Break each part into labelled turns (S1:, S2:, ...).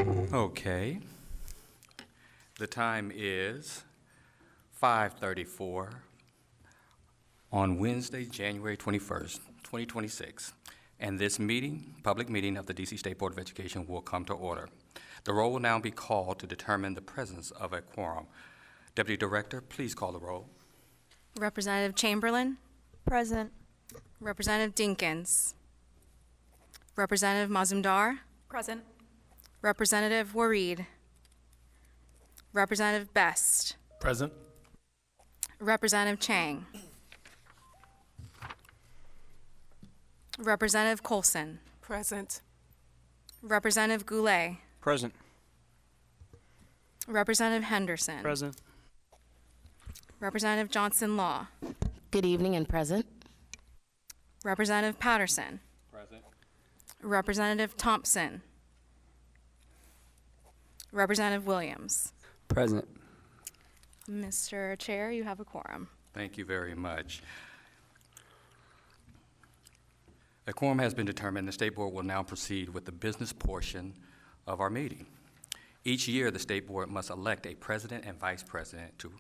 S1: Okay. The time is 5:34 on Wednesday, January 21st, 2026. And this meeting, public meeting of the DC State Board of Education will come to order. The roll will now be called to determine the presence of a quorum. Deputy Director, please call the roll.
S2: Representative Chamberlain.
S3: Present.
S2: Representative Dinkins. Representative Mazumdar.
S3: Present.
S2: Representative Wareed. Representative Best.
S4: Present.
S2: Representative Chang. Representative Colson.
S3: Present.
S2: Representative Goulet.
S4: Present.
S2: Representative Henderson.
S4: Present.
S2: Representative Johnson Law.
S5: Good evening and present.
S2: Representative Patterson.
S1: Present.
S2: Representative Thompson. Representative Williams.
S4: Present.
S2: Mr. Chair, you have a quorum.
S1: Thank you very much. A quorum has been determined. The State Board will now proceed with the business portion of our meeting. Each year, the State Board must elect a president and vice president to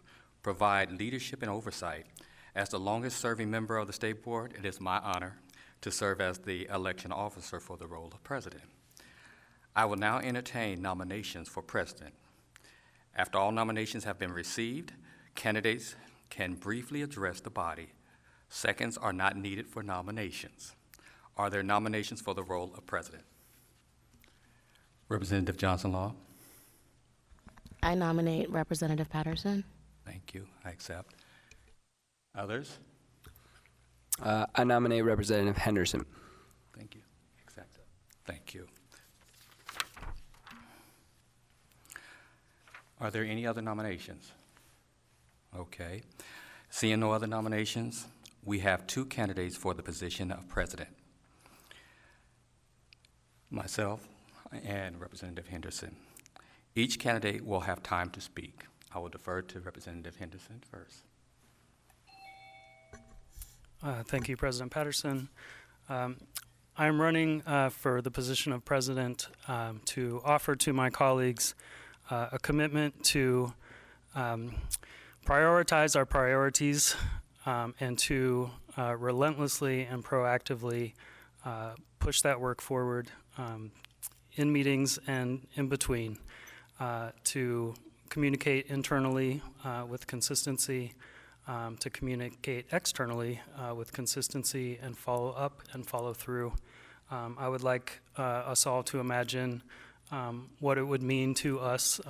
S1: provide leadership and oversight. As the longest-serving member of the State Board, it is my honor to serve as the election officer for the role of president. I will now entertain nominations for president. After all nominations have been received, candidates can briefly address the body. Seconds are not needed for nominations. Are there nominations for the role of president? Representative Johnson Law.
S5: I nominate Representative Patterson.
S1: Thank you. I accept. Others?
S4: I nominate Representative Henderson.
S1: Thank you. Accept. Thank you. Are there any other nominations? Okay. Seeing no other nominations, we have two candidates for the position of president. Myself and Representative Henderson. Each candidate will have time to speak. I will defer to Representative Henderson first.
S6: Thank you, President Patterson. I'm running for the position of president to offer to my colleagues a commitment to prioritize our priorities and to relentlessly and proactively push that work forward in meetings and in between, to communicate internally with consistency, to communicate externally with consistency and follow up and follow through. I would like us all to imagine what it would mean to us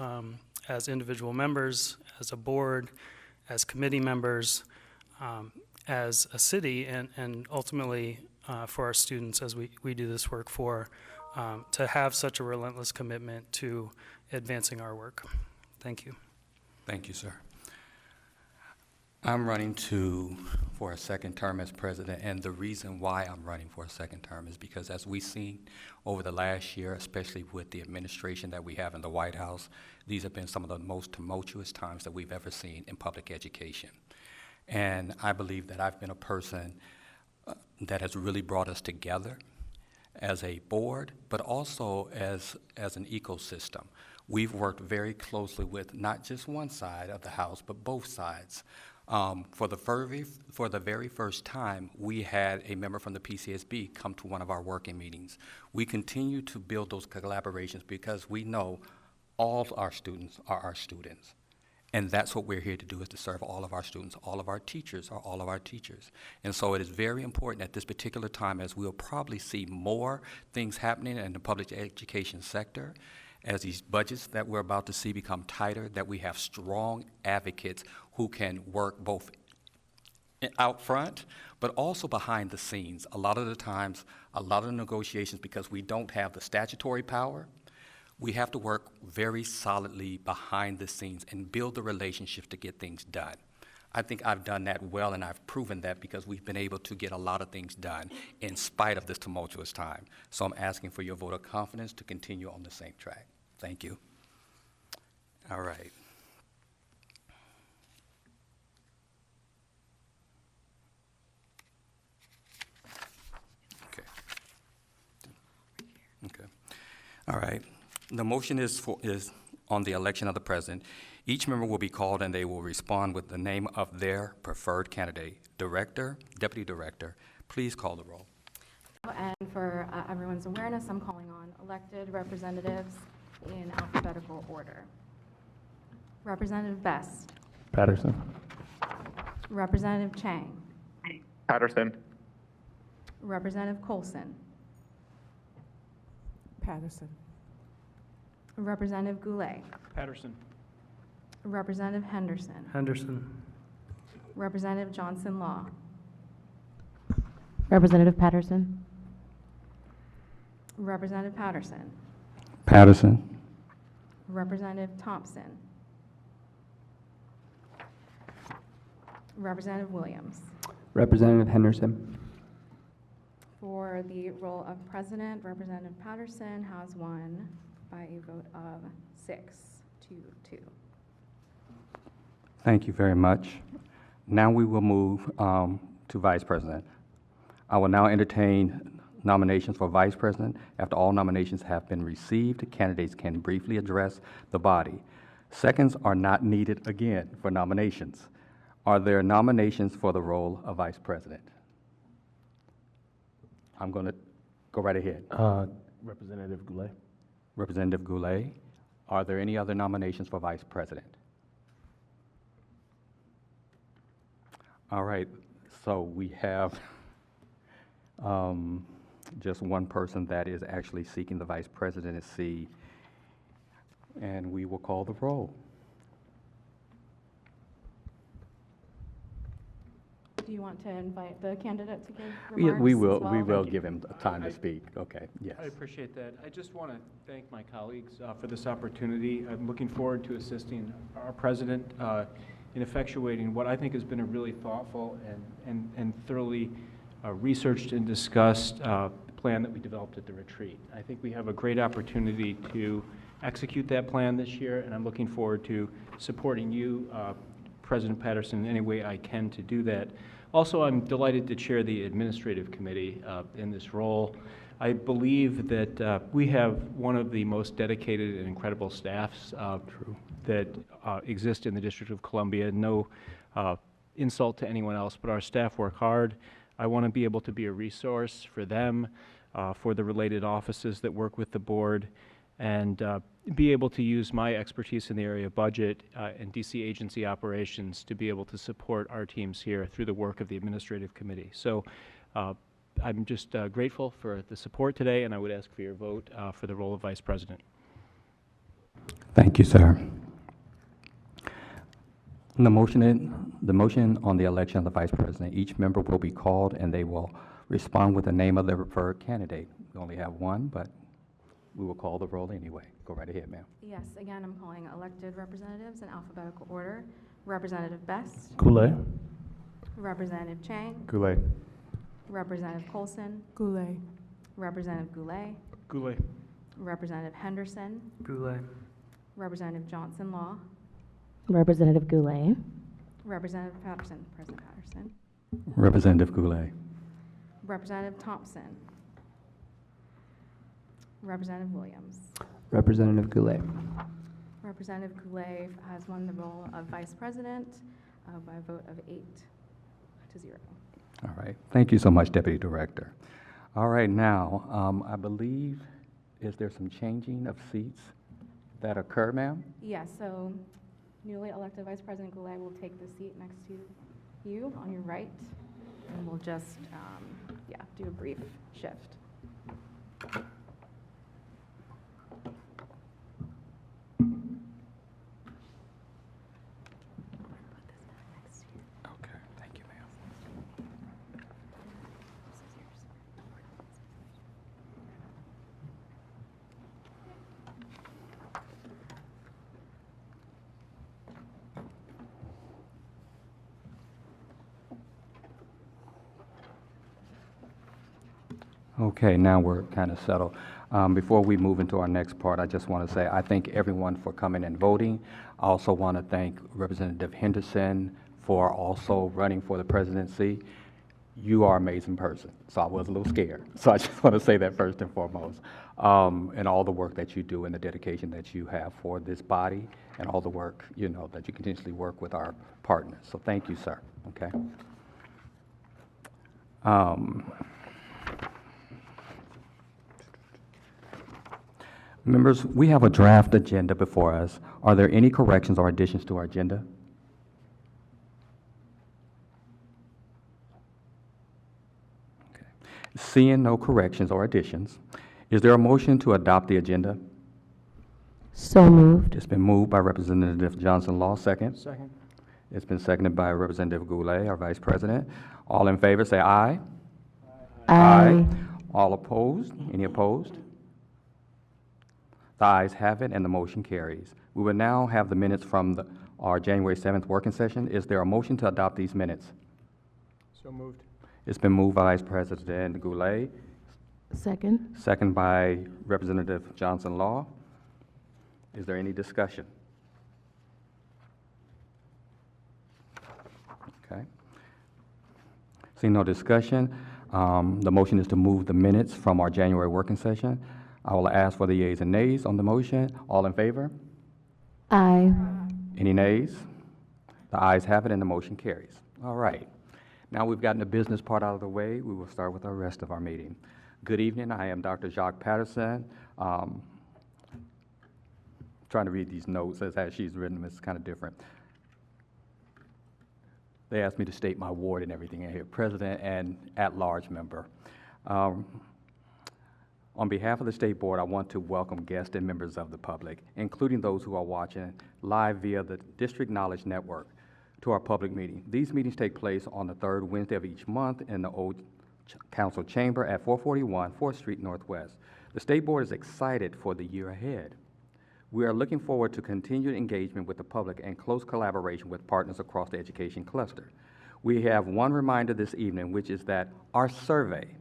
S6: as individual members, as a board, as committee members, as a city, and ultimately for our students as we do this work for, to have such a relentless commitment to advancing our work. Thank you.
S1: Thank you, sir. I'm running for a second term as president, and the reason why I'm running for a second term is because as we've seen over the last year, especially with the administration that we have in the White House, these have been some of the most tumultuous times that we've ever seen in public education. And I believe that I've been a person that has really brought us together as a board, but also as an ecosystem. We've worked very closely with not just one side of the house, but both sides. For the very first time, we had a member from the PCSB come to one of our working meetings. We continue to build those collaborations because we know all our students are our students. And that's what we're here to do, is to serve all of our students. All of our teachers are all of our teachers. And so it is very important at this particular time, as we'll probably see more things happening in the public education sector, as these budgets that we're about to see become tighter, that we have strong advocates who can work both out front, but also behind the scenes. A lot of the times, a lot of the negotiations, because we don't have the statutory power, we have to work very solidly behind the scenes and build the relationships to get things done. I think I've done that well, and I've proven that because we've been able to get a lot of things done in spite of this tumultuous time. So I'm asking for your vote of confidence to continue on the same track. Thank you. All right. Okay. All right. The motion is on the election of the president. Each member will be called and they will respond with the name of their preferred candidate. Director, Deputy Director, please call the roll.
S2: And for everyone's awareness, I'm calling on elected representatives in alphabetical order. Representative Best.
S3: Patterson.
S2: Representative Chang.
S3: Patterson.
S2: Representative Colson.
S7: Patterson.
S2: Representative Goulet.
S3: Patterson.
S2: Representative Henderson.
S6: Henderson.
S2: Representative Johnson Law.
S5: Representative Patterson.
S2: Representative Patterson.
S1: Patterson.
S2: Representative Thompson. Representative Williams.
S4: Representative Henderson.
S2: For the role of president, Representative Patterson has won by a vote of 6-2.
S1: Thank you very much. Now we will move to Vice President. I will now entertain nominations for Vice President. After all nominations have been received, candidates can briefly address the body. Seconds are not needed again for nominations. Are there nominations for the role of Vice President? I'm going to go right ahead.
S3: Representative Goulet.
S1: Representative Goulet, are there any other nominations for Vice President? All right, so we have just one person that is actually seeking the Vice Presidency, and we will call the roll.
S2: Do you want to invite the candidate to give
S1: Yeah,
S2: remarks
S1: we
S2: as
S1: will,
S2: well?
S1: we will
S2: Thank you.
S1: give him time to speak. Okay, yes.
S8: I appreciate that. I just want to thank my colleagues for this opportunity. I'm looking forward to assisting our president in effectuating what I think has been a really thoughtful and thoroughly researched and discussed plan that we developed at the retreat. I think we have a great opportunity to execute that plan this year, and I'm looking forward to supporting you, President Patterson, in any way I can to do that. Also, I'm delighted to chair the administrative committee in this role. I believe that we have one of the most dedicated and incredible staffs that exist in the District of Columbia. No insult to anyone else, but our staff work hard. I want to be able to be a resource for them, for the related offices that work with the board, and be able to use my expertise in the area of budget and DC agency operations to be able to support our teams here through the work of the administrative committee. So I'm just grateful for the support today, and I would ask for your vote for the role of Vice President.
S1: Thank you, sir. The motion on the election of the Vice President, each member will be called and they will respond with the name of their preferred candidate. We only have one, but we will call the roll anyway. Go right ahead, ma'am.
S2: Yes, again, I'm calling elected representatives in alphabetical order. Representative Best.
S3: Goulet.
S2: Representative Chang.
S3: Goulet.
S2: Representative Colson.
S7: Goulet.
S2: Representative Goulet.
S8: Goulet.
S2: Representative Henderson.
S6: Goulet.
S2: Representative Johnson Law.
S5: Representative Goulet.
S2: Representative Patterson. President Patterson.
S1: Representative Goulet.
S2: Representative Thompson. Representative Williams.
S4: Representative Goulet.
S2: Representative Goulet has won the role of Vice President by a vote of 8-0.
S1: All right. Thank you so much, Deputy Director. All right, now, I believe, is there some changing of seats that occur, ma'am?
S2: Yes, so newly elected Vice President Goulet will take the seat next to you on your right, and we'll just, do a brief shift.
S1: Okay, thank you, ma'am. Okay, now we're kind of settled. Before we move into our next part, I just want to say I thank everyone for coming and voting. I also want to thank Representative Henderson for also running for the presidency. you are an amazing person. So I was a little scared. So I just want to say that first and foremost. And all the work that you do and the dedication that you have for this body and all the work, you know, that you continuously work with our partners. So thank you, sir. Okay. Members, we have a draft agenda before us. Are there any corrections or additions to our agenda? Okay. Seeing no corrections or additions, is there a motion to adopt the agenda?
S5: So moved.
S1: It's been moved by Representative Johnson Law, second.
S8: Second.
S1: It's been seconded by Representative Goulet, our Vice President. All in favor, say aye.
S5: Aye.
S1: All opposed? Any opposed? The ayes have it, and the motion carries. We will now have the minutes from our January 7th working session. Is there a motion to adopt these minutes?
S8: So moved.
S1: It's been moved by Vice President Goulet,
S5: Second.
S1: second by Representative Johnson Law. Is there any discussion? Okay. Seeing no discussion, the motion is to move the minutes from our January working session. I will ask for the yeas and nays on the motion. All in favor?
S5: Aye.
S1: Any nays? The ayes have it, and the motion carries. All right. Now we've gotten the business part out of the way, we will start with the rest of our meeting. Good evening. I am Dr. Jacques Patterson. Trying to read these notes as she's written them. It's kind of different. They asked me to state my ward and everything in here, President and at-large member. On behalf of the State Board, I want to welcome guests and members of the public, including those who are watching live via the District Knowledge Network, to our public meeting. These meetings take place on the third Wednesday of each month in the Old Council Chamber at 441 4th Street Northwest. The State Board is excited for the year ahead. We are looking forward to continued engagement with the public and close collaboration with partners across the education cluster. We have one reminder this evening, which is that our survey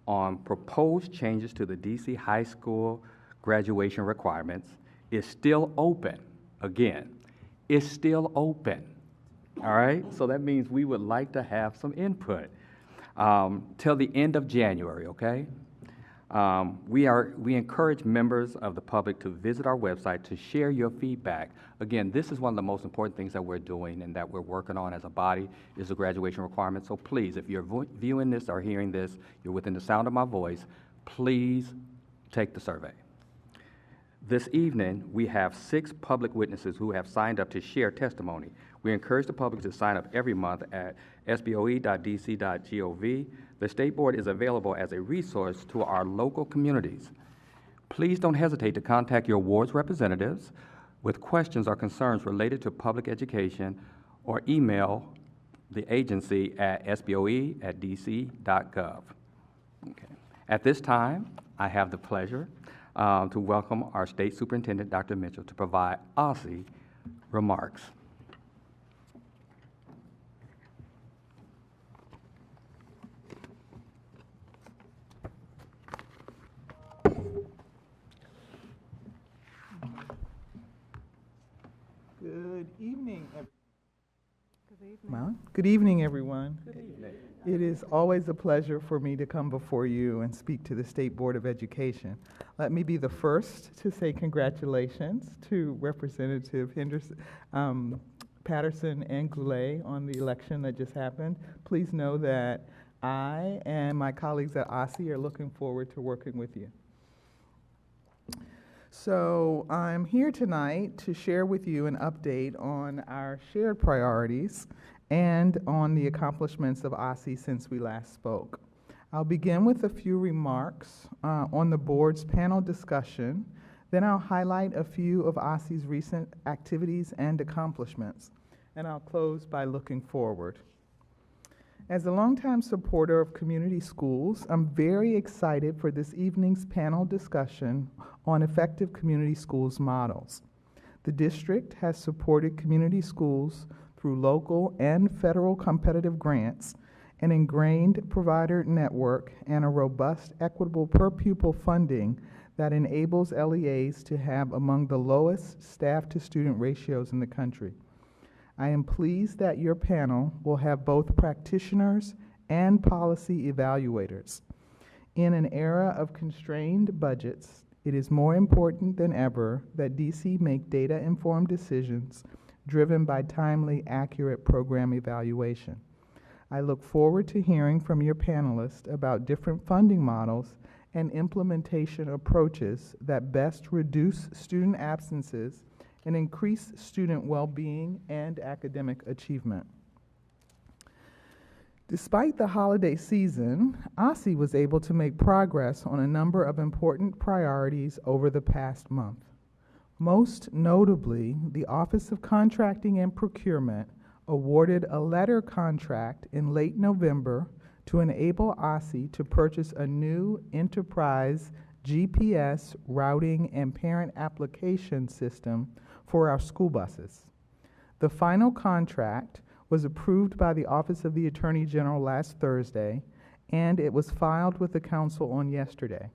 S1: on proposed changes to the DC High School graduation requirements is still open. Again, it's still open. All right? So that means we would like to have some input till the end of January, okay? We encourage members of the public to visit our website to share your feedback. Again, this is one of the most important things that we're doing and that we're working on as a body is the graduation requirement. So please, if you're viewing this or hearing this, you're within the sound of my voice, please take the survey. This evening, we have 6 public witnesses who have signed up to share testimony. We encourage the public to sign up every month at sboe.dc.gov. The State Board is available as a resource to our local communities. Please don't hesitate to contact your ward's representatives with questions or concerns related to public education or email the agency at sboe@dc.gov. Okay. At this time, I have the pleasure to welcome our State Superintendent, Dr. Mitchell, to provide OSSE remarks.
S7: Good evening. Good evening, everyone.
S1: Good evening.
S7: It is always a pleasure for me to come before you and speak to the State Board of Education. Let me be the first to say congratulations to Representative Henderson, Patterson and Goulet on the election that just happened. Please know that I and my colleagues at OSSE are looking forward to working with you. So I'm here tonight to share with you an update on our shared priorities and on the accomplishments of OSSE since we last spoke. I'll begin with a few remarks on the board's panel discussion. Then I'll highlight a few of OSSE's recent activities and accomplishments. And I'll close by looking forward. As a longtime supporter of community schools, I'm very excited for this evening's panel discussion on effective community schools models. The district has supported community schools through local and federal competitive grants, an ingrained provider network, and a robust, equitable per-pupil funding that enables LEAs to have among the lowest staff-to-student ratios in the country. I am pleased that your panel will have both practitioners and policy evaluators. In an era of constrained budgets, it is more important than ever that DC make data-informed decisions driven by timely, accurate program evaluation. I look forward to hearing from your panelists about different funding models and implementation approaches that best reduce student absences and increase student well-being and academic achievement. Despite the holiday season, OSSE was able to make progress on a number of important priorities over the past month. Most notably, the Office of Contracting and Procurement awarded a letter contract in late November to enable OSSE to purchase a new enterprise GPS routing and parent application system for our school buses. The final contract was approved by the Office of the Attorney General last Thursday, and it was filed with the Council on yesterday.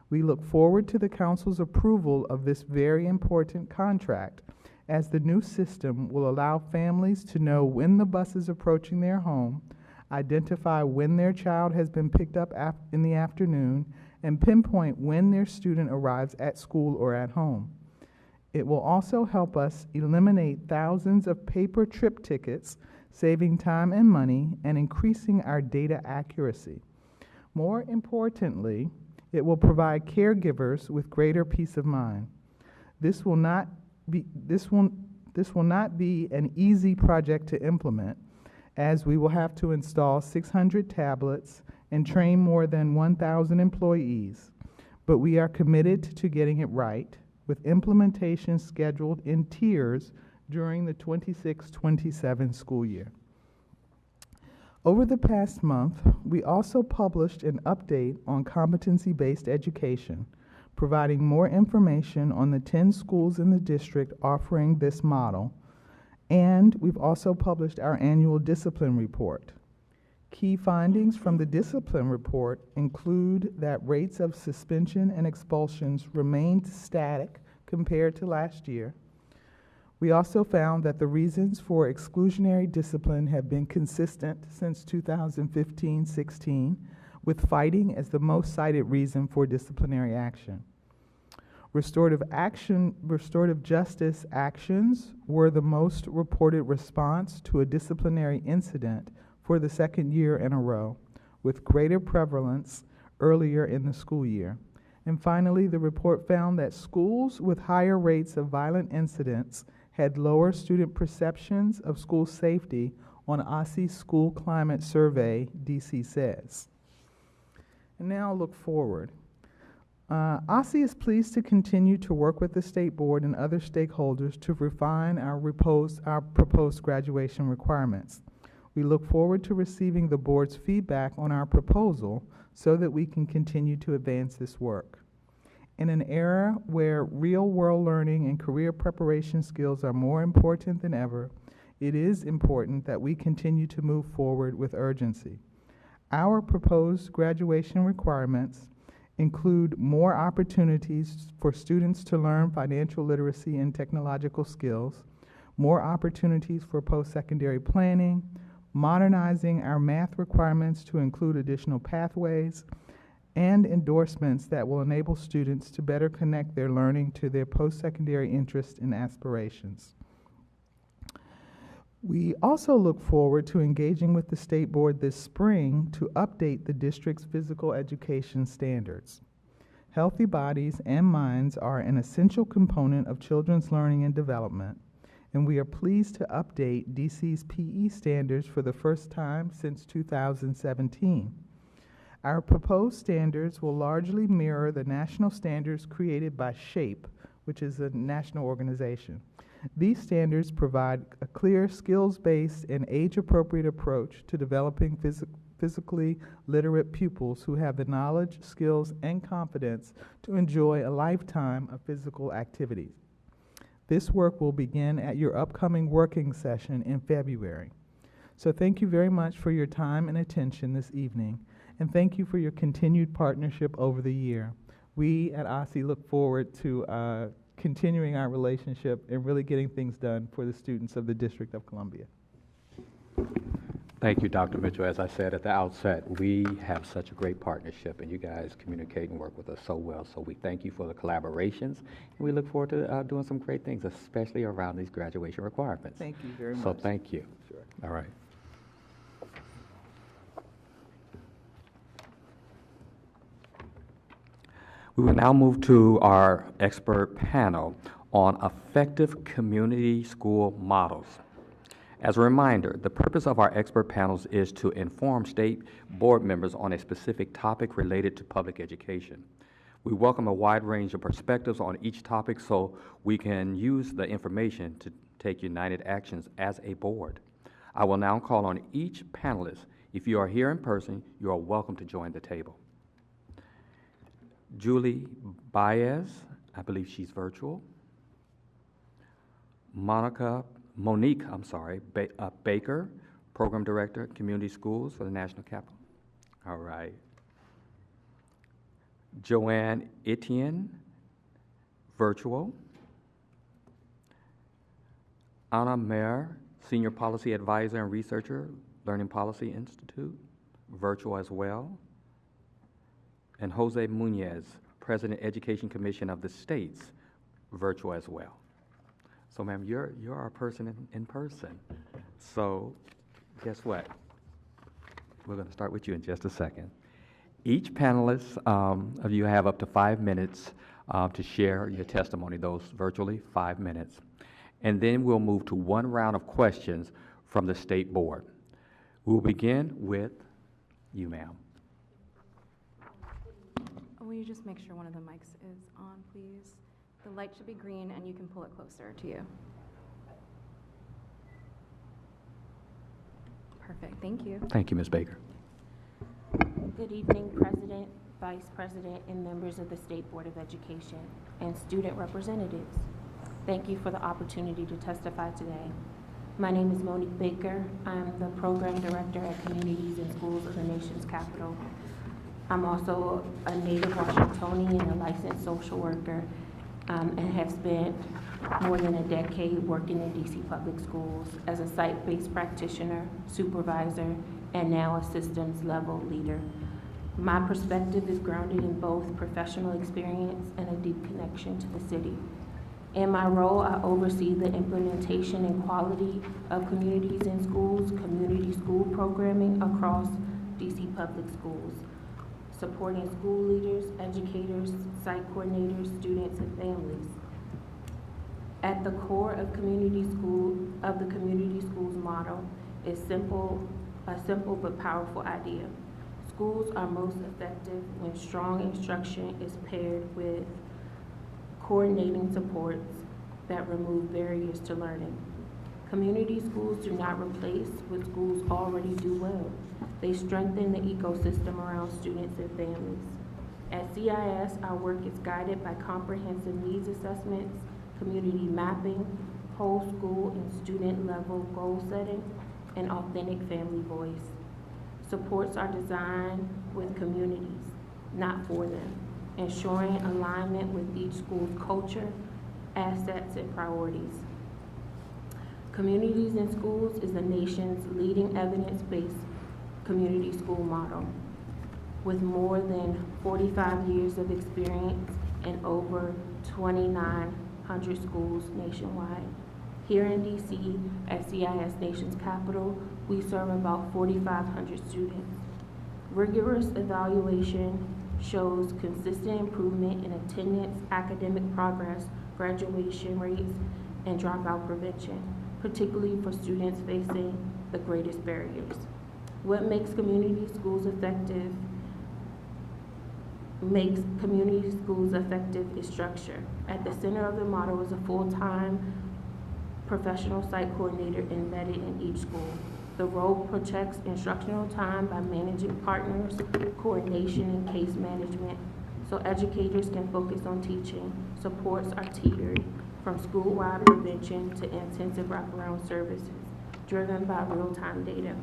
S7: We look forward to the Council's approval of this very important contract, as the new system will allow families to know when the bus is approaching their home, identify when their child has been picked up in the afternoon, and pinpoint when their student arrives at school or at home. It will also help us eliminate thousands of paper trip tickets, saving time and money and increasing our data accuracy. More importantly, it will provide caregivers with greater peace of mind. This will not be an easy project to implement, as we will have to install 600 tablets and train more than 1,000 employees. But we are committed to getting it right, with implementation scheduled in tiers during the 26-27 school year. Over the past month, we also published an update on competency-based education, providing more information on the 10 schools in the district offering this model, and we've also published our annual discipline report. Key findings from the discipline report include that rates of suspension and expulsions remained static compared to last year. We also found that the reasons for exclusionary discipline have been consistent since 2015-16, with fighting as the most cited reason for disciplinary action. Restorative justice actions were the most reported response to a disciplinary incident for the second year in a row, with greater prevalence earlier in the school year. And finally, the report found that schools with higher rates of violent incidents had lower student perceptions of school safety on OSSE's School Climate Survey, DC says. And now I'll look forward. OSSE is pleased to continue to work with the State Board and other stakeholders to refine our proposed graduation requirements. We look forward to receiving the Board's feedback on our proposal so that we can continue to advance this work. In an era where real-world learning and career preparation skills are more important than ever, it is important that we continue to move forward with urgency. Our proposed graduation requirements include more opportunities for students to learn financial literacy and technological skills, more opportunities for post-secondary planning, modernizing our math requirements to include additional pathways, and endorsements that will enable students to better connect their learning to their post-secondary interests and aspirations. We also look forward to engaging with the State Board this spring to update the district's physical education standards. Healthy bodies and minds are an essential component of children's learning and development, and we are pleased to update DC's PE standards for the first time since 2017. Our proposed standards will largely mirror the national standards created by SHAPE, which is a national organization. These standards provide a clear, skills-based, and age-appropriate approach to developing physically literate pupils who have the knowledge, skills, and confidence to enjoy a lifetime of physical activities. This work will begin at your upcoming working session in February. So thank you very much for your time and attention this evening, and thank you for your continued partnership over the year. We at OSSE look forward to continuing our relationship and really getting things done for the students of the District of Columbia.
S1: Thank you, Dr. Mitchell. As I said at the outset, we have such a great partnership, and you guys communicate and work with us so well. So we thank you for the collaborations, and we look forward to doing some great things, especially around these graduation requirements.
S7: Thank you very much.
S1: So thank you. All right. We will now move to our expert panel on effective community school models. As a reminder, the purpose of our expert panels is to inform state board members on a specific topic related to public education. We welcome a wide range of perspectives on each topic so we can use the information to take united actions as a board. I will now call on each panelist. If you are here in person, you are welcome to join the table. Julie Baez, I believe she's virtual. Monique Baker, Program Director, Community Schools for the National Capital. All right. Joanne Etienne, virtual. Anna Mayer, Senior Policy Advisor and Researcher, Learning Policy Institute, virtual as well. And Jose Munoz, President, Education Commission of the States, virtual as well. So, ma'am, you're our person in person. So, guess what? We're going to start with you in just a second. Each panelist of you have up to 5 minutes to share your testimony, those virtually 5 minutes. And then we'll move to one round of questions from the State Board. We'll begin with you, ma'am.
S2: Will you just make sure one of the mics is on, please? The light should be green, and you can pull it closer to you. Perfect, thank you.
S1: Thank you, Ms. Baker.
S9: Good evening, President, Vice President, and members of the State Board of Education and student representatives. Thank you for the opportunity to testify today. My name is Monique Baker. I'm the Program Director at Communities and Schools of the nation's capital. I'm also a native Washingtonian and a licensed social worker, and have spent more than a decade working in DC public schools as a site-based practitioner, supervisor, and now a systems level leader. My perspective is grounded in both professional experience and a deep connection to the city. In my role, I oversee the implementation and quality of communities in schools, community school programming across DC public schools, supporting school leaders, educators, site coordinators, students, and families. At the core of the community schools model is a simple but powerful idea. Schools are most effective when strong instruction is paired with coordinating supports that remove barriers to learning. Community schools do not replace what schools already do well. They strengthen the ecosystem around students and families. At CIS, our work is guided by comprehensive needs assessments, community mapping, whole school and student level goal setting, and authentic family voice. Supports are designed with communities, not for them, ensuring alignment with each school's culture, assets, and priorities. Communities in Schools is the nation's leading evidence-based community school model. With more than 45 years of experience in over 2,900 schools nationwide. Here in DC, at CIS Nation's Capital, we serve about 4,500 students. Rigorous evaluation shows consistent improvement in attendance, academic progress, graduation rates, and dropout prevention, particularly for students facing the greatest barriers. What makes community schools effective is structure. At the center of the model is a full-time professional site coordinator embedded in each school. The role protects instructional time by managing partners, coordination, and case management, so educators can focus on teaching. Supports are tiered, from school-wide prevention to intensive wraparound services, driven by real-time data.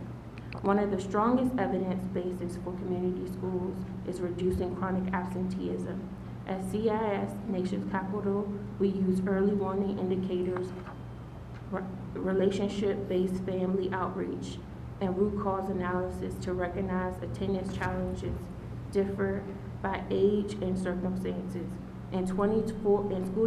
S9: One of the strongest evidence bases for community schools is reducing chronic absenteeism. At CIS Nation's Capital, we use early warning indicators, relationship-based family outreach, and root cause analysis to recognize attendance challenges differ by age and circumstances. In school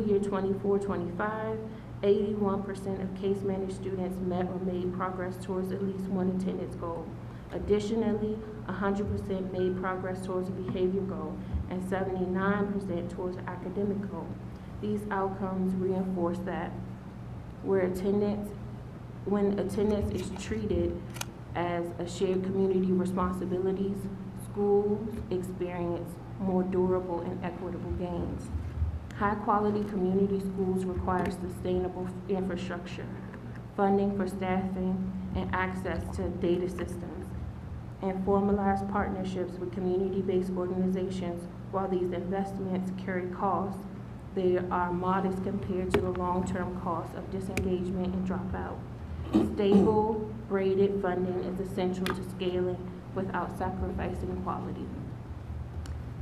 S9: year 24-25, 81% of case managed students met or made progress towards at least one attendance goal. Additionally, 100% made progress towards a behavior goal and 79% towards an academic goal. These outcomes reinforce that when attendance is treated as a shared community responsibilities, schools experience more durable and equitable gains. High-quality community schools require sustainable infrastructure, funding for staffing, and access to data systems, and formalized partnerships with community-based organizations. While these investments carry costs, they are modest compared to the long-term costs of disengagement and dropout. Stable, braided funding is essential to scaling without sacrificing quality.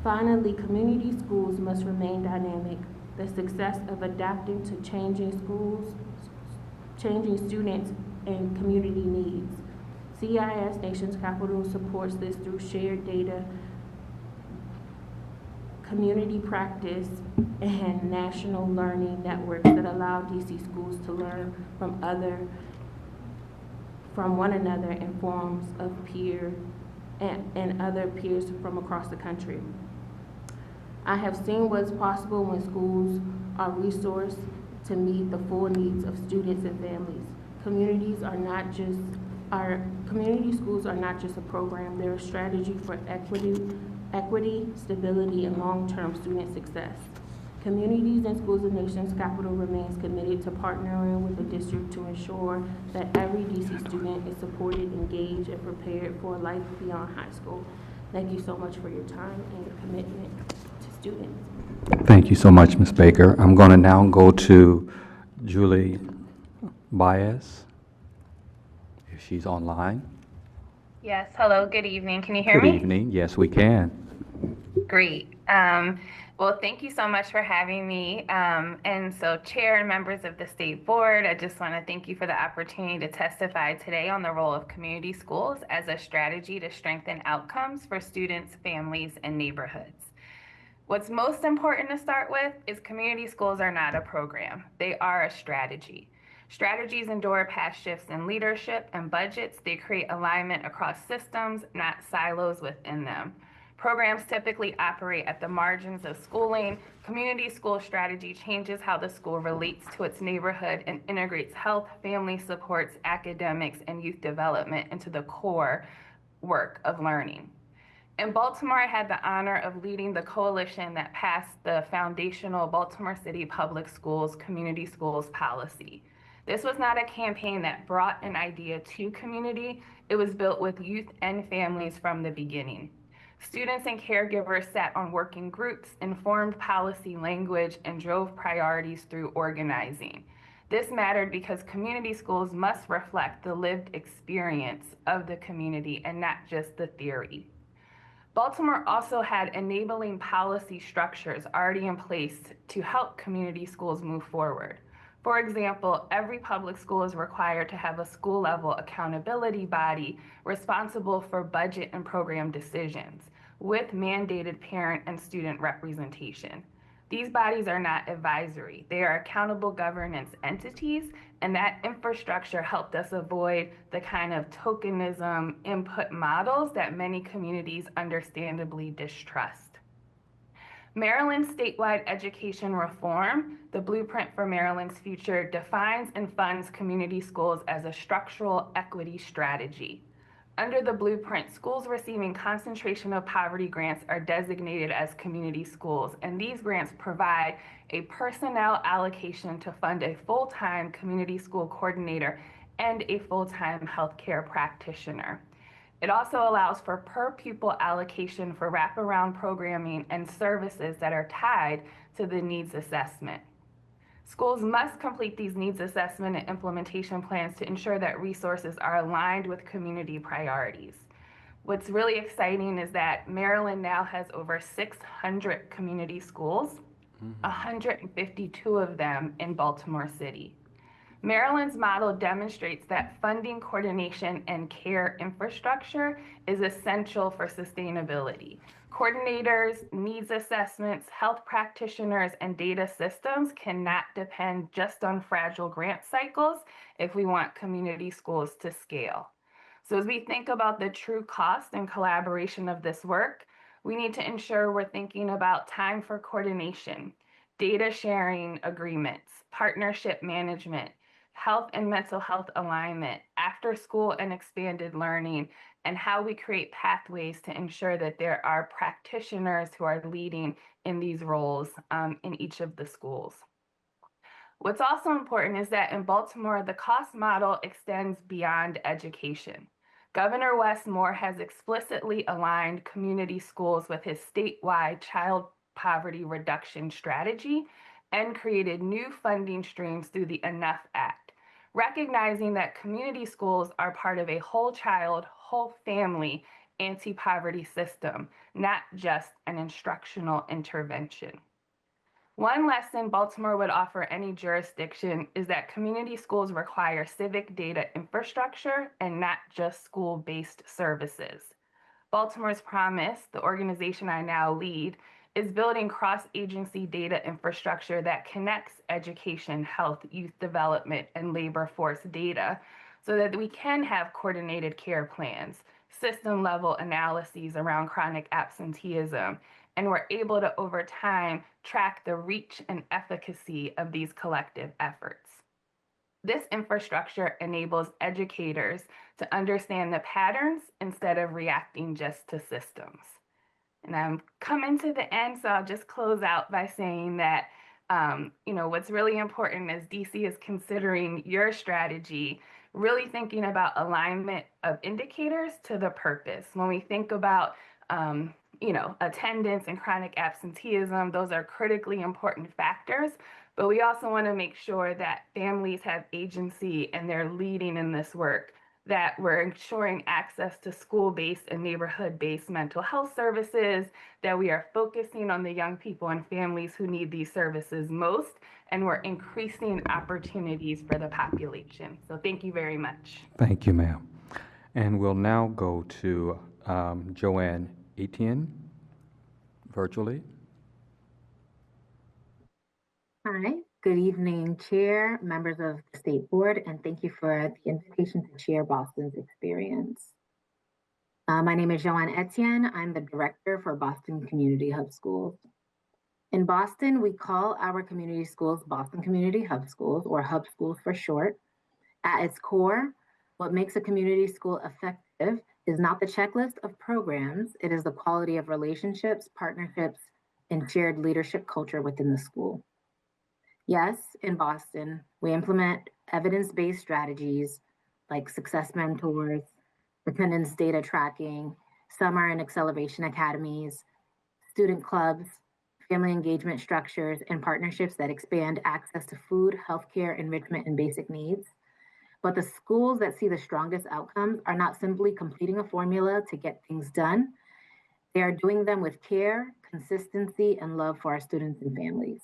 S9: Finally, community schools must remain dynamic. The success of adapting to changing students and community needs. CIS Nations Capital supports this through shared data, community practice, and national learning networks that allow DC schools to learn from one another in forms of peer and other peers from across the country. I have seen what's possible when schools are resourced to meet the full needs of students and families. Community schools are not just a program, they're a strategy for equity, stability, and long-term student success. Communities and Schools of Nations Capital remains committed to partnering with the district to ensure that every DC student is supported, engaged, and prepared for life beyond high school. Thank you so much for your time and your commitment to students.
S1: Thank you so much, Ms. Baker. I'm going to now go to Julie Baez, if she's online.
S10: Yes, hello, good evening. Can you hear me?
S1: Good evening. Yes, we can.
S10: Great. Well, thank you so much for having me. And so, Chair and members of the State Board, I just want to thank you for the opportunity to testify today on the role of community schools as a strategy to strengthen outcomes for students, families, and neighborhoods. What's most important to start with is community schools are not a program. They are a strategy. Strategies endure past shifts in leadership and budgets. They create alignment across systems, not silos within them. Programs typically operate at the margins of schooling. Community school strategy changes how the school relates to its neighborhood and integrates health, family supports, academics, and youth development into the core work of learning. In Baltimore, I had the honor of leading the coalition that passed the foundational Baltimore City Public Schools Community Schools policy. This was not a campaign that brought an idea to community. It was built with youth and families from the beginning. Students and caregivers sat on working groups, informed policy language, and drove priorities through organizing. This mattered because community schools must reflect the lived experience of the community and not just the theory. Baltimore also had enabling policy structures already in place to help community schools move forward. For example, every public school is required to have a school-level accountability body responsible for budget and program decisions, with mandated parent and student representation. These bodies are not advisory. They are accountable governance entities, and that infrastructure helped us avoid the kind of tokenism input models that many communities understandably distrust. Maryland's statewide education reform, the blueprint for Maryland's future, defines and funds community schools as a structural equity strategy. Under the blueprint, schools receiving concentration of poverty grants are designated as community schools, and these grants provide a personnel allocation to fund a full-time community school coordinator and a full-time healthcare practitioner. It also allows for per pupil allocation for wraparound programming and services that are tied to the needs assessment. Schools must complete these needs assessment and implementation plans to ensure that resources are aligned with community priorities. What's really exciting is that Maryland now has over 600 community schools, 152 of them in Baltimore City. Maryland's model demonstrates that funding coordination and care infrastructure is essential for sustainability. Coordinators, needs assessments, health practitioners, and data systems cannot depend just on fragile grant cycles if we want community schools to scale. So as we think about the true cost and collaboration of this work, we need to ensure we're thinking about time for coordination, data sharing agreements, partnership management, health and mental health alignment, after school and expanded learning, and how we create pathways to ensure that there are practitioners who are leading in these roles in each of the schools. What's also important is that in Baltimore, the cost model extends beyond education. Governor Wes Moore has explicitly aligned community schools with his statewide child poverty reduction strategy and created new funding streams through the Enough Act, recognizing that community schools are part of a whole child, whole family anti-poverty system, not just an instructional intervention. One lesson Baltimore would offer any jurisdiction is that community schools require civic data infrastructure and not just school-based services. Baltimore's Promise, the organization I now lead, is building cross-agency data infrastructure that connects education, health, youth development, and labor force data so that we can have coordinated care plans, system-level analyses around chronic absenteeism, and we're able to, over time, track the reach and efficacy of these collective efforts. This infrastructure enables educators to understand the patterns instead of reacting just to systems. And I'm coming to the end, so I'll just close out by saying that what's really important as DC is considering your strategy, really thinking about alignment of indicators to the purpose. When we think about attendance and chronic absenteeism, those are critically important factors, but we also want to make sure that families have agency and they're leading in this work, that we're ensuring access to school-based and neighborhood-based mental health services, that we are focusing on the young people and families who need these services most, and we're increasing opportunities for the population. So thank you very much.
S1: Thank you, ma'am. And we'll now go to Joanne Etienne, virtually.
S11: Hi, good evening, Chair, members of the State Board, and thank you for the invitation to share Boston's experience. My name is Joanne Etienne. I'm the Director for Boston Community Hub Schools. In Boston, we call our community schools Boston Community Hub Schools, or Hub Schools for short. At its core, what makes a community school effective is not the checklist of programs, it is the quality of relationships, partnerships, and shared leadership culture within the school. Yes, in Boston, we implement evidence-based strategies like success mentors, attendance data tracking, summer and acceleration academies, student clubs, family engagement structures, and partnerships that expand access to food, healthcare, enrichment, and basic needs. But the schools that see the strongest outcomes are not simply completing a formula to get things done. They are doing them with care, consistency, and love for our students and families.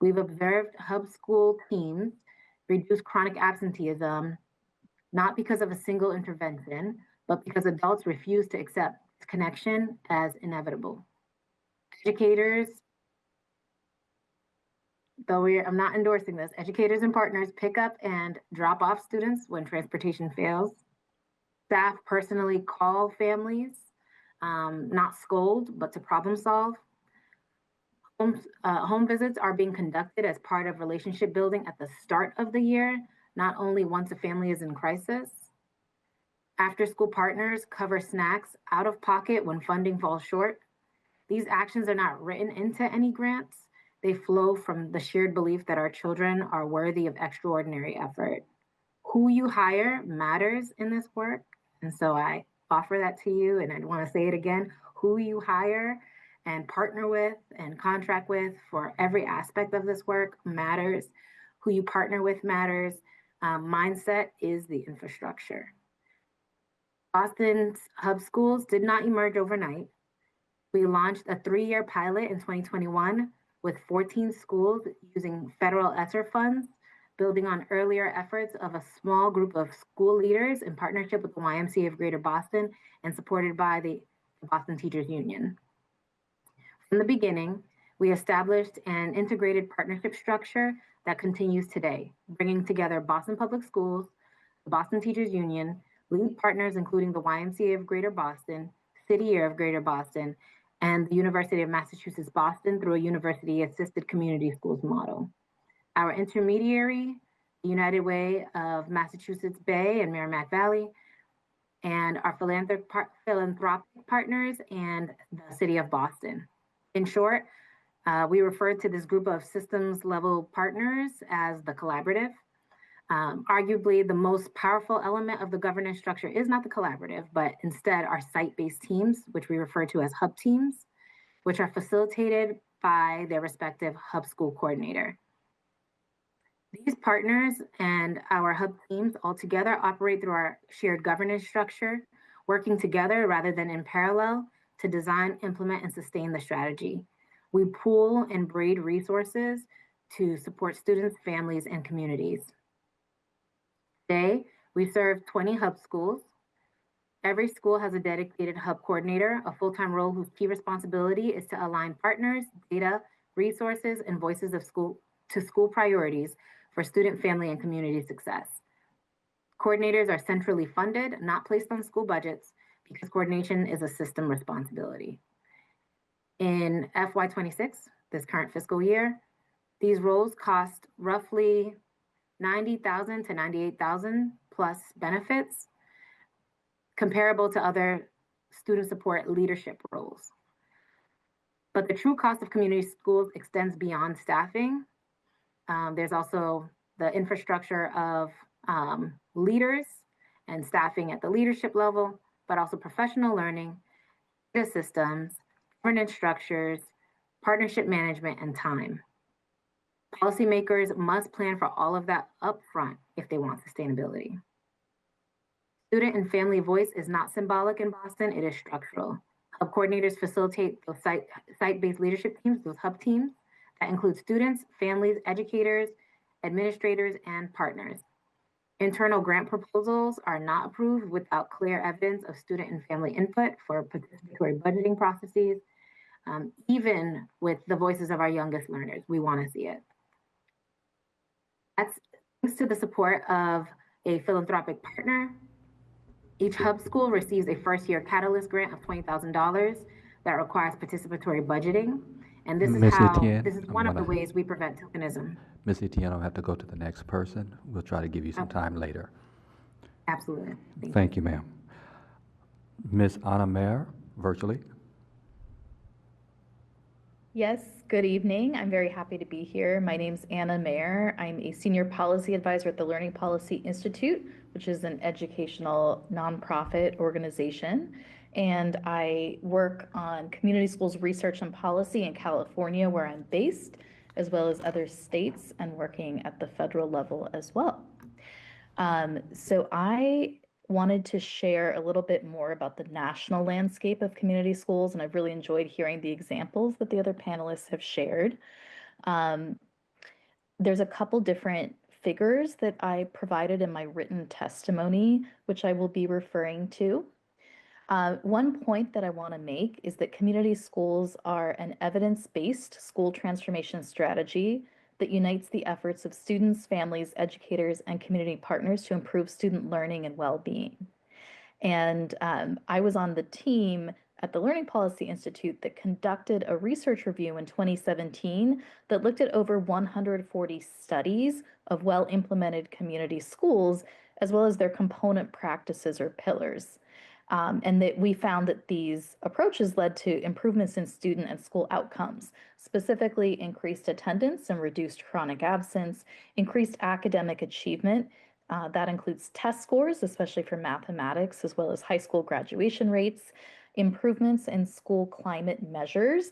S11: We've observed hub school teams reduce chronic absenteeism, not because of a single intervention, but because adults refuse to accept connection as inevitable. Educators, I'm not endorsing this, educators and partners pick up and drop off students when transportation fails. Staff personally call families, not scold, but to problem solve. Home visits are being conducted as part of relationship building at the start of the year, not only once a family is in crisis. After school partners cover snacks out of pocket when funding falls short. These actions are not written into any grants. They flow from the shared belief that our children are worthy of extraordinary effort. Who you hire matters in this work. And so I offer that to you, and I want to say it again, who you hire and partner with and contract with for every aspect of this work matters. Who you partner with matters. Mindset is the infrastructure. Boston's hub schools did not emerge overnight. We launched a 3-year pilot in 2021 with 14 schools using federal ESSER funds building on earlier efforts of a small group of school leaders in partnership with the YMCA of Greater Boston and supported by the Boston Teachers Union. From the beginning, we established an integrated partnership structure that continues today, bringing together Boston Public Schools, the Boston Teachers Union, lead partners including the YMCA of Greater Boston, City Year of Greater Boston, and the University of Massachusetts Boston through a university-assisted community schools model. Our intermediary, the United Way of Massachusetts Bay and Merrimack Valley, and our philanthropic partners and the City of Boston. In short, we refer to this group of systems level partners as the collaborative. Arguably, the most powerful element of the governance structure is not the collaborative, but instead our site-based teams, which we refer to as hub teams, which are facilitated by their respective hub school coordinator. These partners and our hub teams all together operate through our shared governance structure, working together rather than in parallel to design, implement, and sustain the strategy. We pool and braid resources to support students, families, and communities. Today, we serve 20 hub schools. Every school has a dedicated hub coordinator, a full-time role whose key responsibility is to align partners, data, resources, and voices of school priorities for student, family, and community success. Coordinators are centrally funded, not placed on school budgets, because coordination is a system responsibility. In FY26, this current fiscal year, these roles cost roughly $90,000 to $98,000 plus benefits, comparable to other student support leadership roles. But the true cost of community schools extends beyond staffing. There's also the infrastructure of leaders and staffing at the leadership level, but also professional learning, data systems, governance structures, partnership management, and time. Policymakers must plan for all of that upfront if they want sustainability. Student and family voice is not symbolic in Boston, it is structural. Hub coordinators facilitate those site-based leadership teams, those hub teams, that include students, families, educators, administrators, and partners. Internal grant proposals are not approved without clear evidence of student and family input for participatory budgeting processes. Even with the voices of our youngest learners, we want to see it. That's thanks to the support of a philanthropic partner. Each hub school receives a first-year Catalyst grant of $20,000 that requires participatory budgeting. And this is one of the ways we prevent tokenism.
S1: Ms. Etienne, I'll have to go to the next person. We'll try to give you some time later.
S11: Absolutely.
S1: Thank you, ma'am. Ms. Anna Mayer, virtually.
S12: Yes, good evening. I'm very happy to be here. My name's Anna Mayer. I'm a senior policy advisor at the Learning Policy Institute, which is an educational nonprofit organization. And I work on community schools research and policy in California, where I'm based, as well as other states, and working at the federal level as well. So I wanted to share a little bit more about the national landscape of community schools, and I've really enjoyed hearing the examples that the other panelists have shared. There's a couple different figures that I provided in my written testimony, which I will be referring to. One point that I want to make is that community schools are an evidence-based school transformation strategy that unites the efforts of students, families, educators, and community partners to improve student learning and well-being. And I was on the team at the Learning Policy Institute that conducted a research review in 2017 that looked at over 140 studies of well-implemented community schools, as well as their component practices or pillars. And that we found that these approaches led to improvements in student and school outcomes, specifically increased attendance and reduced chronic absence, increased academic achievement. That includes test scores, especially for mathematics, as well as high school graduation rates, improvements in school climate measures.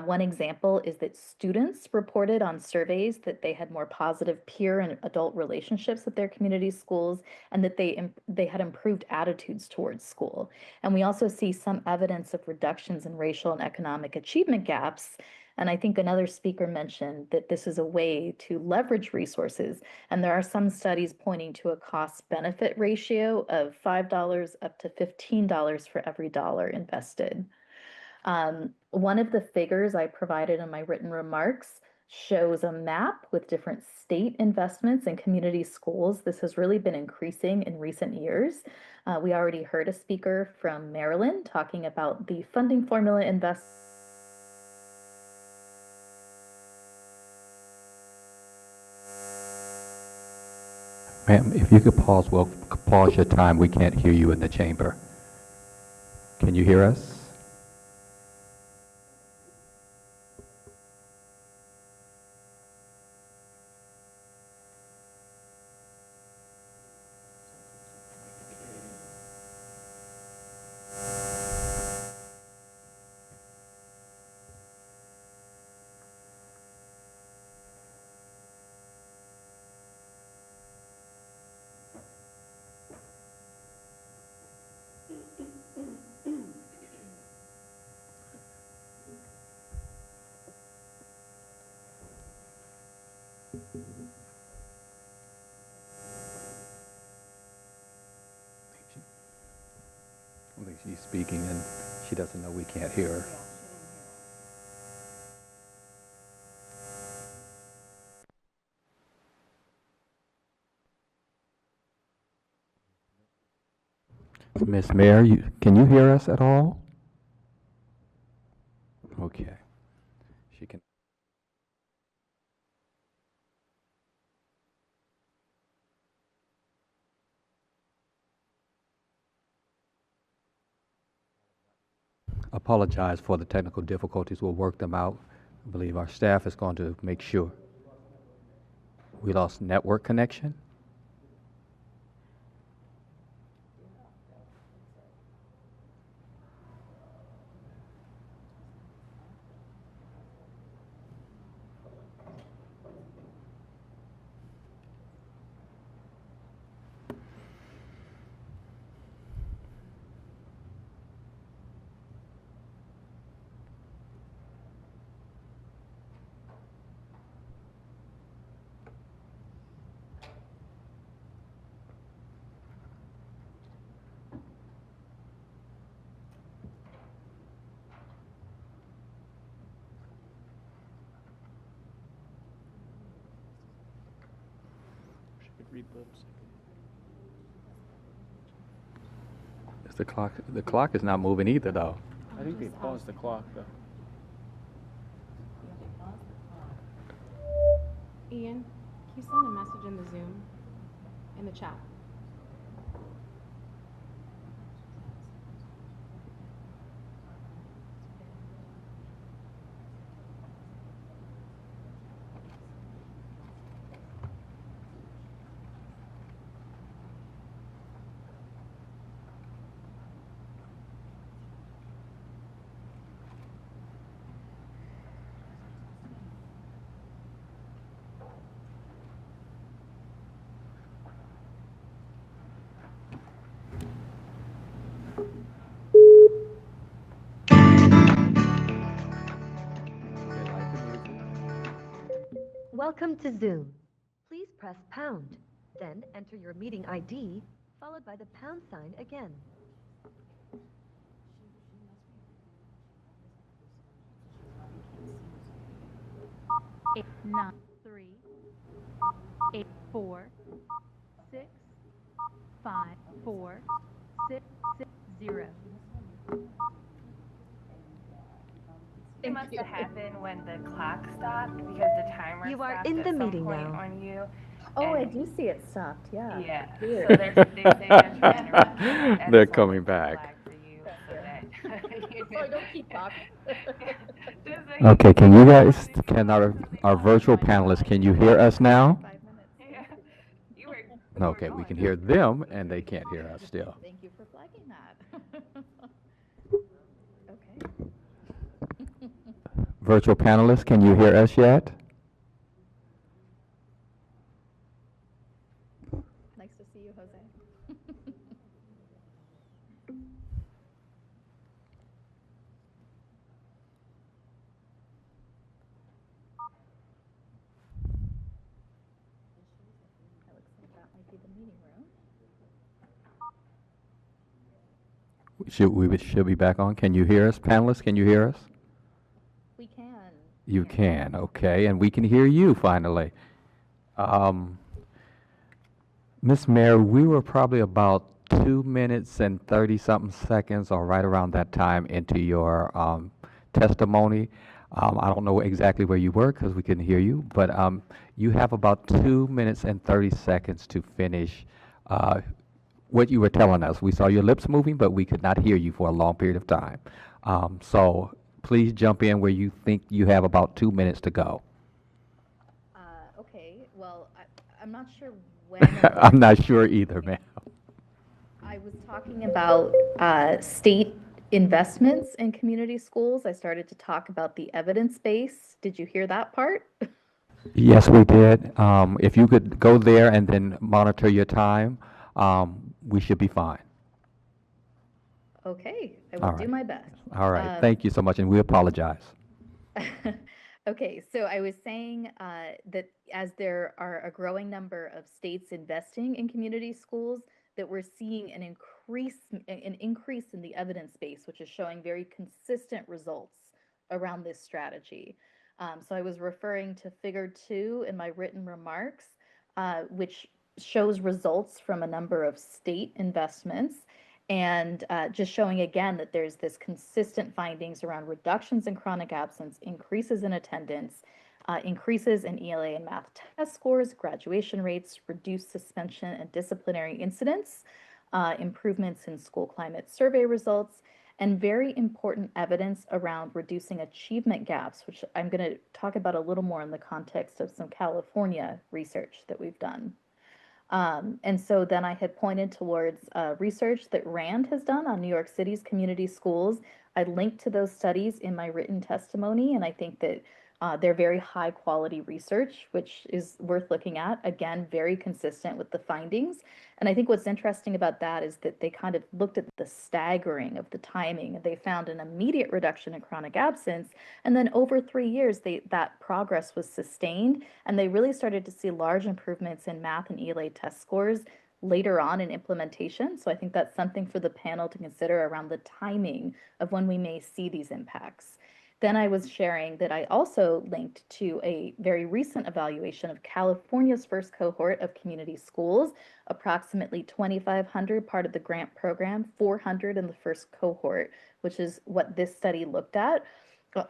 S12: One example is that students reported on surveys that they had more positive peer and adult relationships with their community schools, and that they had improved attitudes towards school. And we also see some evidence of reductions in racial and economic achievement gaps And I think another speaker mentioned that this is a way to leverage resources. And there are some studies pointing to a cost benefit ratio of $5 up to $15 for every dollar invested. One of the figures I provided in my written remarks shows a map with different state investments in community schools. This has really been increasing in recent years. We already heard a speaker from Maryland talking about the funding formula
S1: Ma'am, if you could pause, well, pause your time. We can't hear you in the chamber. Can you hear us? I think she's speaking and she doesn't know we can't hear her. Miss Mayor, can you hear us at all? Okay. She can. Apologize for the technical difficulties. We'll work them out. I believe our staff is going to make sure. We lost network connection. It's the clock is not moving either, though.
S8: I think they paused the clock, though.
S2: Ian, can you send a message in the Zoom, in the chat?
S13: Welcome to Zoom. Please press pound, then enter your meeting ID, followed by the pound sign again.
S2: 9, 3, 8, 4, 6, 5, 4, 6, 6, 0.
S10: It must have happened when the clock stopped because the timer
S13: You are
S10: stopped
S13: in
S10: at
S13: the
S10: some
S13: meeting
S10: point
S13: now.
S10: on you.
S12: Oh, I
S10: and-
S12: do see it stopped, yeah.
S10: Yeah.
S12: Weird.
S10: So they say that's an interruption. and
S1: They're
S10: it's on
S1: coming
S10: the
S1: back.
S10: flag for you, so that you
S12: So I don't keep talking.
S10: Just so you
S1: Okay, can
S10: know.
S1: you guys, can our virtual panelists, can you hear us now?
S10: Yeah. You were
S1: Okay, we can hear them and they can't hear us still.
S12: Thank you for flagging that. Okay.
S1: Virtual panelists, can you hear us yet?
S12: Nice to see you, Jose.
S1: We should be back on. Can you hear us, panelists? Can you hear us?
S12: We can.
S1: You can, okay, and we can hear you finally. Ms. Mayor, we were probably about 2 minutes and 30-something seconds, or right around that time, into your testimony. I don't know exactly where you were because we couldn't hear you, but you have about 2 minutes and 30 seconds to finish what you were telling us. We saw your lips moving, but we could not hear you for a long period of time. So please jump in where you think you have about 2 minutes to go.
S12: Okay, well, I'm not sure when.
S1: I'm not sure either, ma'am.
S12: I was talking about state investments in community schools. I started to talk about the evidence base. Did you hear that part?
S1: Yes, we did. If you could go there and then monitor your time, we should be fine.
S12: Okay, I
S1: All
S12: will do
S1: right.
S12: my best.
S1: All right. Thank you so much, and we apologize.
S12: Okay, so I was saying that as there are a growing number of states investing in community schools, that we're seeing an increase in the evidence base, which is showing very consistent results around this strategy. So I was referring to Figure 2 in my written remarks, which shows results from a number of state investments, and just showing again that there's this consistent findings around reductions in chronic absence, increases in attendance, increases in ELA and math test scores, graduation rates, reduced suspension and disciplinary incidents, improvements in school climate survey results, and very important evidence around reducing achievement gaps, which I'm going to talk about a little more in the context of some California research that we've done. And so then I had pointed towards research that RAND has done on New York City's community schools. I linked to those studies in my written testimony, and I think that they're very high quality research, which is worth looking at. Again, very consistent with the findings. And I think what's interesting about that is that they kind of looked at the staggering of the timing. They found an immediate reduction in chronic absence. And then over 3 years, that progress was sustained. And they really started to see large improvements in math and ELA test scores later on in implementation. So I think that's something for the panel to consider around the timing of when we may see these impacts. Then I was sharing that I also linked to a very recent evaluation of California's first cohort of community schools, approximately 2,500 part of the grant program, 400 in the first cohort, which is what this study looked at.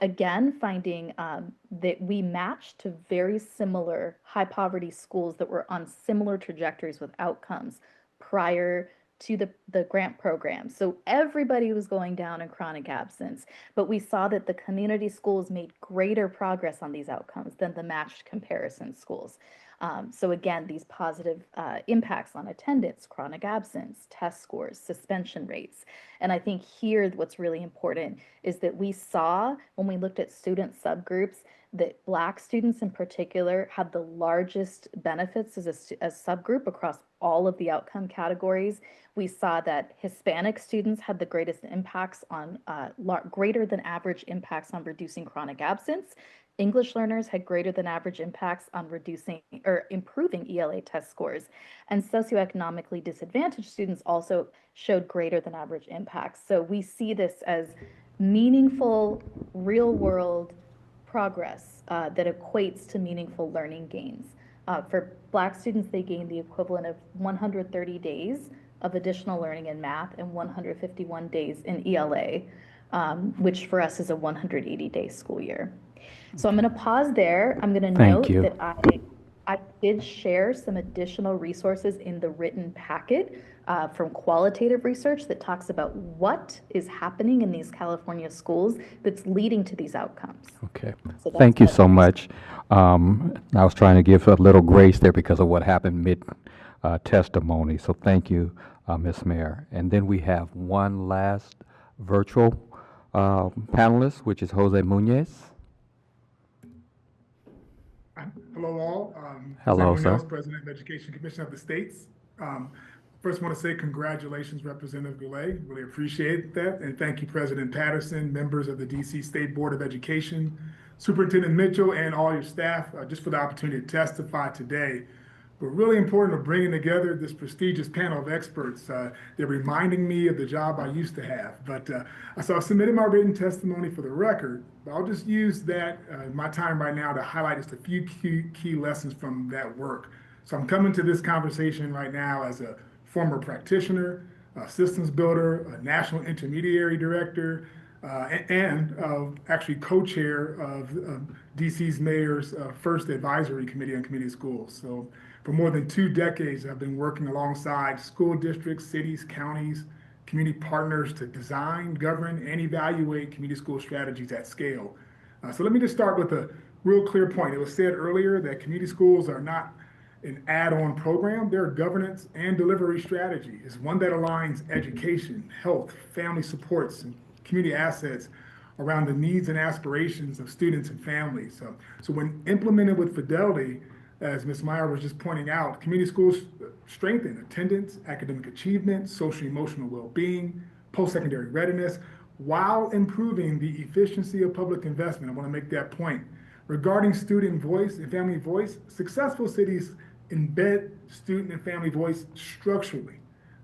S12: Again, finding that we matched to very similar high poverty schools that were on similar trajectories with outcomes prior to the grant program. So everybody was going down in chronic absence, but we saw that the community schools made greater progress on these outcomes than the matched comparison schools. So again, these positive impacts on attendance, chronic absence, test scores, suspension rates. And I think here what's really important is that we saw when we looked at student subgroups that Black students in particular had the largest benefits as a subgroup across all of the outcome categories. We saw that Hispanic students had the greatest impacts on, greater than average impacts on reducing chronic absence. English learners had greater than average impacts on reducing or improving ELA test scores. And socioeconomically disadvantaged students also showed greater than average impacts. So we see this as meaningful, real world progress that equates to meaningful learning gains. For Black students, they gained the equivalent of 130 days of additional learning in math and 151 days in ELA, which for us is a 180-day school year. So I'm going to pause there. I'm going to note that I did share some additional resources in the written packet from qualitative research that talks about what is happening in these California schools that's leading to these outcomes.
S1: Okay.
S12: So
S1: thank you so much. I was trying to give a little grace there because of what happened mid-testimony. So thank you, Ms. Mayor. And then we have one last virtual panelist, which is Jose Munoz.
S14: Hello all.
S1: Hello, sir.
S14: President of Education Commission of the States. First, want to say congratulations, Representative Goulet. Really appreciate that. And thank you, President Patterson, members of the DC State Board of Education, Superintendent Mitchell, and all your staff, just for the opportunity to testify today. but really important of bringing together this prestigious panel of experts. They're reminding me of the job I used to have. But so I've submitted my written testimony for the record, but I'll just use that, my time right now, to highlight just a few key lessons from that work. So I'm coming to this conversation right now as a former practitioner, a systems builder, a national intermediary director, and actually co-chair of DC's mayor's first advisory committee on community schools. So for more than 2 decades, I've been working alongside school districts, cities, counties, community partners to design, govern, and evaluate community school strategies at scale. So let me just start with a real clear point. It was said earlier that community schools are not an add-on program. They're a governance and delivery strategy. It's one that aligns education, health, family supports, and community assets around the needs and aspirations of students and families. So when implemented with fidelity, as Ms. Meyer was just pointing out, community schools strengthen attendance, academic achievement, social emotional well-being, post-secondary readiness, while improving the efficiency of public investment. I want to make that point. Regarding student voice and family voice, successful cities embed student and family voice structurally,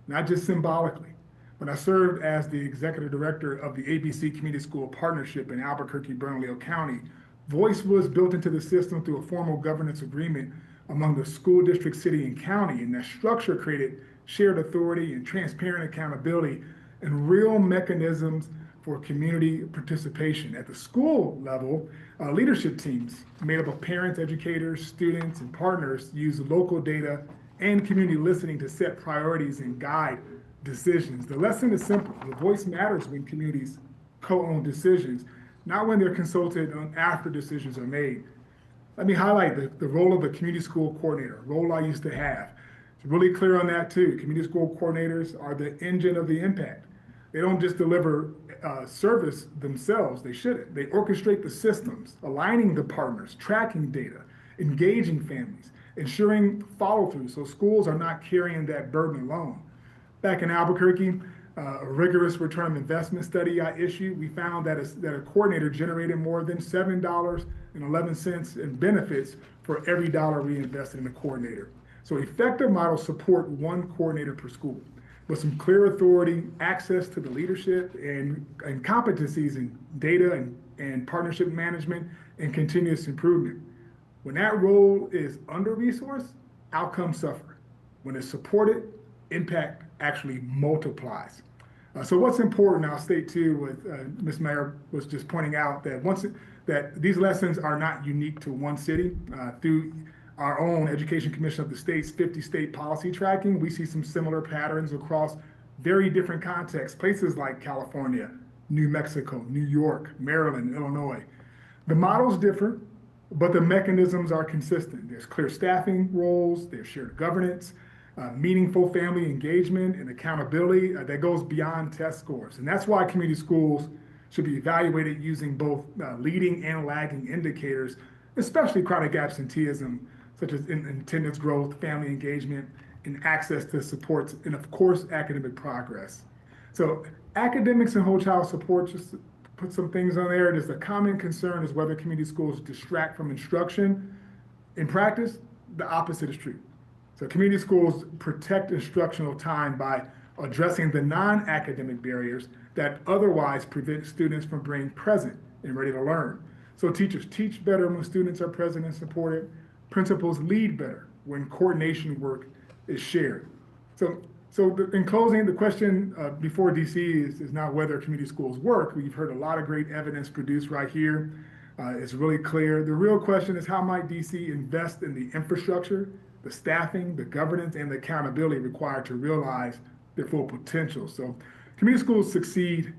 S14: not just symbolically. When I served as the executive director of the ABC Community School Partnership in Albuquerque, Bernalillo County, voice was built into the system through a formal governance agreement among the school district, city, and county, and that structure created shared authority and transparent accountability and real mechanisms for community participation. At the school level, leadership teams made up of parents, educators, students, and partners use local data and community listening to set priorities and guide decisions. The lesson is simple. The voice matters when communities co-own decisions, not when they're consulted on after decisions are made. Let me highlight the role of the community school coordinator, a role I used to have. It's really clear on that too. Community school coordinators are the engine of the impact. They don't just deliver service themselves, they shouldn't. They orchestrate the systems, aligning the partners, tracking data, engaging families, ensuring follow-through so schools are not carrying that burden alone. Back in Albuquerque, a rigorous return on investment study I issued, we found that a coordinator generated more than $7.11 in benefits for every dollar we invested in a coordinator. So effective models support one coordinator per school, with some clear authority, access to the leadership, and competencies in data and partnership management and continuous improvement. When that role is under-resourced, outcomes suffer. When it's supported, impact actually multiplies. So what's important, I'll state too, what Ms. Mayer was just pointing out, that these lessons are not unique to one city. Through our own Education Commission of the State's 50 state policy tracking, we see some similar patterns across very different contexts, places like California, New Mexico, New York, Maryland, Illinois. The models differ, but the mechanisms are consistent. There's clear staffing roles, there's shared governance, meaningful family engagement and accountability that goes beyond test scores. And that's why community schools should be evaluated using both leading and lagging indicators, especially chronic absenteeism, such as attendance growth, family engagement, and access to supports, and of course, academic progress. So academics and whole child support, just to put some things on there, there's a common concern is whether community schools distract from instruction. In practice, the opposite is true. So community schools protect instructional time by addressing the non-academic barriers that otherwise prevent students from being present and ready to learn. So teachers teach better when students are present and supported. Principals lead better when coordination work is shared. So in closing, the question before DC is not whether community schools work. We've heard a lot of great evidence produced right here. It's really clear. The real question is how might DC invest in the infrastructure, the staffing, the governance, and the accountability required to realize their full potential. So community schools succeed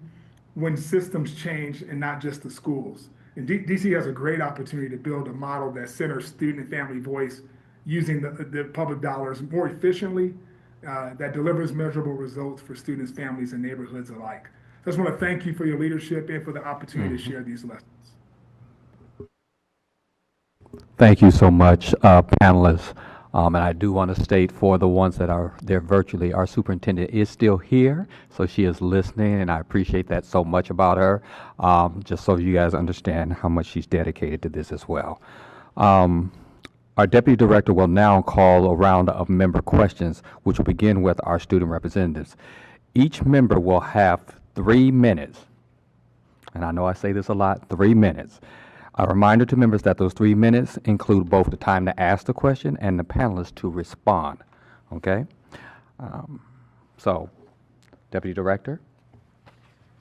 S14: when systems change and not just the schools. And DC has a great opportunity to build a model that centers student and family voice using the public dollars more efficiently, that delivers measurable results for students, families, and neighborhoods alike. So I just want to thank you for your leadership and for the opportunity to share these lessons.
S1: Thank you so much, panelists. And I do want to state for the ones that are there virtually, our superintendent is still here, so she is listening, and I appreciate that so much about her, just so you guys understand how much she's dedicated to this as well. Our Deputy Director will now call a round of member questions, which will begin with our student representatives. Each member will have 3 minutes, and I know I say this a lot, 3 minutes. A reminder to members that those 3 minutes include both the time to ask the question and the panelists to respond, okay? So, Deputy Director.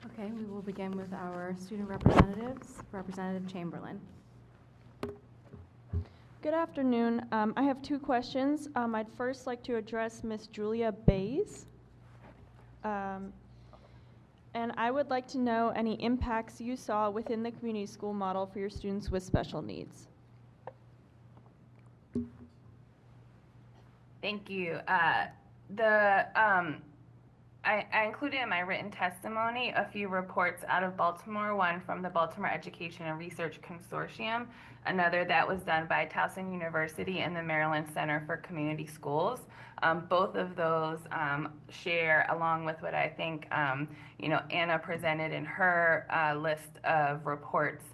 S2: Okay, we will begin with our student representatives. Representative Chamberlain.
S15: Good afternoon. I have 2 questions. I'd first like to address Ms. Julia Bays. And I would like to know any impacts you saw within the community school model for your students with special needs.
S10: Thank you. I included in my written testimony a few reports out of Baltimore, one from the Baltimore Education and Research Consortium, another that was done by Towson University and the Maryland Center for Community Schools. Both of those share, along with what I think Anna presented in her list of reports,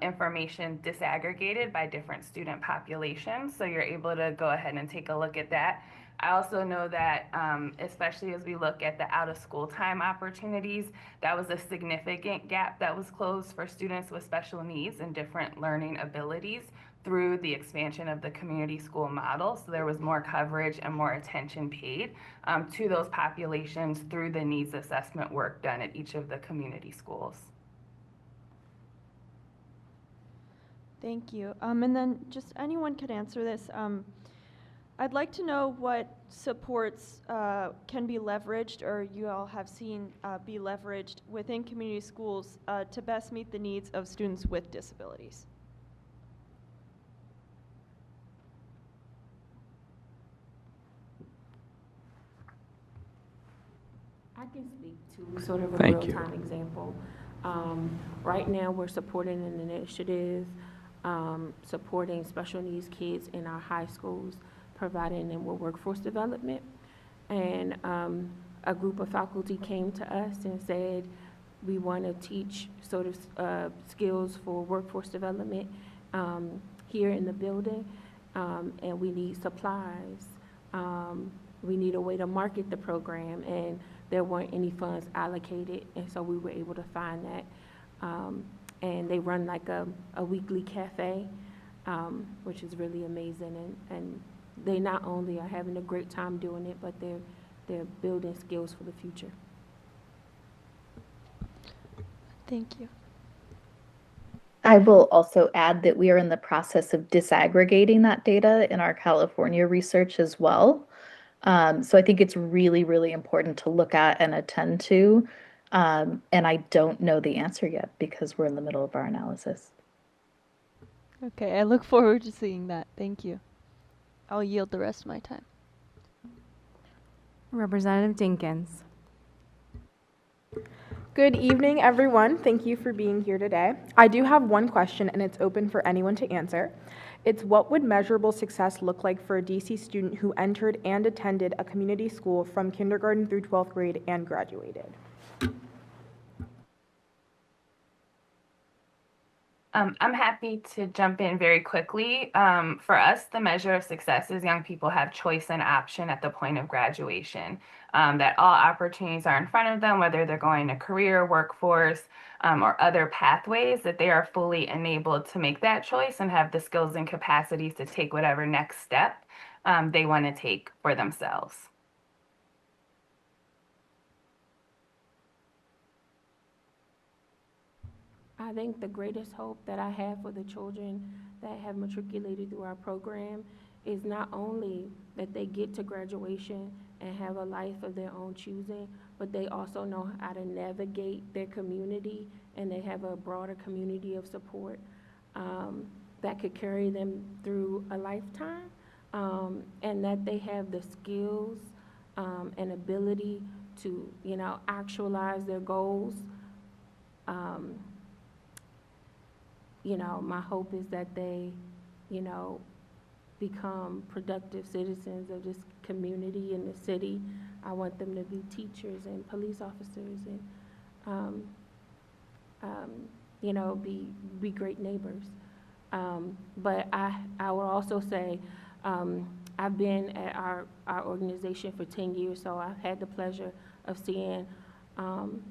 S10: information disaggregated by different student populations. So you're able to go ahead and take a look at that. I also know that, especially as we look at the out-of-school time opportunities, that was a significant gap that was closed for students with special needs and different learning abilities through the expansion of the community school model. So there was more coverage and more attention paid to those populations through the needs assessment work done at each of the community schools.
S15: Thank you. And then just anyone could answer this. I'd like to know what supports can be leveraged, or you all have seen be leveraged within community schools to best meet the needs of students with disabilities.
S9: I can speak to sort of a
S1: Thank you.
S9: real-time example. Right now, we're supporting an initiative supporting special needs kids in our high schools, providing them with workforce development. And a group of faculty came to us and said, we want to teach sort of skills for workforce development here in the building, and we need supplies. We need a way to market the program, and there weren't any funds allocated, and so we were able to find that. And they run like a weekly cafe, which is really amazing, and they not only are having a great time doing it, but they're building skills for the future.
S15: Thank you.
S12: I will also add that we are in the process of disaggregating that data in our California research as well. So I think it's really, really important to look at and attend to. And I don't know the answer yet because we're in the middle of our analysis.
S15: Okay, I look forward to seeing that. Thank you. I'll yield the rest of my time.
S2: Representative Dinkins.
S16: Good evening, everyone. Thank you for being here today. I do have one question, and it's open for anyone to answer. It's what would measurable success look like for a DC student who entered and attended a community school from kindergarten through 12th grade and graduated?
S10: I'm happy to jump in very quickly. For us, the measure of success is young people have choice and option at the point of graduation, that all opportunities are in front of them, whether they're going to career, workforce, or other pathways, that they are fully enabled to make that choice and have the skills and capacities to take whatever next step they want to take for themselves.
S9: I think the greatest hope that I have for the children that have matriculated through our program is not only that they get to graduation and have a life of their own choosing, but they also know how to navigate their community, and they have a broader community of support that could carry them through a lifetime, and that they have the skills and ability to, actualize their goals. My hope is that they, become productive citizens of this community and the city. I want them to be teachers and police officers and, be great neighbors. But I would also say, I've been at our organization for 10 years, so I've had the pleasure of seeing, one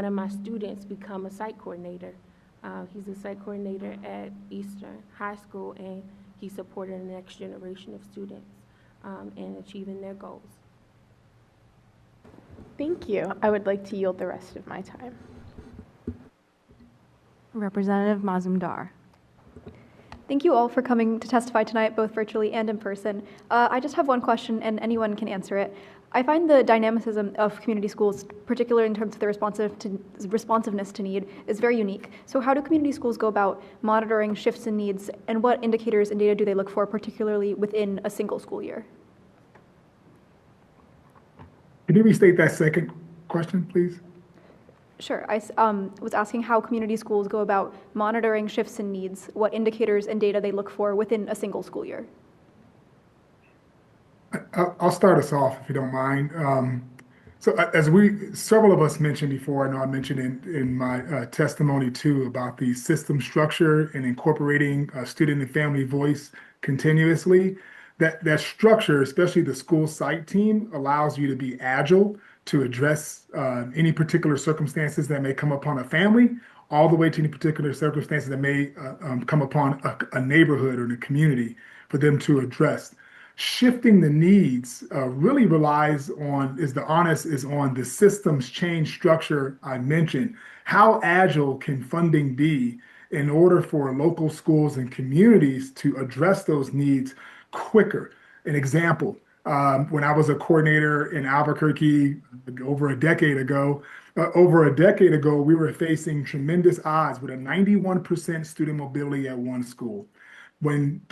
S9: of my students become a site coordinator. He's a site coordinator at Eastern High School, and he's supporting the next generation of students in achieving their goals.
S16: Thank you. I would like to yield the rest of my time.
S2: Representative Mazumdar.
S17: Thank you all for coming to testify tonight, both virtually and in person. I just have one question, and anyone can answer it. I find the dynamicism of community schools, particularly in terms of their responsiveness to need, is very unique. So how do community schools go about monitoring shifts in needs, and what indicators and data do they look for, particularly within a single school year?
S14: Can you restate that second question, please?
S17: Sure. I was asking how community schools go about monitoring shifts in needs, what indicators and data they look for within a single school year.
S14: I'll start us off if you don't mind. So as several of us mentioned before, I know I mentioned in my testimony too about the system structure and incorporating student and family voice continuously. That structure, especially the school site team, allows you to be agile to address any particular circumstances that may come upon a family, all the way to any particular circumstances that may come upon a neighborhood or a community for them to address. Shifting the needs really relies on, the onus is on the systems change structure I mentioned. How agile can funding be in order for local schools and communities to address those needs quicker? An example, when I was a coordinator in Albuquerque over a decade ago, we were facing tremendous odds with a 91% student mobility at one school. When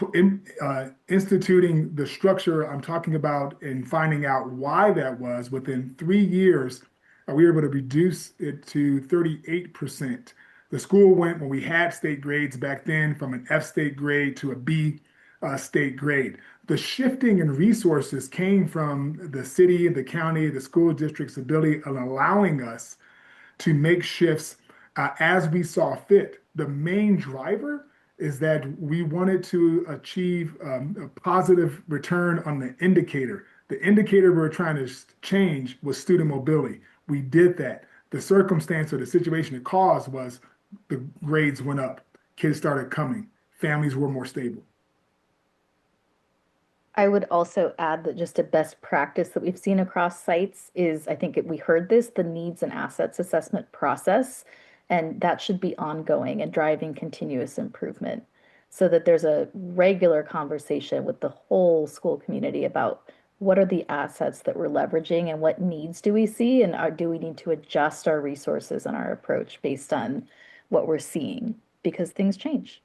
S14: instituting the structure I'm talking about and finding out why that was, within 3 years, we were able to reduce it to 38%. The school went, when we had state grades back then, from an F state grade to a B state grade. The shifting in resources came from the city, the county, the school district's ability of allowing us to make shifts as we saw fit. The main driver is that we wanted to achieve a positive return on the indicator. The indicator we were trying to change was student mobility. We did that. The circumstance or the situation it caused was the grades went up, kids started coming, families were more stable.
S12: I would also add that just a best practice that we've seen across sites is, I think we heard this, the needs and assets assessment process, and that should be ongoing and driving continuous improvement so that there's a regular conversation with the whole school community about what are the assets that we're leveraging and what needs do we see, and do we need to adjust our resources and our approach based on what we're seeing, because things change.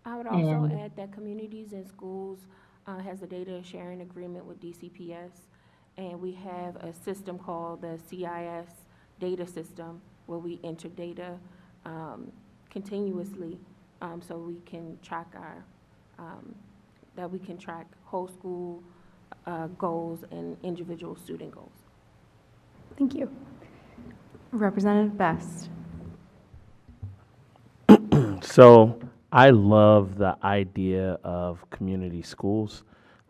S9: I would also add that communities and schools has a data sharing agreement with DCPS, and we have a system called the CIS data system where we enter data continuously, so we can track whole school goals and individual student goals.
S17: Thank you.
S2: Representative Best.
S3: So I love the idea of community schools,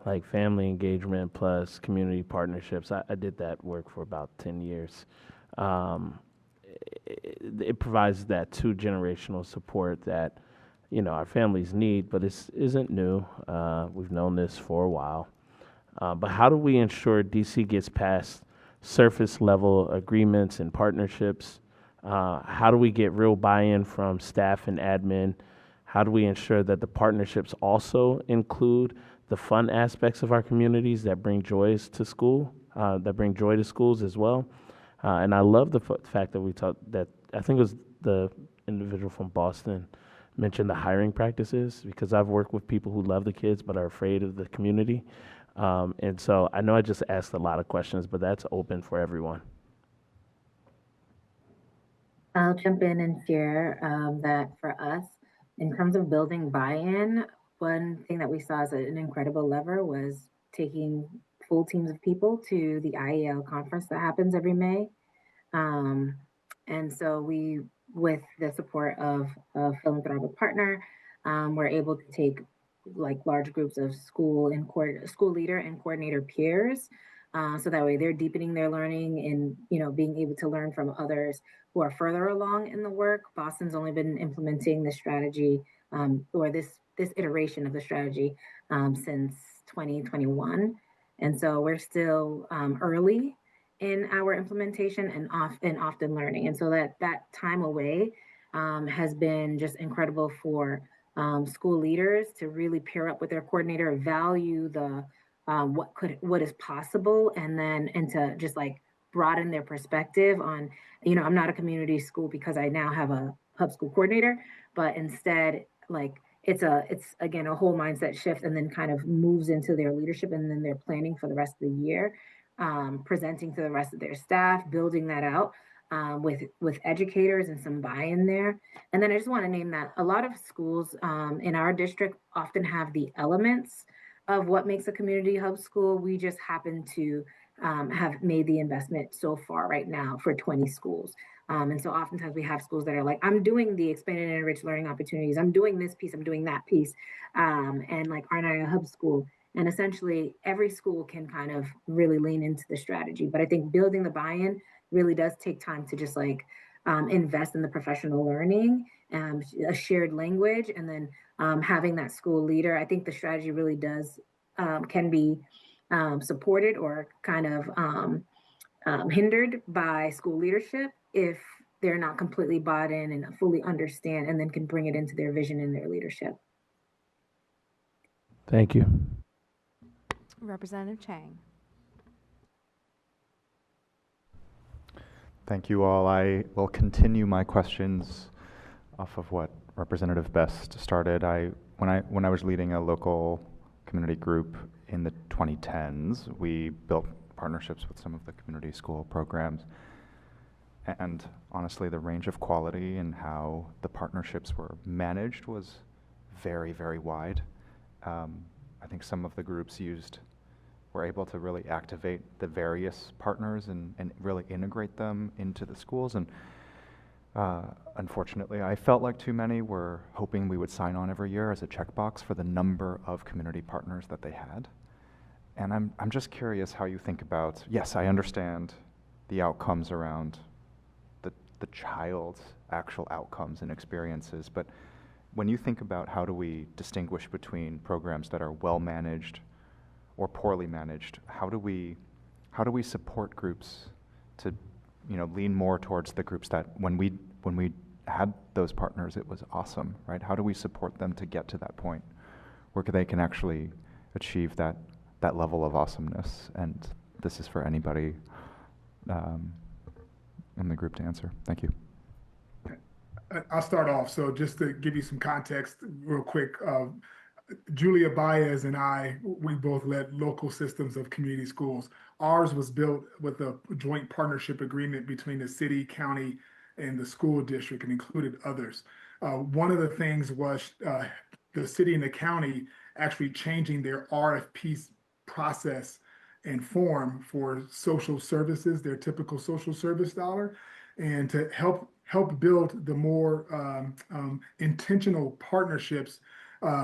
S3: like family engagement plus community partnerships. I did that work for about 10 years. It provides that 2-generational support that, our families need, but it isn't new. We've known this for a while. But how do we ensure DC gets past surface level agreements and partnerships? How do we get real buy-in from staff and admin? How do we ensure that the partnerships also include the fun aspects of our communities that bring joy to schools as well? And I love the fact that we talked that, I think it was the individual from Boston mentioned the hiring practices, because I've worked with people who love the kids but are afraid of the community. And so I know I just asked a lot of questions, but that's open for everyone.
S11: I'll jump in and share that for us, in terms of building buy-in, one thing that we saw as an incredible lever was taking full teams of people to the IEL conference that happens every May. And so we with the support of a philanthropic partner, we're able to take like large groups of school leader and coordinator peers. So that way they're deepening their learning and, you know, being able to learn from others who are further along in the work. Boston's only been implementing this strategy or this iteration of the strategy since 2021. And so we're still early in our implementation and often learning. And so that time away has been just incredible for school leaders to really pair up with their coordinator, value the what is possible, and to just like broaden their perspective on, you know, I'm not a community school because I now have a hub school coordinator, but instead like it's again a whole mindset shift, and then kind of moves into their leadership, and then they're planning for the rest of the year, presenting to the rest of their staff, building that out with educators and some buy-in there. And then I just want to name that a lot of schools in our district often have the elements of what makes a community hub school. We just happen to have made the investment so far right now for 20 schools. And so oftentimes we have schools that are like, I'm doing the expanded and enriched learning opportunities. I'm doing this piece, I'm doing that piece. And like, aren't I a hub school? And essentially every school can kind of really lean into the strategy. But I think building the buy-in really does take time to just like invest in the professional learning, a shared language, and then having that school leader. I think the strategy really does can be supported or kind of hindered by school leadership if they're not completely bought in and fully understand, and then can bring it into their vision and their leadership.
S3: Thank you.
S2: Representative Chang.
S18: Thank you all. I will continue my questions off of what Representative Best started. When I was leading a local community group in the 2010s, we built partnerships with some of the community school programs. And honestly, the range of quality and how the partnerships were managed was very, very wide. I think some of the groups were able to really activate the various partners and really integrate them into the schools. And unfortunately, I felt like too many were hoping we would sign on every year as a checkbox for the number of community partners that they had. And I'm just curious how you think about, yes, I understand the outcomes around the child's actual outcomes and experiences, but when you think about how do we distinguish between programs that are well managed or poorly managed, how do we support groups to, you know, lean more towards the groups that when we had those partners, it was awesome, right? How do we support them to get to that point where they can actually achieve that level of awesomeness? And this is for anybody in the group to answer. Thank you.
S14: I'll start off. So just to give you some context real quick, Julia Baez and I, we both led local systems of community schools. Ours was built with a joint partnership agreement between the city, county, and the school district, and included others. One of the things was the city and the county actually changing their RFP process and form for social services, their typical social service dollar, and to help build the more intentional partnerships.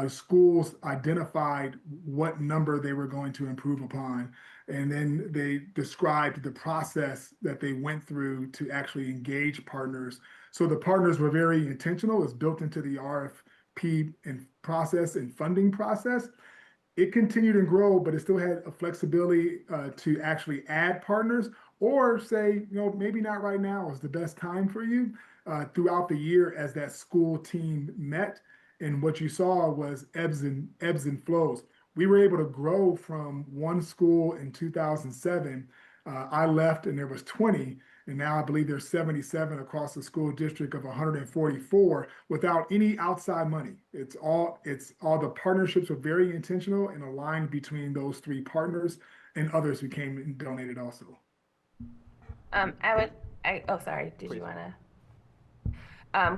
S14: Schools identified what number they were going to improve upon, and then they described the process that they went through to actually engage partners. So the partners were very intentional. It's built into the RFP and process and funding process. It continued to grow, but it still had a flexibility to actually add partners, or say, you know, maybe not right now is the best time for you throughout the year as that school team met. And what you saw was ebbs and flows. We were able to grow from one school in 2007. I left and there was 20, and now I believe there's 77 across the school district of 144 without any outside money. It's all the partnerships were very intentional and aligned between those three partners, and others who came and donated also.
S10: Oh, sorry. Did you want to?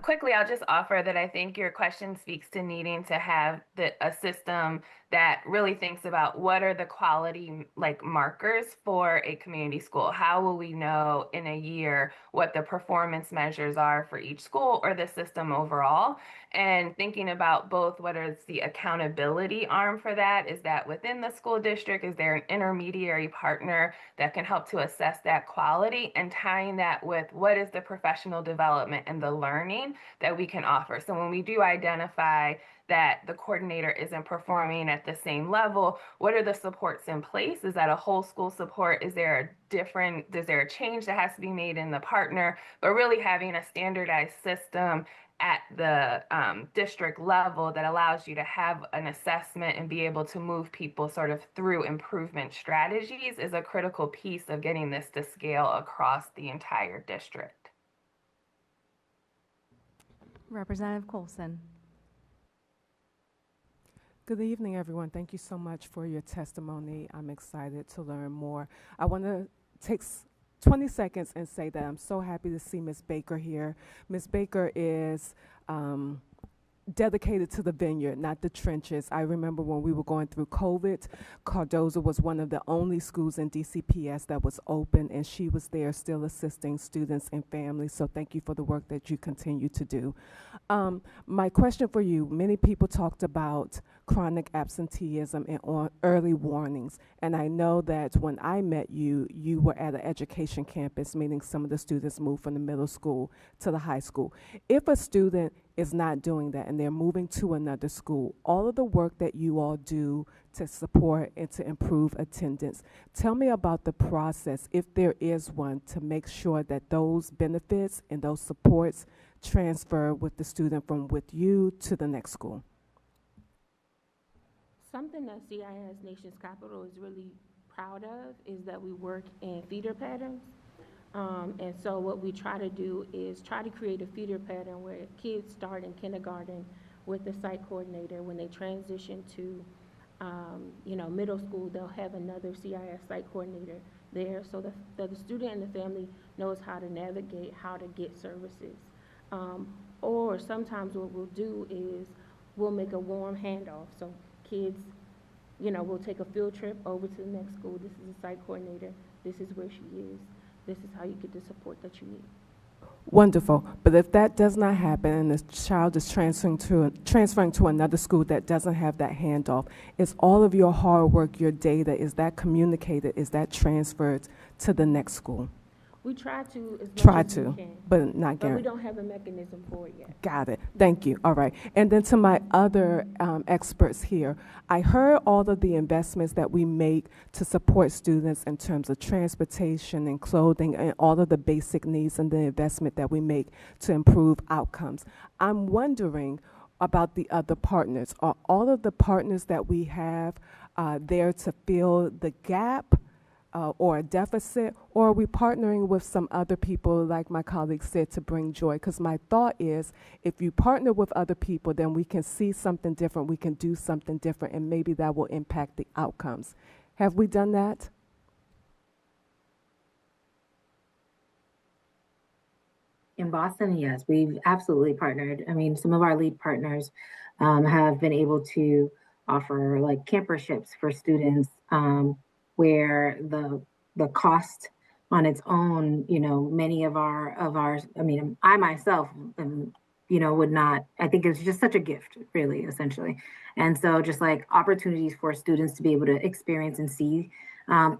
S10: Quickly, I'll just offer that I think your question speaks to needing to have a system that really thinks about what are the quality markers for a community school. How will we know in a year what the performance measures are for each school or the system overall? And thinking about both whether it's the accountability arm for that, is that within the school district, is there an intermediary partner that can help to assess that quality, and tying that with what is the professional development and the learning that we can offer. So when we do identify that the coordinator isn't performing at the same level, what are the supports in place? Is that a whole school support? Is there a change that has to be made in the partner? But really having a standardized system at the district level that allows you to have an assessment and be able to move people sort of through improvement strategies is a critical piece of getting this to scale across the entire district.
S2: Representative Colson.
S19: Good evening, everyone. Thank you so much for your testimony. I'm excited to learn more. I want to take 20 seconds and say that I'm so happy to see Ms. Baker here. Ms. Baker is dedicated to the vineyard, not the trenches. I remember when we were going through COVID, Cardozo was one of the only schools in DCPS that was open, and she was there still assisting students and families. So thank you for the work that you continue to do. My question for you, many people talked about chronic absenteeism and early warnings. And I know that when I met you, you were at an education campus, meaning some of the students moved from the middle school to the high school. If a student is not doing that and they're moving to another school, all of the work that you all do to support and to improve attendance, tell me about the process, if there is one, to make sure that those benefits and those supports transfer with the student from with you to the next school.
S9: Something that CIS Nation's Capital is really proud of is that we work in feeder patterns. And so what we try to do is try to create a feeder pattern where if kids start in kindergarten with the site coordinator, when they transition to middle school, they'll have another CIS site coordinator there so that the student and the family knows how to navigate, how to get services. Or sometimes what we'll do is we'll make a warm handoff. So kids, we'll take a field trip over to the next school. This is a site coordinator. This is where she is. This is how you get the support that you need.
S19: Wonderful. But if that does not happen and the child is transferring to another school that doesn't have that handoff, is all of your hard work, your data, is that communicated? Is that transferred to the next school?
S9: We try to as much as we can,
S19: but not
S9: but
S19: guaranteed.
S9: we don't have a mechanism for it yet.
S19: Got it. Thank you. All right. And then to my other experts here, I heard all of the investments that we make to support students in terms of transportation and clothing and all of the basic needs and the investment that we make to improve outcomes. I'm wondering about the other partners. Are all of the partners that we have there to fill the gap or a deficit, or are we partnering with some other people, like my colleague said, to bring joy? Because my thought is, if you partner with other people, then we can see something different, we can do something different, and maybe that will impact the outcomes. Have we done that?
S11: In Boston, yes, we've absolutely partnered. I mean, some of our lead partners have been able to offer like camperships for students, where the cost on its own, many of ours, I mean, I myself, would not, I think it's just such a gift, really, essentially. And so just like opportunities for students to be able to experience and see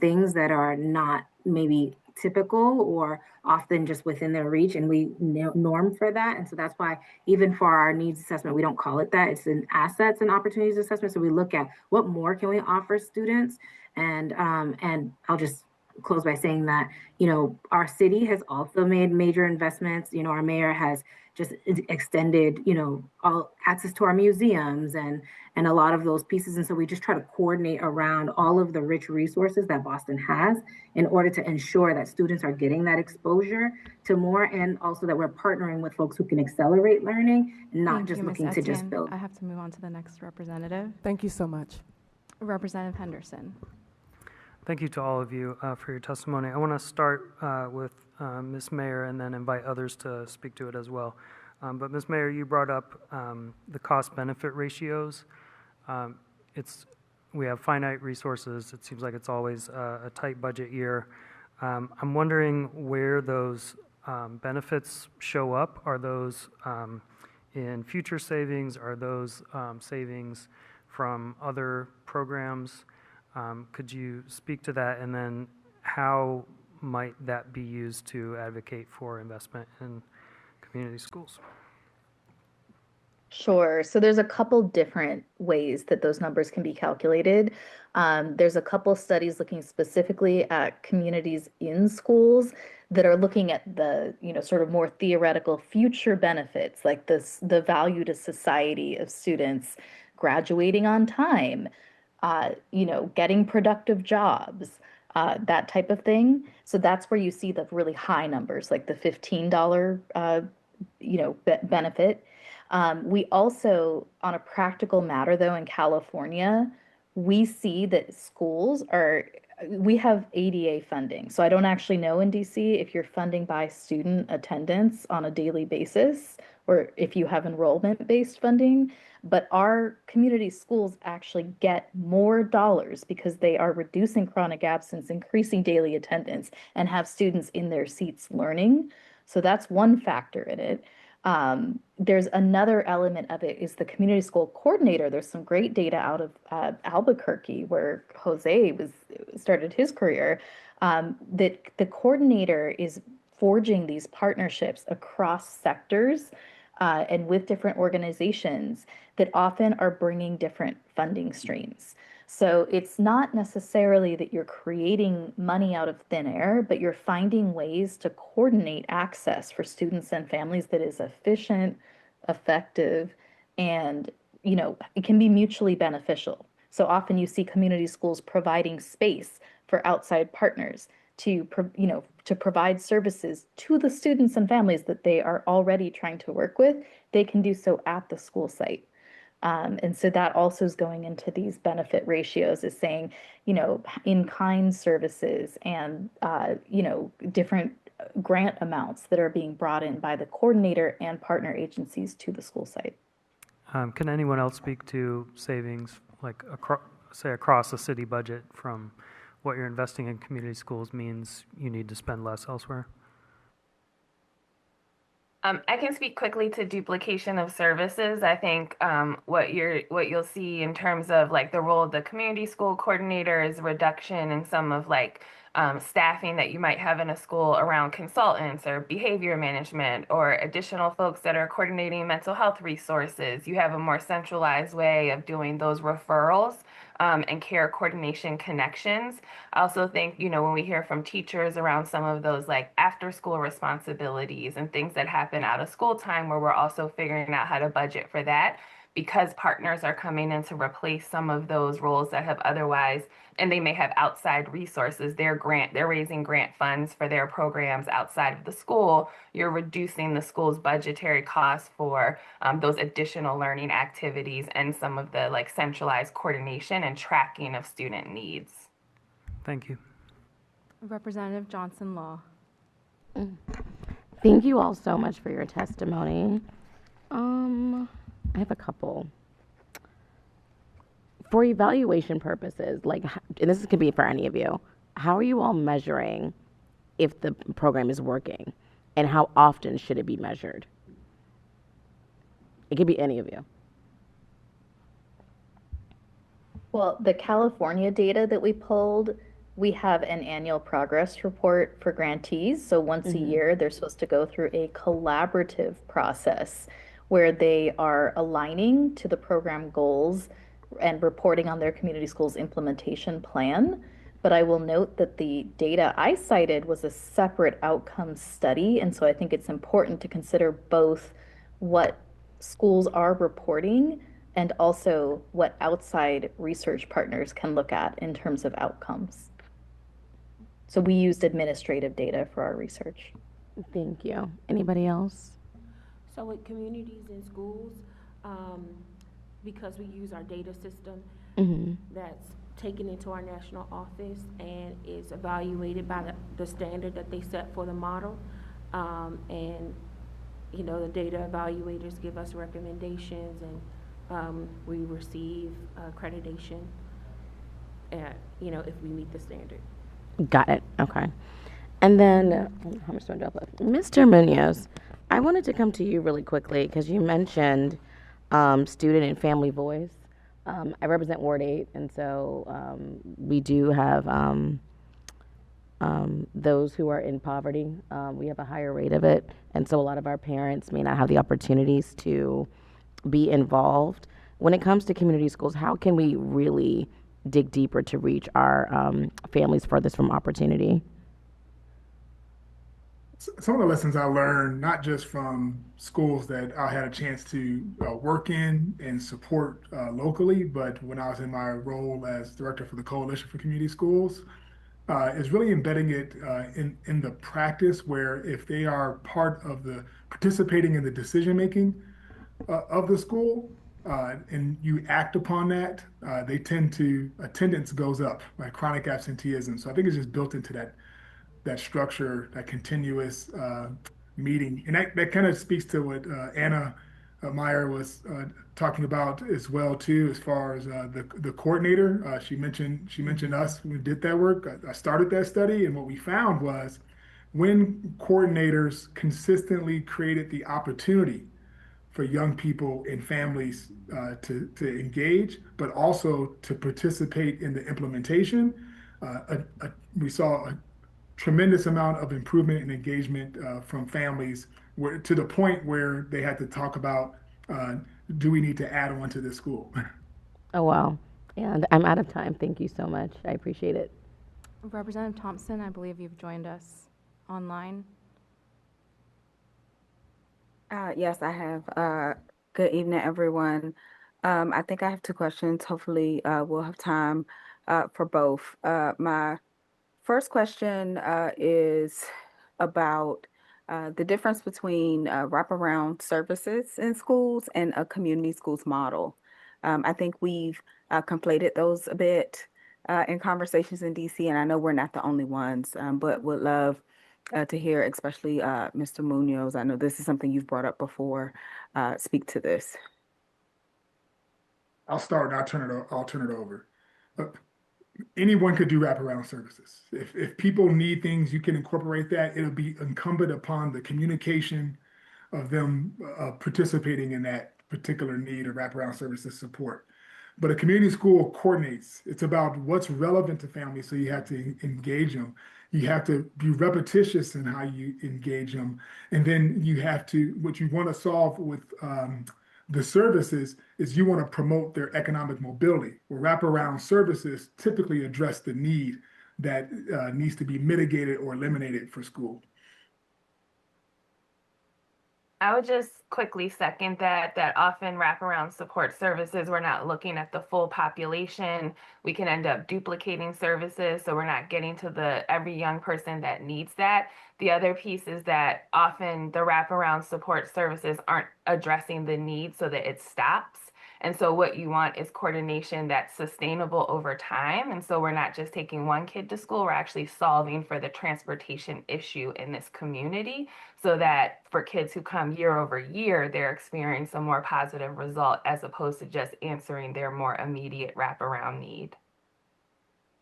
S11: things that are not maybe typical or often just within their reach, and we norm for that. And so that's why even for our needs assessment, we don't call it that. It's an assets and opportunities assessment. So we look at what more can we offer students. And I'll just close by saying that, our city has also made major investments. Our mayor has just extended, all access to our museums and a lot of those pieces. And so we just try to coordinate around all of the rich resources that Boston has in order to ensure that students are getting that exposure to more, and also that we're partnering with folks who can accelerate learning and not
S2: Thank
S11: just
S2: you, Ms.
S11: looking to just
S2: Etienne.
S11: build.
S2: I have to move on to the next representative.
S19: Thank you so much.
S2: Representative Henderson.
S6: Thank you to all of you for your testimony. I want to start with Ms. Mayer and then invite others to speak to it as well. But Ms. Mayor, you brought up the cost-benefit ratios. We have finite resources. It seems like it's always a tight budget year. I'm wondering where those benefits show up. Are those in future savings? Are those savings from other programs? Could you speak to that? And then how might that be used to advocate for investment in community schools?
S12: Sure. So there's a couple different ways that those numbers can be calculated. There's a couple studies looking specifically at communities in schools that are looking at the, sort of more theoretical future benefits, like the value to society of students graduating on time, getting productive jobs, that type of thing. So that's where you see the really high numbers, like the $15, benefit. We also, on a practical matter though, in California, we see that we have ADA funding. So I don't actually know in DC if you're funding by student attendance on a daily basis or if you have enrollment-based funding, but our community schools actually get more dollars because they are reducing chronic absence, increasing daily attendance, and have students in their seats learning. So that's one factor in it. There's another element of it is the community school coordinator. There's some great data out of Albuquerque where Jose started his career, that the coordinator is forging these partnerships across sectors and with different organizations that often are bringing different funding streams. So it's not necessarily that you're creating money out of thin air, but you're finding ways to coordinate access for students and families that is efficient, effective, and it can be mutually beneficial. So often you see community schools providing space for outside partners to provide services to the students and families that they are already trying to work with. They can do so at the school site. And so that also is going into these benefit ratios, is saying, in-kind services and, different grant amounts that are being brought in by the coordinator and partner agencies to the school site.
S6: Can anyone else speak to savings, like across the city budget, from what you're investing in community schools means you need to spend less elsewhere?
S10: I can speak quickly to duplication of services. I think what you'll see in terms of like the role of the community school coordinator is reduction in some of staffing that you might have in a school around consultants or behavior management or additional folks that are coordinating mental health resources. You have a more centralized way of doing those referrals and care coordination connections. I also think, when we hear from teachers around some of those after school responsibilities and things that happen out of school time, where we're also figuring out how to budget for that, because partners are coming in to replace some of those roles that have otherwise, and they may have outside resources, they're raising grant funds for their programs outside of the school. You're reducing the school's budgetary costs for those additional learning activities and some of the centralized coordination and tracking of student needs.
S6: Thank you.
S2: Representative Johnson Law.
S5: Thank you all so much for your testimony. I have a couple. For evaluation purposes, and this could be for any of you, how are you all measuring if the program is working? And how often should it be measured? It could be any of you.
S12: Well, the California data that we pulled, we have an annual progress report for grantees. So once a year, they're supposed to go through a collaborative process where they are aligning to the program goals and reporting on their community schools implementation plan. But I will note that the data I cited was a separate outcome study. And so I think it's important to consider both what schools are reporting and also what outside research partners can look at in terms of outcomes. So we used administrative data for our research.
S5: Thank you. Anybody else?
S9: So with communities in schools, because we use our data system that's taken into our national office and is evaluated by the standard that they set for the model, and the data evaluators give us recommendations, and we receive accreditation, if we meet the standard.
S5: Got it. Okay. And then, how much time do I have left? Mr. Munoz, I wanted to come to you really quickly because you mentioned student and family voice. I represent Ward 8, and so we do have those who are in poverty. We have a higher rate of it, and so a lot of our parents may not have the opportunities to be involved. When it comes to community schools, how can we really dig deeper to reach our families furthest from opportunity?
S14: Some of the lessons I learned, not just from schools that I had a chance to work in and support locally, but when I was in my role as director for the Coalition for Community Schools, is really embedding it in the practice where if they are part of the participating in the decision making of the school, and you act upon that, they tend to attendance goes up, like chronic absenteeism. So I think it's just built into that structure, that continuous meeting. And that kind of speaks to what Anna Meyer was talking about as well too, as far as the coordinator. She mentioned us when we did that work. I started that study, and what we found was when coordinators consistently created the opportunity for young people and families to engage, but also to participate in the implementation, we saw a tremendous amount of improvement and engagement from families to the point where they had to talk about, do we need to add on to this school?
S5: Oh, wow. And I'm out of time. Thank you so much. I appreciate it.
S2: Representative Thompson, I believe you've joined us online.
S20: Yes, I have. Good evening, everyone. I think I have two questions. Hopefully, we'll have time for both. My first question is about the difference between wraparound services in schools and a community schools model. I think we've conflated those a bit in conversations in DC, and I know we're not the only ones, but would love to hear, especially Mr. Munoz. I know this is something you've brought up before. Speak to this.
S14: I'll start and I'll turn it over. Anyone could do wraparound services. If people need things, you can incorporate that. It'll be incumbent upon the communication of them participating in that particular need of wraparound services support. But a community school coordinates. It's about what's relevant to families, so you have to engage them. You have to be repetitious in how you engage them. And then you have to, what you want to solve with the services is you want to promote their economic mobility. Where wraparound services typically address the need that needs to be mitigated or eliminated for school.
S10: I would just quickly second that often wraparound support services, we're not looking at the full population. We can end up duplicating services, so we're not getting to every young person that needs that. The other piece is that often the wraparound support services aren't addressing the need so that it stops. And so what you want is coordination that's sustainable over time. And so we're not just taking one kid to school, we're actually solving for the transportation issue in this community, so that for kids who come year over year, they're experiencing a more positive result as opposed to just answering their more immediate wraparound need.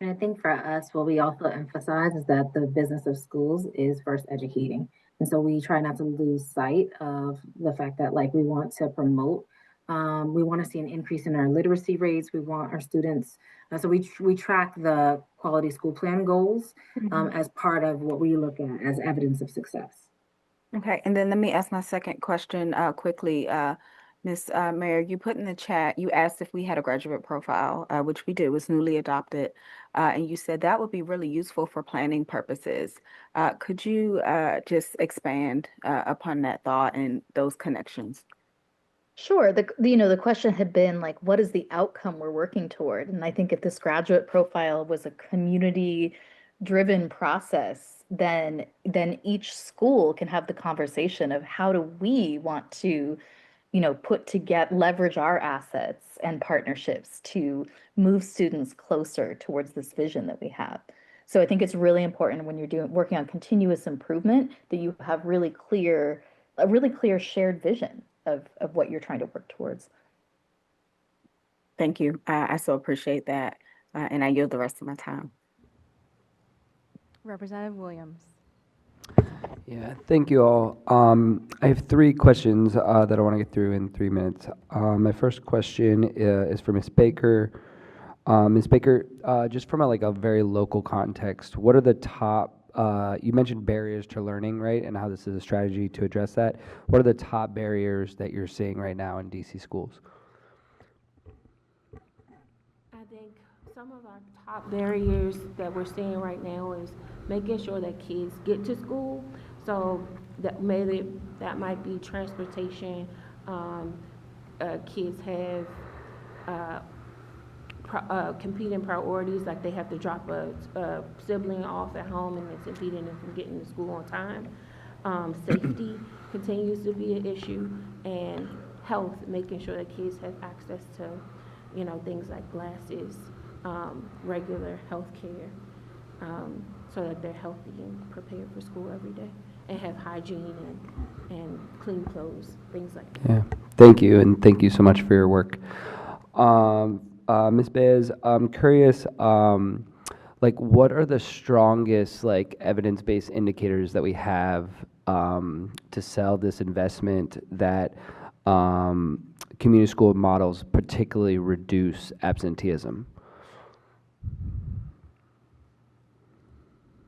S11: And I think for us, what we also emphasize is that the business of schools is first educating. And so we try not to lose sight of the fact that we want to promote, we want to see an increase in our literacy rates. We want our students, so we track the quality school plan goals as part of what we look at as evidence of success.
S20: Okay, and then let me ask my second question quickly. Ms. Mayor, you put in the chat, you asked if we had a graduate profile, which we do, was newly adopted, and you said that would be really useful for planning purposes. Could you just expand upon that thought and those connections?
S12: Sure. The question had been like, what is the outcome we're working toward? And I think if this graduate profile was a community-driven process, then each school can have the conversation of how do we want to, put together, leverage our assets and partnerships to move students closer towards this vision that we have. So I think it's really important when you're working on continuous improvement that you have really clear a really clear shared vision of what you're trying to work towards.
S20: Thank you. I so appreciate that. And I yield the rest of my time.
S2: Representative Williams.
S4: Yeah, thank you all. I have three questions that I want to get through in 3 minutes. My first question is for Ms. Baker. Ms. Baker, just from a very local context, what are the top, you mentioned barriers to learning, right, and how this is a strategy to address that. What are the top barriers that you're seeing right now in DC schools?
S9: I think some of our top barriers that we're seeing right now is making sure that kids get to school. So that maybe that might be transportation. Kids have competing priorities, like they have to drop a sibling off at home and it's impeding them from getting to school on time. Safety continues to be an issue, and health, making sure that kids have access to, things like glasses, regular health care, so that they're healthy and prepared for school every day and have hygiene and clean clothes, things like that.
S4: Yeah, thank you, and thank you so much for your work. Ms. Baez, I'm curious, what are the strongest, evidence-based indicators that we have to sell this investment that community school models particularly reduce absenteeism?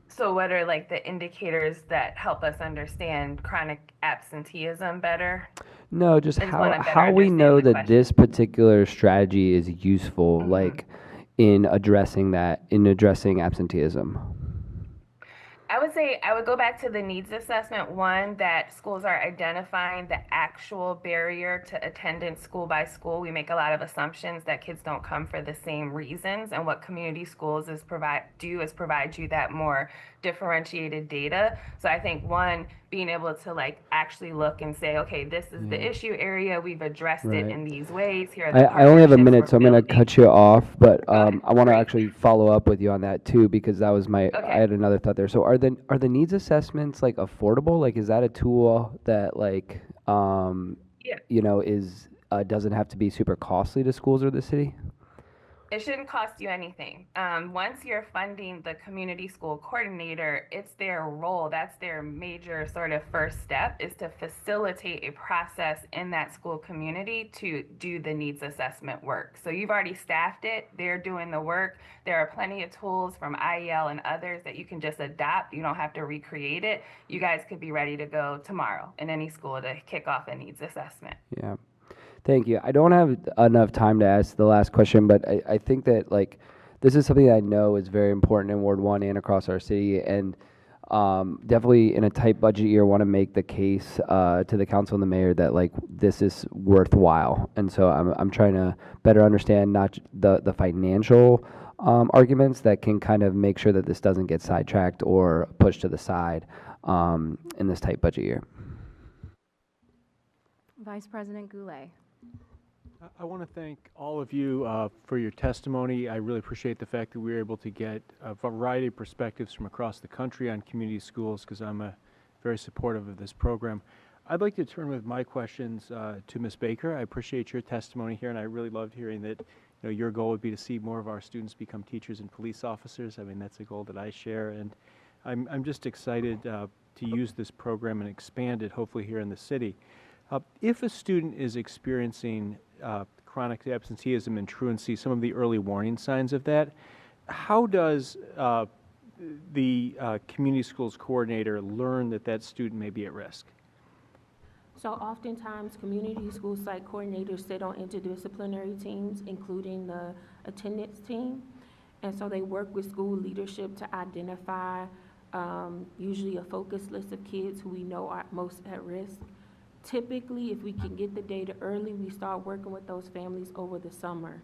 S10: So what are the indicators that help us understand chronic absenteeism better?
S4: No, just
S10: I just wanna better
S4: how we
S10: understand
S4: know
S10: the
S4: that
S10: question.
S4: this particular strategy is useful, in addressing absenteeism.
S10: I would say I would go back to the needs assessment one, that schools are identifying the actual barrier to attendance school by school. We make a lot of assumptions that kids don't come for the same reasons, and what community schools is provide you that more differentiated data. So I think one, being able to actually look and say, okay, this is the issue area, we've addressed it
S4: Right.
S10: in these ways. Here are the
S4: I only have a
S10: partnerships
S4: minute,
S10: we're
S4: so I'm going to
S10: building.
S4: cut you off, but I want to actually follow up with you on that too, because that was I had another thought there. So are the needs assessments affordable? Is that a tool that is doesn't have to be super costly to schools or the city?
S10: It shouldn't cost you anything. Once you're funding the community school coordinator, it's their role, that's their major sort of first step, is to facilitate a process in that school community to do the needs assessment work. So you've already staffed it, they're doing the work. There are plenty of tools from IEL and others that you can just adopt. You don't have to recreate it. You guys could be ready to go tomorrow in any school to kick off a needs assessment.
S4: Yeah. Thank you. I don't have enough time to ask the last question, but I think that this is something that I know is very important in Ward 1 and across our city, and definitely in a tight budget year want to make the case to the council and the mayor that this is worthwhile. And so I'm trying to better understand not the financial arguments that can kind of make sure that this doesn't get sidetracked or pushed to the side in this tight budget year.
S2: Vice President Goulet.
S8: I want to thank all of you for your testimony. I really appreciate the fact that we were able to get a variety of perspectives from across the country on community schools, because I'm very supportive of this program. I'd like to turn with my questions to Ms. Baker. I appreciate your testimony here, and I really loved hearing that your goal would be to see more of our students become teachers and police officers. I mean, that's a goal that I share, and I'm just excited to use this program and expand it, hopefully here in the city. If a student is experiencing chronic absenteeism and truancy, some of the early warning signs of that, how does the community schools coordinator learn that student may be at risk?
S9: So oftentimes, community school site coordinators sit on interdisciplinary teams, including the attendance team. And so they work with school leadership to identify usually a focus list of kids who we know are most at risk. Typically, if we can get the data early, we start working with those families over the summer,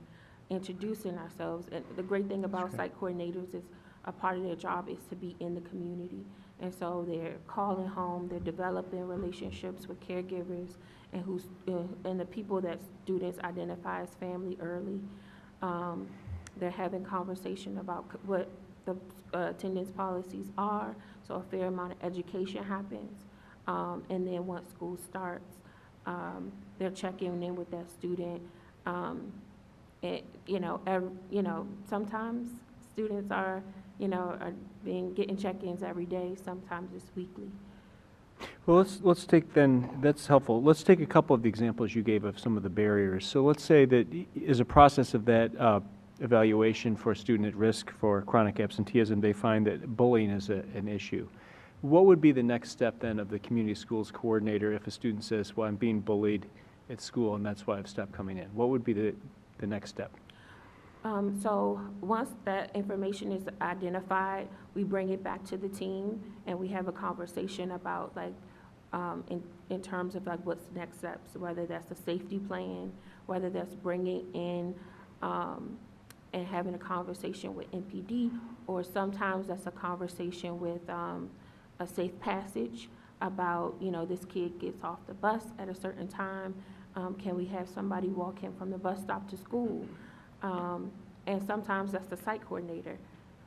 S9: introducing ourselves. And the great thing about site coordinators is a part of their job is to be in the community. And so they're calling home, they're developing relationships with caregivers and the people that students identify as family early. They're having conversation about what the attendance policies are, so a fair amount of education happens. And then once school starts, they're checking in with that student. Sometimes students are getting check-ins every day, sometimes it's weekly.
S8: Well, let's take then, that's helpful. Let's take a couple of the examples you gave of some of the barriers. So let's say that as a process of that evaluation for a student at risk for chronic absenteeism, they find that bullying is an issue. What would be the next step then of the community schools coordinator if a student says, well, I'm being bullied at school and that's why I've stopped coming in? What would be the next step?
S9: So once that information is identified, we bring it back to the team and we have a conversation about in terms of what's next steps, whether that's a safety plan, whether that's bringing in and having a conversation with MPD, or sometimes that's a conversation with a safe passage about, this kid gets off the bus at a certain time. Can we have somebody walk him from the bus stop to school? And sometimes that's the site coordinator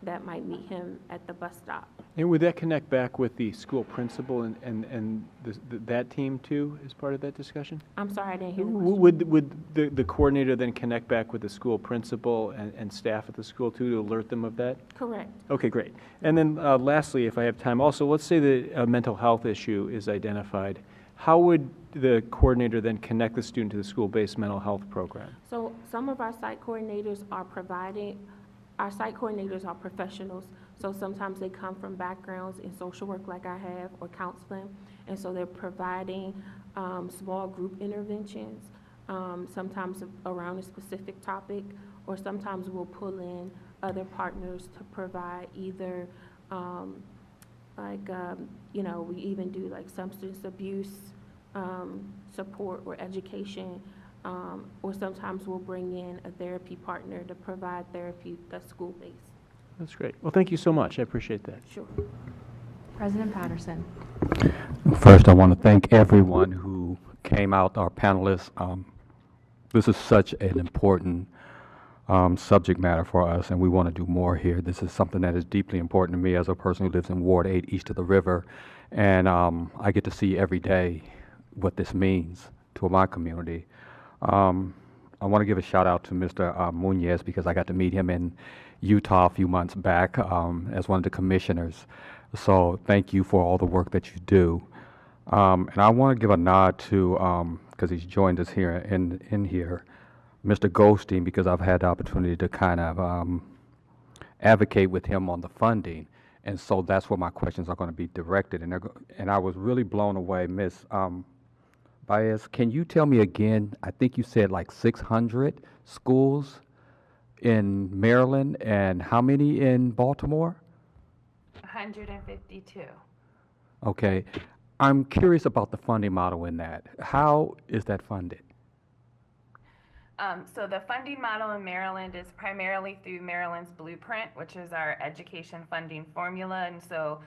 S9: that might meet him at the bus stop.
S8: And would that connect back with the school principal and that team too as part of that discussion?
S9: I'm sorry, I didn't hear the question.
S8: Would the coordinator then connect back with the school principal and staff at the school too to alert them of that?
S9: Correct.
S8: Okay, great. And then lastly, if I have time, also let's say that a mental health issue is identified. How would the coordinator then connect the student to the school-based mental health program?
S9: So some of our site coordinators are professionals, so sometimes they come from backgrounds in social work like I have, or counseling, and so they're providing small group interventions, sometimes around a specific topic, or sometimes we'll pull in other partners to provide either we even do substance abuse support or education, or sometimes we'll bring in a therapy partner to provide therapy that's school-based.
S8: That's great. Well, thank you so much. I appreciate that.
S9: Sure.
S2: President Patterson.
S1: First, I want to thank everyone who came out, our panelists. This is such an important subject matter for us, and we want to do more here. This is something that is deeply important to me as a person who lives in Ward 8 east of the river, and I get to see every day what this means to my community. I want to give a shout out to Mr. Munoz because I got to meet him in Utah a few months back as one of the commissioners. So thank you for all the work that you do. And I want to give a nod to, because he's joined us here in here, Mr. Goldstein, because I've had the opportunity to kind of advocate with him on the funding. And so that's where my questions are going to be directed. And I was really blown away. Ms. Baez, can you tell me again, I think you said 600 schools in Maryland and how many in Baltimore?
S10: 152.
S1: Okay. I'm curious about the funding model in that. How is that funded?
S10: So the funding model in Maryland is primarily through Maryland's Blueprint, which is our education funding formula. And so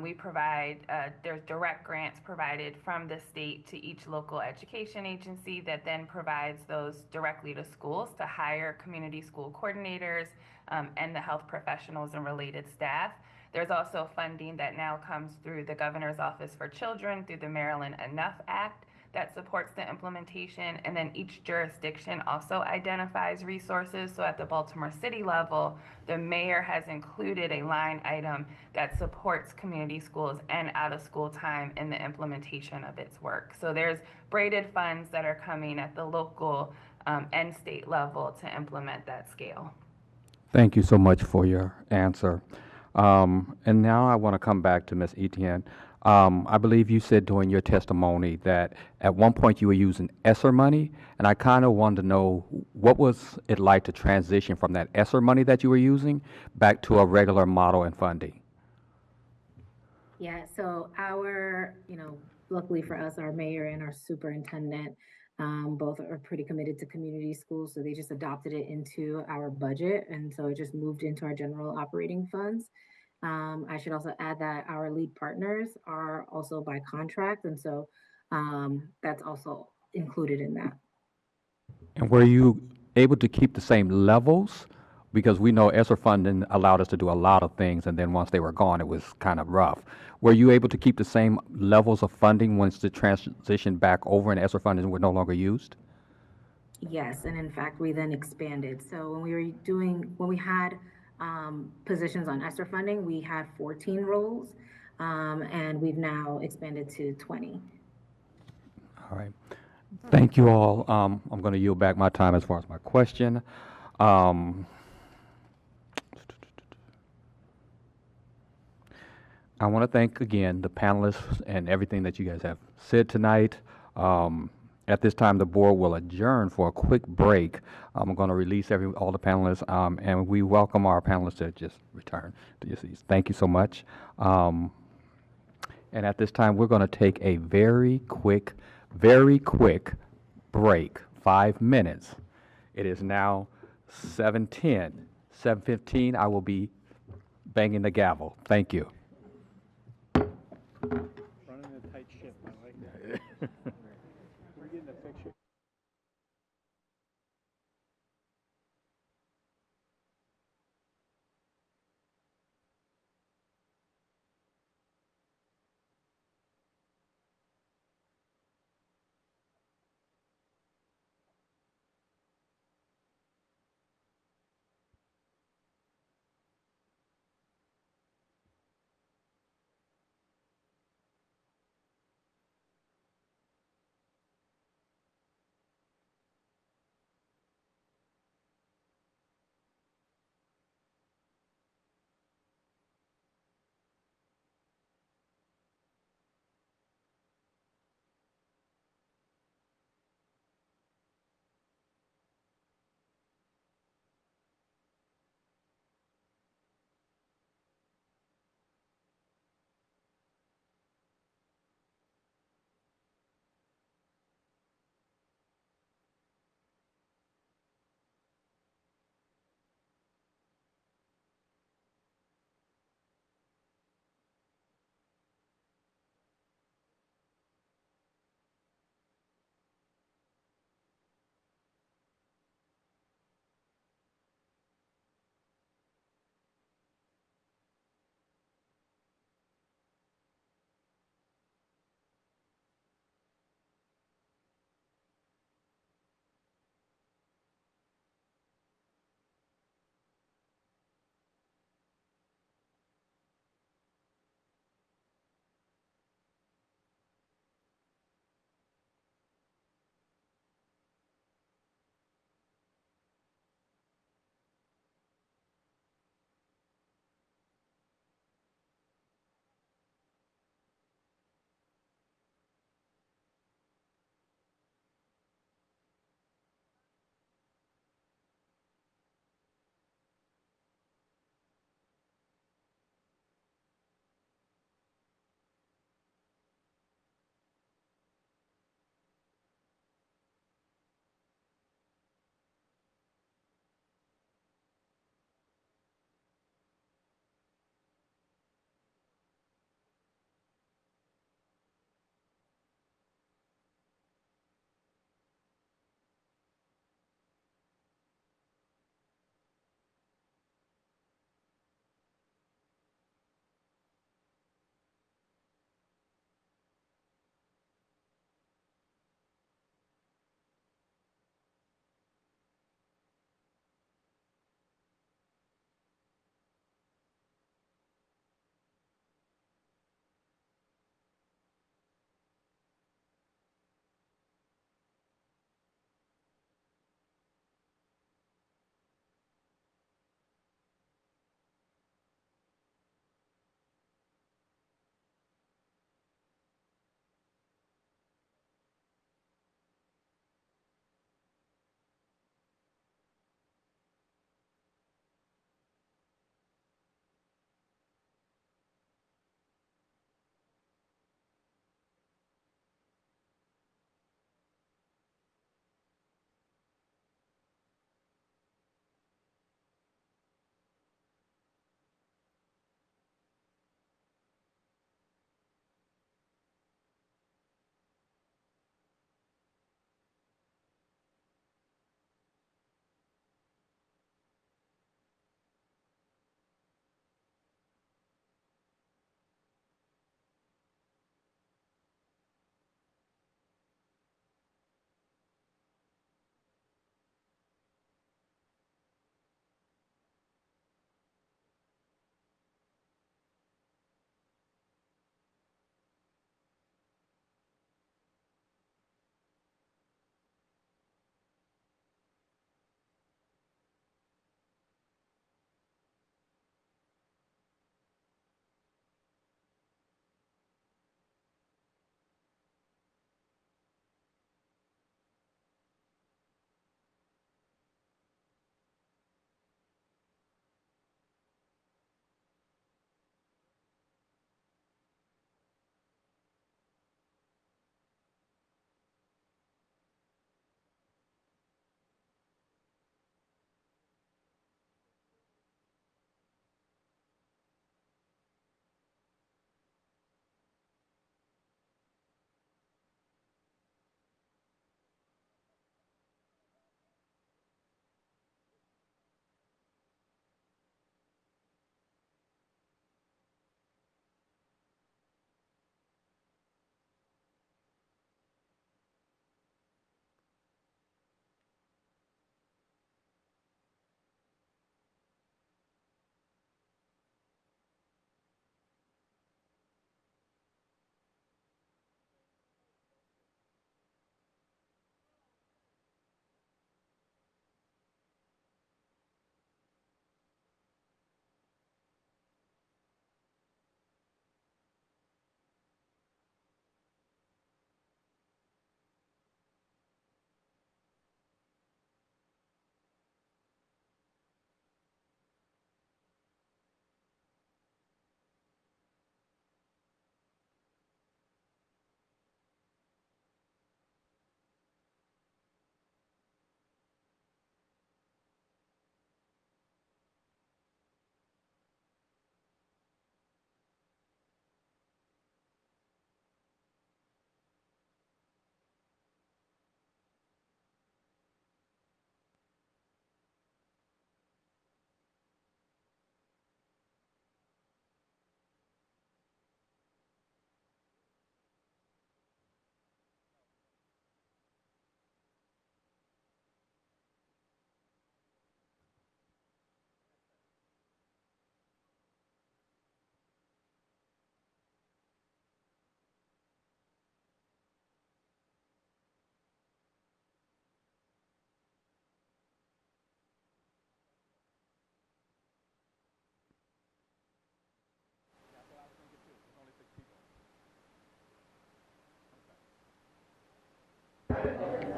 S10: we provide, there's direct grants provided from the state to each local education agency that then provides those directly to schools to hire community school coordinators and the health professionals and related staff. There's also funding that now comes through the Governor's Office for Children through the Maryland Enough Act that supports the implementation, and then each jurisdiction also identifies resources. So at the Baltimore City level, the mayor has included a line item that supports community schools and out-of-school time in the implementation of its work. So there's braided funds that are coming at the local and state level to implement that scale.
S1: Thank you so much for your answer. And now I want to come back to Ms. Etienne. I believe you said during your testimony that at one point you were using ESSER money, and I kind of wanted to know what was it like to transition from that ESSER money that you were using back to a regular model and funding?
S11: Yeah, so luckily for us, our mayor and our superintendent both are pretty committed to community schools, so they just adopted it into our budget, and so it just moved into our general operating funds. I should also add that our lead partners are also by contract, and so that's also included in that.
S1: And were you able to keep the same levels, because we know ESSER funding allowed us to do a lot of things, and then once they were gone, it was kind of rough. Were you able to keep the same levels of funding once the transition back over and ESSER funding were no longer used?
S11: Yes, and in fact, we then expanded. So when we had positions on ESSER funding, we had 14 roles, and we've now expanded to 20.
S1: All right. Thank you all. I'm going to yield back my time as far as my question. I want to thank again the panelists and everything that you guys have said tonight. At this time, the board will adjourn for a quick break. I'm going to release all the panelists, and we welcome our panelists to just return to your seats. Thank you so much. And at this time, we're going to take a very quick break, 5 minutes. It is now 7:10. 7:15, I will be banging the gavel. Thank you.
S8: Running a tight ship, I like that. We're getting a picture.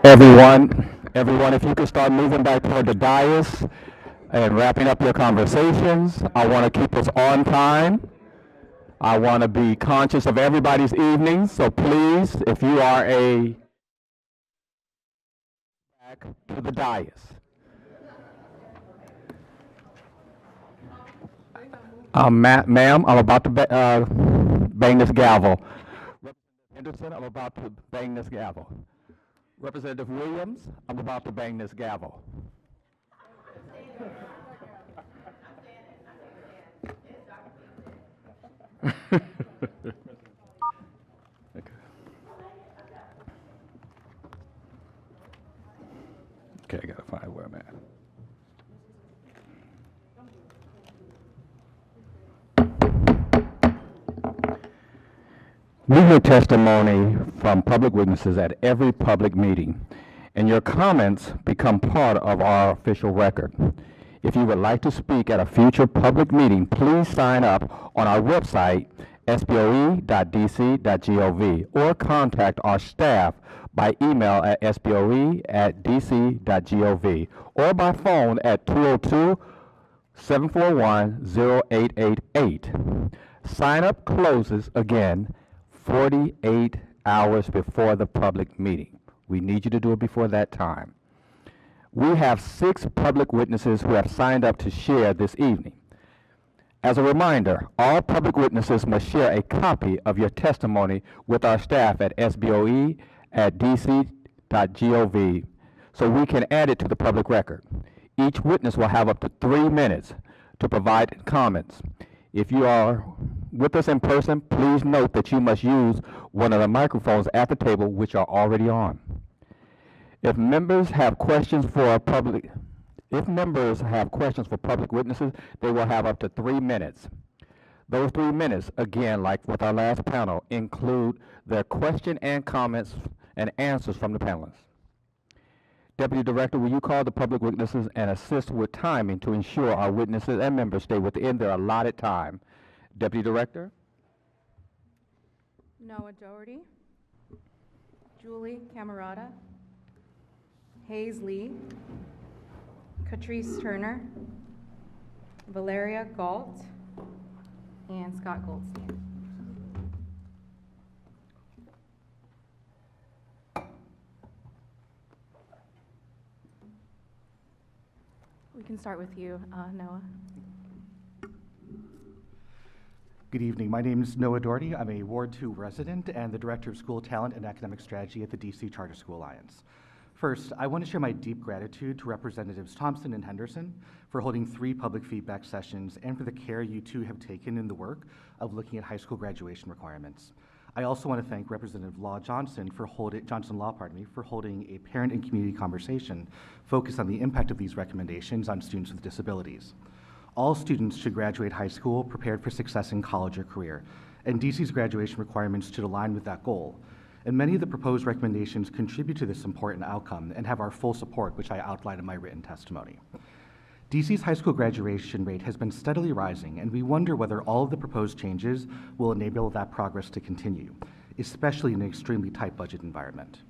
S2: Everyone, if you could start moving back toward the dais and wrapping up your conversations. I want to keep us on time. I want to be conscious of everybody's evening, so please, if you are back to the dais. Ma'am, I'm about to bang this gavel. Representative Henderson, I'm about to bang this gavel. Representative Williams, I'm about to bang this gavel. Okay, I gotta find where I'm at. We hear testimony from public witnesses at every public meeting, and your comments become part of our official record. If you would like to speak at a future public meeting, please sign up on our website, sboe.dc.gov, or contact our staff by email at sboe@dc.gov, or by phone at 202-741-0888. Sign up closes again 48 hours before the public meeting. We need you to do it before that time. We have 6 public witnesses who have signed up to share this evening. As a reminder, all public witnesses must share a copy of your testimony with our staff at sboe@dc.gov so we can add it to the public record. Each witness will have up to 3 minutes to provide comments. If you are with us in person, please note that you must use one of the microphones at the table, which are already on. If members have questions for public witnesses, they will have up to 3 minutes. Those 3 minutes, again, like with our last panel, include their question and comments and answers from the panelists. Deputy Director, will you call the public witnesses and assist with timing to ensure our witnesses and members stay within their allotted time? Deputy Director? Noah Doherty, Julie Camerata, Hayes Lee, Catrice Turner, Valeria Galt, and Scott Goldstein. We can start with you, Noah.
S21: Good evening. My name is Noah Doherty. I'm a Ward 2 resident and the Director of School Talent and Academic Strategy at the DC Charter School Alliance. First, I want to share my deep gratitude to Representatives Thompson and Henderson for holding 3 public feedback sessions and for the care you two have taken in the work of looking at high school graduation requirements. I also want to thank Representative Johnson Law, for holding a parent and community conversation focused on the impact of these recommendations on students with disabilities. All students should graduate high school prepared for success in college or career, and DC's graduation requirements should align with that goal. And many of the proposed recommendations contribute to this important outcome and have our full support, which I outlined in my written testimony. DC's high school graduation rate has been steadily rising, and we wonder whether all of the proposed changes will enable that progress to continue, especially in an extremely tight budget environment.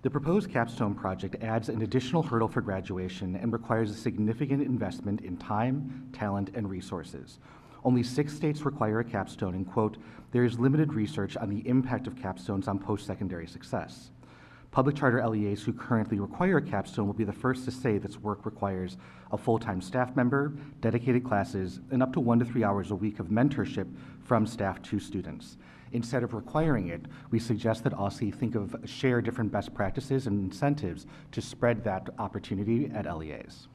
S21: The proposed capstone project adds an additional hurdle for graduation and requires a significant investment in time, talent, and resources. Only 6 states require a capstone, and quote, there is limited research on the impact of capstones on post-secondary success. Public charter LEAs who currently require a capstone will be the first to say this work requires a full-time staff member, dedicated classes, and up to 1 to 3 hours a week of mentorship from staff to students. Instead of requiring it, we suggest that OSSE share different best practices and incentives to spread that opportunity at LEAs.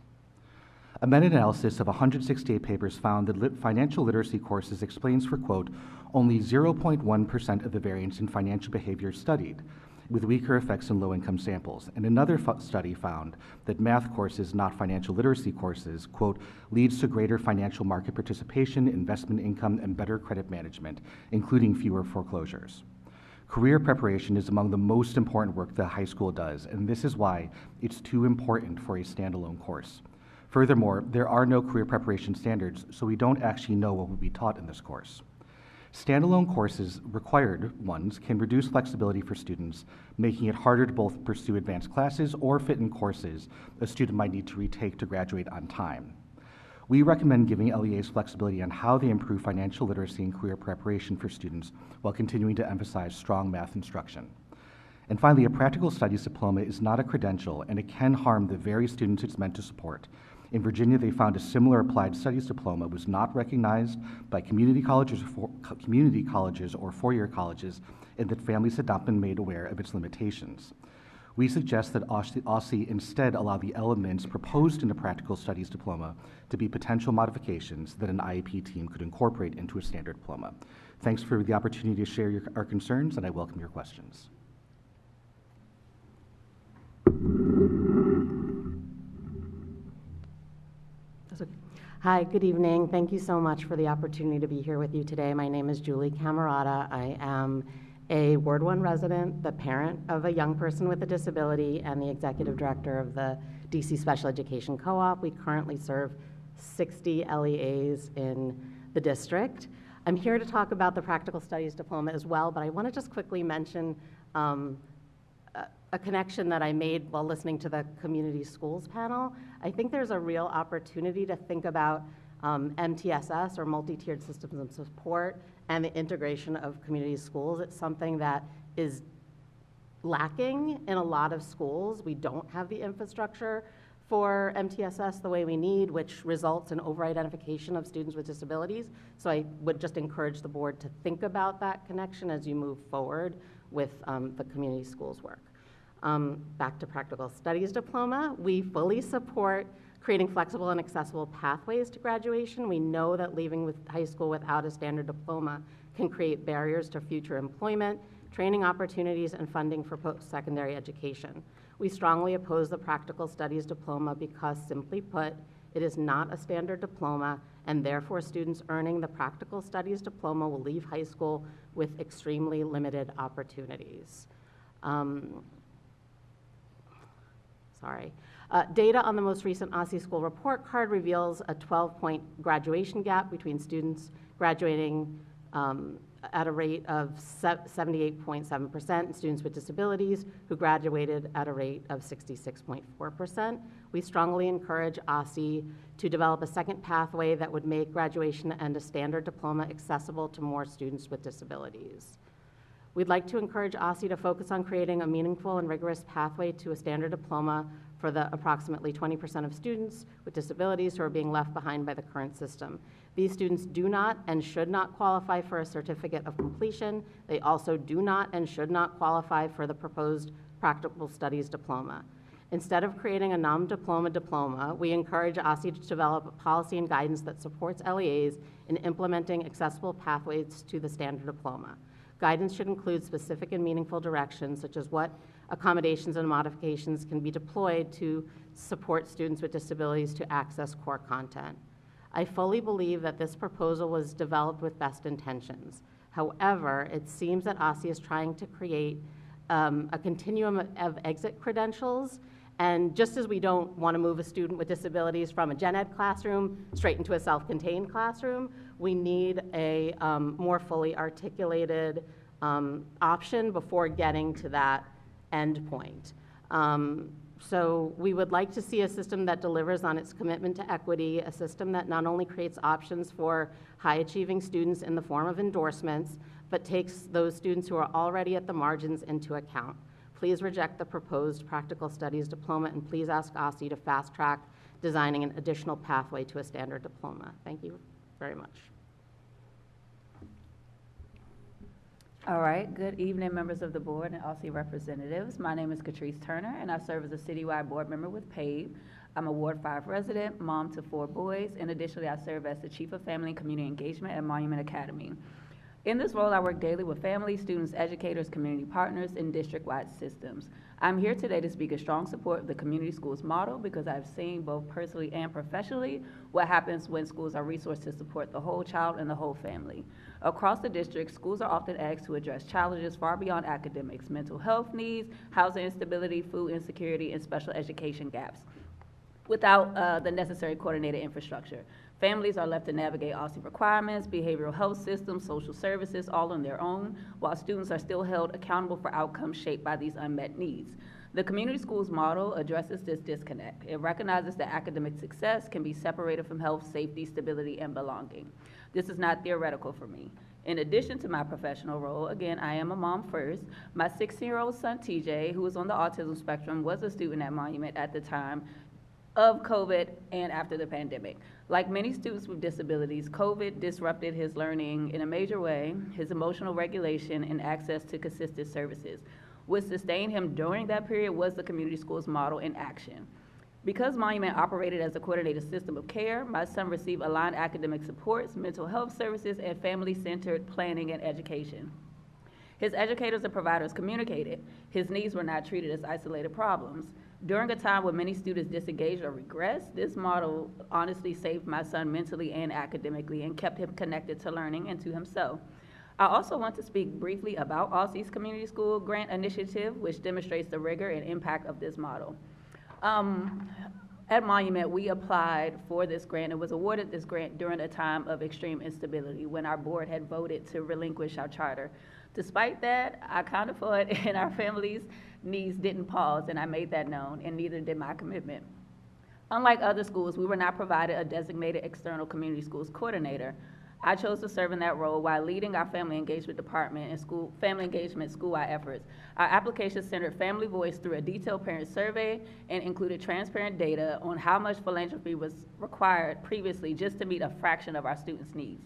S21: A meta-analysis of 168 papers found that financial literacy courses explains for, quote, only 0.1% of the variance in financial behavior studied, with weaker effects in low-income samples. And another study found that math courses, not financial literacy courses, quote, leads to greater financial market participation, investment income, and better credit management, including fewer foreclosures. Career preparation is among the most important work the high school does, and this is why it's too important for a standalone course. Furthermore, there are no career preparation standards, so we don't actually know what will be taught in this course. Standalone courses, required ones, can reduce flexibility for students, making it harder to both pursue advanced classes or fit in courses a student might need to retake to graduate on time. We recommend giving LEAs flexibility on how they improve financial literacy and career preparation for students while continuing to emphasize strong math instruction. And finally, a practical studies diploma is not a credential, and it can harm the very students it's meant to support. In Virginia, they found a similar applied studies diploma was not recognized by community colleges or four-year colleges, and that families had not been made aware of its limitations. We suggest that OSSI instead allow the elements proposed in a practical studies diploma to be potential modifications that an IEP team could incorporate into a standard diploma. Thanks for the opportunity to share our concerns, and I welcome your questions.
S7: Hi, good evening. Thank you so much for the opportunity to be here with you today. My name is Julie Camerata. I am a Ward 1 resident, the parent of a young person with a disability, and the executive director of the DC Special Education Co-op. We currently serve 60 LEAs in the district. I'm here to talk about the Practical Studies Diploma as well, but I want to just quickly mention a connection that I made while listening to the community schools panel. I think there's a real opportunity to think about MTSS, or multi-tiered systems of support, and the integration of community schools. It's something that is lacking in a lot of schools. We don't have the infrastructure for MTSS the way we need, which results in over-identification of students with disabilities. So I would just encourage the board to think about that connection as you move forward with the community schools work. Back to Practical Studies Diploma, we fully support creating flexible and accessible pathways to graduation. We know that leaving with high school without a standard diploma can create barriers to future employment, training opportunities, and funding for post-secondary education. We strongly oppose the Practical Studies Diploma because, simply put, it is not a standard diploma, and therefore students earning the Practical Studies Diploma will leave high school with extremely limited opportunities. Data on the most recent OSSI school report card reveals a 12-point graduation gap between students graduating at a rate of 78.7% and students with disabilities who graduated at a rate of 66.4%. We strongly encourage OSSI to develop a second pathway that would make graduation and a standard diploma accessible to more students with disabilities. We'd like to encourage OSSI to focus on creating a meaningful and rigorous pathway to a standard diploma for the approximately 20% of students with disabilities who are being left behind by the current system. These students do not and should not qualify for a certificate of completion. They also do not and should not qualify for the proposed Practical Studies Diploma. Instead of creating a non-diploma diploma, we encourage OSSI to develop a policy and guidance that supports LEAs in implementing accessible pathways to the standard diploma. Guidance should include specific and meaningful directions, such as what accommodations and modifications can be deployed to support students with disabilities to access core content. I fully believe that this proposal was developed with best intentions. However, it seems that OSSI is trying to create a continuum of exit credentials, and just as we don't want to move a student with disabilities from a gen ed classroom straight into a self-contained classroom, we need a more fully articulated option before getting to that end point. So we would like to see a system that delivers on its commitment to equity, a system that not only creates options for high-achieving students in the form of endorsements, but takes those students who are already at the margins into account. Please reject the proposed Practical Studies Diploma, and please ask OSSI to fast-track designing an additional pathway to a standard diploma. Thank you very much.
S22: All right, good evening, members of the board and OSSI representatives. My name is Catrice Turner, and I serve as a citywide board member with PAVE. I'm a Ward 5 resident, mom to 4 boys, and additionally, I serve as the Chief of Family and Community Engagement at Monument Academy. In this role, I work daily with families, students, educators, community partners, and district-wide systems. I'm here today to speak in strong support of the community schools model because I've seen both personally and professionally what happens when schools are resourced to support the whole child and the whole family. Across the district, schools are often asked to address challenges far beyond academics, mental health needs, housing instability, food insecurity, and special education gaps. without the necessary coordinated infrastructure. Families are left to navigate OSSE requirements, behavioral health systems, social services, all on their own, while students are still held accountable for outcomes shaped by these unmet needs. The community schools model addresses this disconnect. It recognizes that academic success can be separated from health, safety, stability, and belonging. This is not theoretical for me. In addition to my professional role, again, I am a mom first. My 16-year-old son, TJ, who was on the autism spectrum, was a student at Monument at the time of COVID and after the pandemic. Like many students with disabilities, COVID disrupted his learning in a major way, his emotional regulation, and access to consistent services. What sustained him during that period was the community schools model in action. Because Monument operated as a coordinated system of care, my son received aligned academic supports, mental health services, and family-centered planning and education. His educators and providers communicated. His needs were not treated as isolated problems. During a time when many students disengaged or regressed, this model honestly saved my son mentally and academically and kept him connected to learning and to himself. I also want to speak briefly about OSSE's Community School Grant Initiative, which demonstrates the rigor and impact of this model. At Monument, we applied for this grant and was awarded this grant during a time of extreme instability when our board had voted to relinquish our charter. Despite that, our counterpart and our families' needs didn't pause, and I made that known, and neither did my commitment. Unlike other schools, we were not provided a designated external community schools coordinator. I chose to serve in that role while leading our family engagement department and family engagement school-wide efforts. Our application centered family voice through a detailed parent survey and included transparent data on how much philanthropy was required previously just to meet a fraction of our students' needs.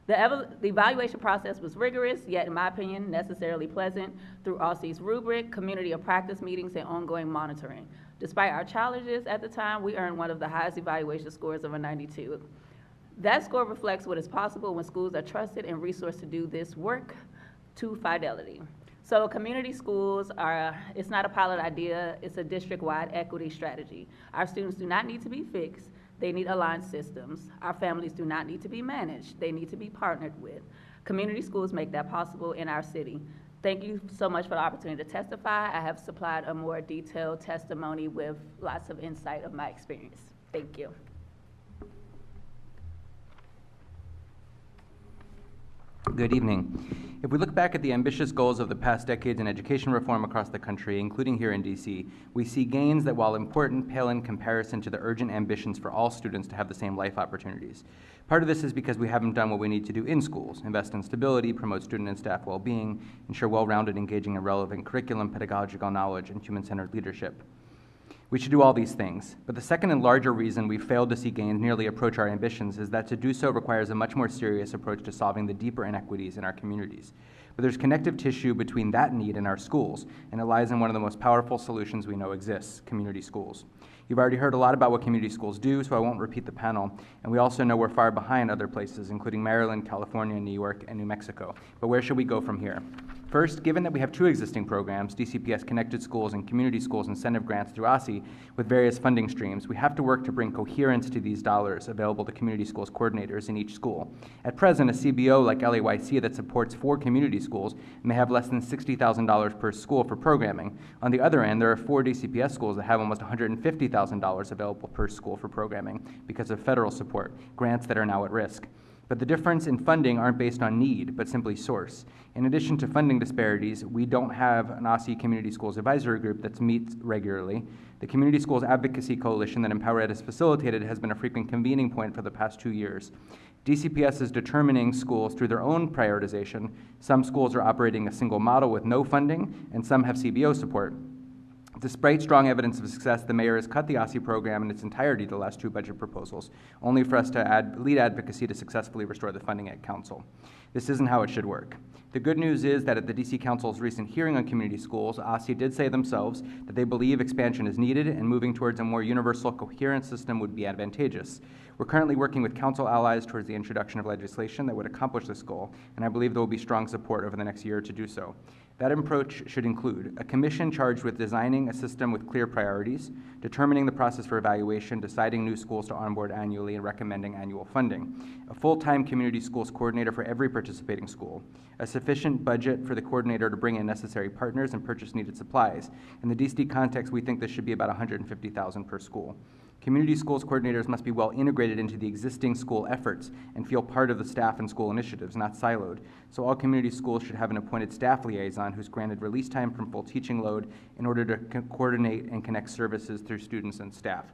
S22: The evaluation process was rigorous, yet in my opinion, necessarily pleasant through OSSE's rubric, community of practice meetings, and ongoing monitoring. Despite our challenges at the time, we earned one of the highest evaluation scores of a 92. That score reflects what is possible when schools are trusted and resourced to do this work to fidelity. So community schools it's not a pilot idea, it's a district-wide equity strategy. Our students do not need to be fixed, they need aligned systems. Our families do not need to be managed, they need to be partnered with. Community schools make that possible in our city. Thank you so much for the opportunity to testify. I have supplied a more detailed testimony with lots of insight of my experience. Thank you.
S13: Good evening. If we look back at the ambitious goals of the past decades in education reform across the country, including here in DC, we see gains that, while important, pale in comparison to the urgent ambitions for all students to have the same life opportunities. Part of this is because we haven't done what we need to do in schools: invest in stability, promote student and staff well-being, ensure well-rounded, engaging, and relevant curriculum, pedagogical knowledge, and human-centered leadership. We should do all these things, but the second and larger reason we failed to see gains nearly approach our ambitions is that to do so requires a much more serious approach to solving the deeper inequities in our communities. But there's connective tissue between that need and our schools, and it lies in one of the most powerful solutions we know exists: community schools. You've already heard a lot about what community schools do, so I won't repeat the panel, and we also know we're far behind other places, including Maryland, California, New York, and New Mexico. But where should we go from here? First, given that we have two existing programs, DCPS Connected Schools and Community Schools Incentive Grants through OSSE, with various funding streams, we have to work to bring coherence to these dollars available to community schools coordinators in each school. At present, a CBO like LAYC that supports 4 community schools may have less than $60,000 per school for programming. On the other end, there are 4 DCPS schools that have almost $150,000 available per school for programming because of federal support, grants that are now at risk. But the difference in funding aren't based on need, but simply source. In addition to funding disparities, we don't have an OSSE Community Schools Advisory Group that meets regularly. The Community Schools Advocacy Coalition that EmpowerEd has facilitated has been a frequent convening point for the past 2 years. DCPS is determining schools through their own prioritization. Some schools are operating a single model with no funding, and some have CBO support. Despite strong evidence of success, the mayor has cut the OSSE program in its entirety the last 2 budget proposals, only for us to lead advocacy to successfully restore the funding at council. This isn't how it should work. The good news is that at the DC Council's recent hearing on community schools, OSSE did say themselves that they believe expansion is needed and moving towards a more universal, coherent system would be advantageous. We're currently working with council allies towards the introduction of legislation that would accomplish this goal, and I believe there will be strong support over the next year to do so. That approach should include a commission charged with designing a system with clear priorities, determining the process for evaluation, deciding new schools to onboard annually, and recommending annual funding, a full-time community schools coordinator for every participating school, a sufficient budget for the coordinator to bring in necessary partners and purchase needed supplies. In the DC context, we think this should be about $150,000 per school. Community schools coordinators must be well integrated into the existing school efforts and feel part of the staff and school initiatives, not siloed. So all community schools should have an appointed staff liaison who's granted release time from full teaching load in order to coordinate and connect services through students and staff.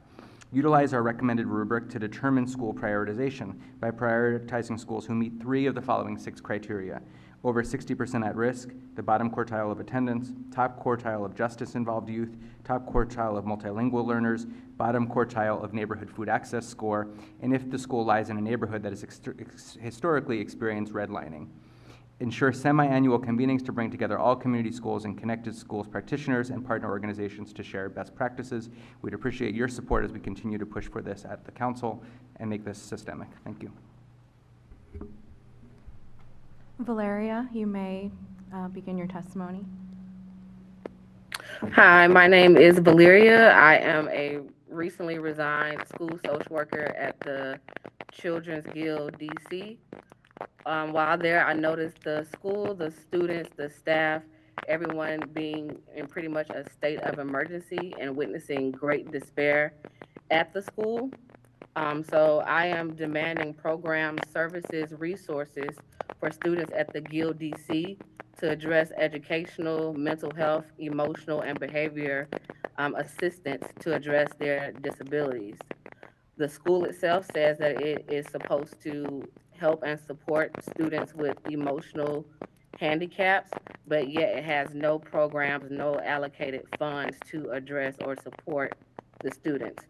S13: Utilize our recommended rubric to determine school prioritization by prioritizing schools who meet 3 of the following 6 criteria: over 60% at risk, the bottom quartile of attendance, top quartile of justice-involved youth, top quartile of multilingual learners, bottom quartile of neighborhood food access score, and if the school lies in a neighborhood that has historically experienced redlining. Ensure semi-annual convenings to bring together all community schools and connected schools practitioners and partner organizations to share best practices. We'd appreciate your support as we continue to push for this at the council and make this systemic. Thank you.
S15: Valeria, you may begin your testimony.
S5: Hi, my name is Valeria. I am a recently resigned school social worker at the Children's Guild DC. While there, I noticed the school, the students, the staff, everyone being in pretty much a state of emergency and witnessing great despair at the school. So I am demanding programs, services, resources for students at the Guild DC to address educational, mental health, emotional, and behavior assistance to address their disabilities. The school itself says that it is supposed to help and support students with emotional handicaps, but yet it has no programs, no allocated funds to address or support the students.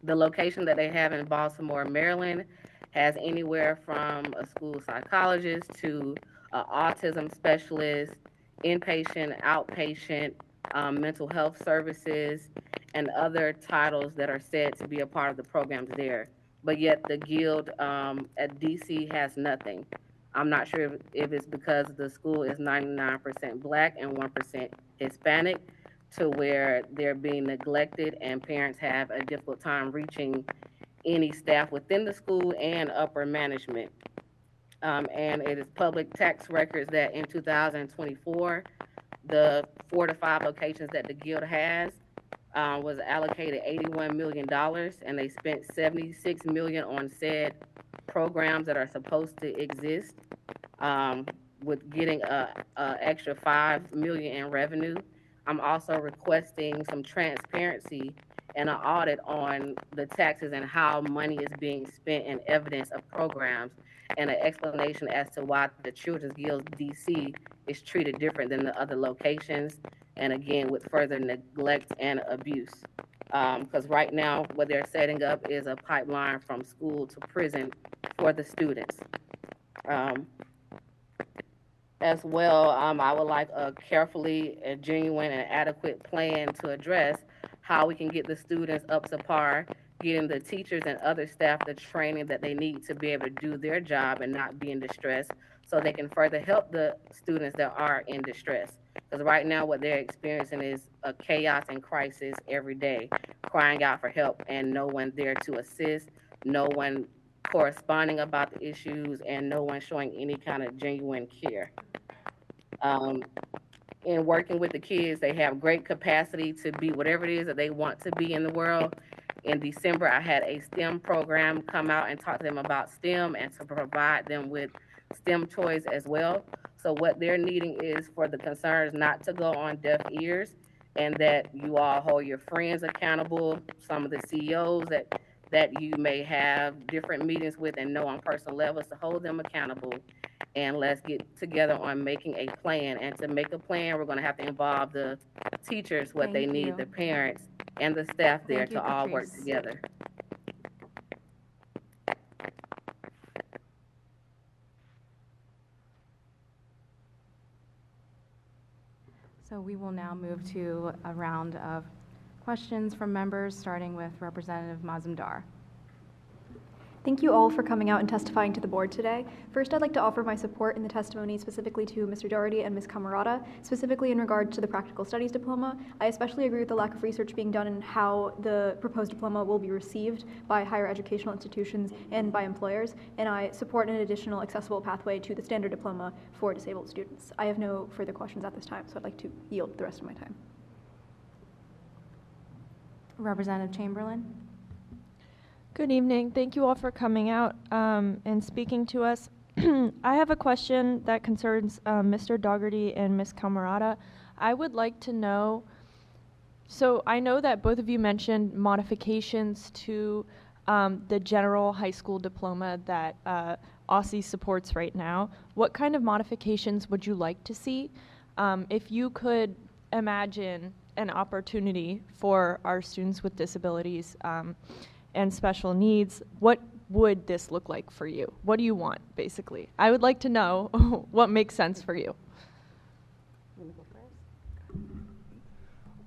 S5: The location that they have in Baltimore, Maryland, has anywhere from a school psychologist to an autism specialist, inpatient, outpatient, mental health services, and other titles that are said to be a part of the programs there. But yet the Guild at DC has nothing. I'm not sure if it's because the school is 99% Black and 1% Hispanic, to where they're being neglected and parents have a difficult time reaching any staff within the school and upper management. And it is public tax records that in 2024, the 4 to 5 locations that the Guild has was allocated $81 million, and they spent $76 million on said programs that are supposed to exist, with getting a extra $5 million in revenue. I'm also requesting some transparency and an audit on the taxes and how money is being spent and evidence of programs, and an explanation as to why the Children's Guild DC is treated different than the other locations, and again, with further neglect and abuse. Because right now, what they're setting up is a pipeline from school to prison for the students. As well, I would like a carefully, a genuine, and adequate plan to address how we can get the students up to par, getting the teachers and other staff the training that they need to be able to do their job and not be in distress, so they can further help the students that are in distress. Because right now what they're experiencing is a chaos and crisis every day, crying out for help and no one there to assist, no one corresponding about the issues, and no one showing any kind of genuine care. In working with the kids, they have great capacity to be whatever it is that they want to be in the world. In December, I had a STEM program come out and talk to them about STEM and to provide them with STEM toys as well. So what they're needing is for the concerns not to go on deaf ears, and that you all hold your friends accountable, some of the CEOs that you may have different meetings with and know on personal levels, to hold them accountable. And let's get together on making a plan. And to make a plan, we're going to have to involve the teachers, what they need, the parents, and the staff there to all work together.
S15: So we will now move to a round of questions from members, starting with Representative Mazumdar.
S17: Thank you all for coming out and testifying to the board today. First, I'd like to offer my support in the testimony specifically to Mr. Doherty and Ms. Camerata, specifically in regard to the practical studies diploma. I especially agree with the lack of research being done in how the proposed diploma will be received by higher educational institutions and by employers, and I support an additional accessible pathway to the standard diploma for disabled students. I have no further questions at this time, so I'd like to yield the rest of my time.
S15: Representative Chamberlain.
S3: Good evening. Thank you all for coming out and speaking to us. I have a question that concerns Mr. Dougherty and Ms. Camarada. I would like to know, so I know that both of you mentioned modifications to the general high school diploma that OSSI supports right now. What kind of modifications would you like to see? If you could imagine an opportunity for our students with disabilities and special needs, what would this look like for you? What do you want, basically? I would like to know what makes sense for you.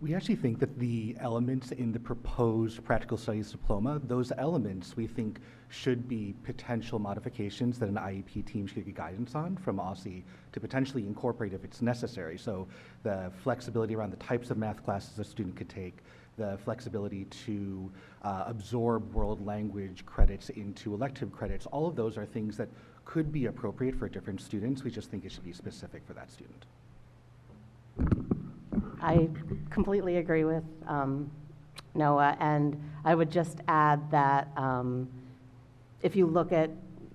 S21: We actually think that the elements in the proposed practical studies diploma, those elements we think should be potential modifications that an IEP team should get guidance on from OSSI to potentially incorporate if it's necessary. So the flexibility around the types of math classes a student could take, the flexibility to absorb world language credits into elective credits, all of those are things that could be appropriate for different students. We just think it should be specific for that student.
S7: I completely agree with Noah, and I would just add that if you look at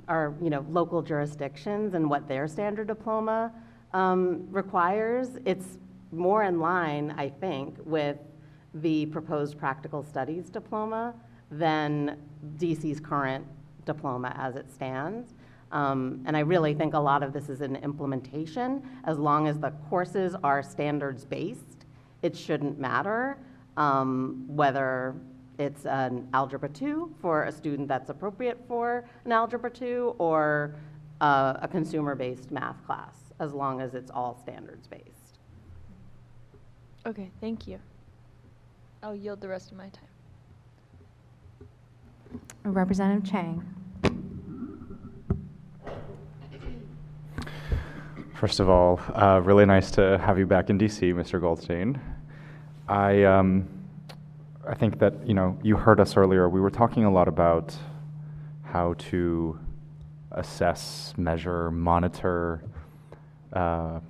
S7: our local jurisdictions and what their standard diploma requires, it's more in line, I think, with the proposed practical studies diploma than DC's current diploma as it stands. And I really think a lot of this is an implementation. As long as the courses are standards-based, it shouldn't matter whether it's an Algebra 2 for a student that's appropriate for an Algebra 2 or a consumer-based math class, as long as it's all standards-based.
S3: Okay, thank you. I'll yield the rest of my time.
S15: Representative Chang.
S18: First of all, really nice to have you back in DC, Mr. Goldstein. I think that, you heard us earlier. We were talking a lot about how to assess, measure, monitor the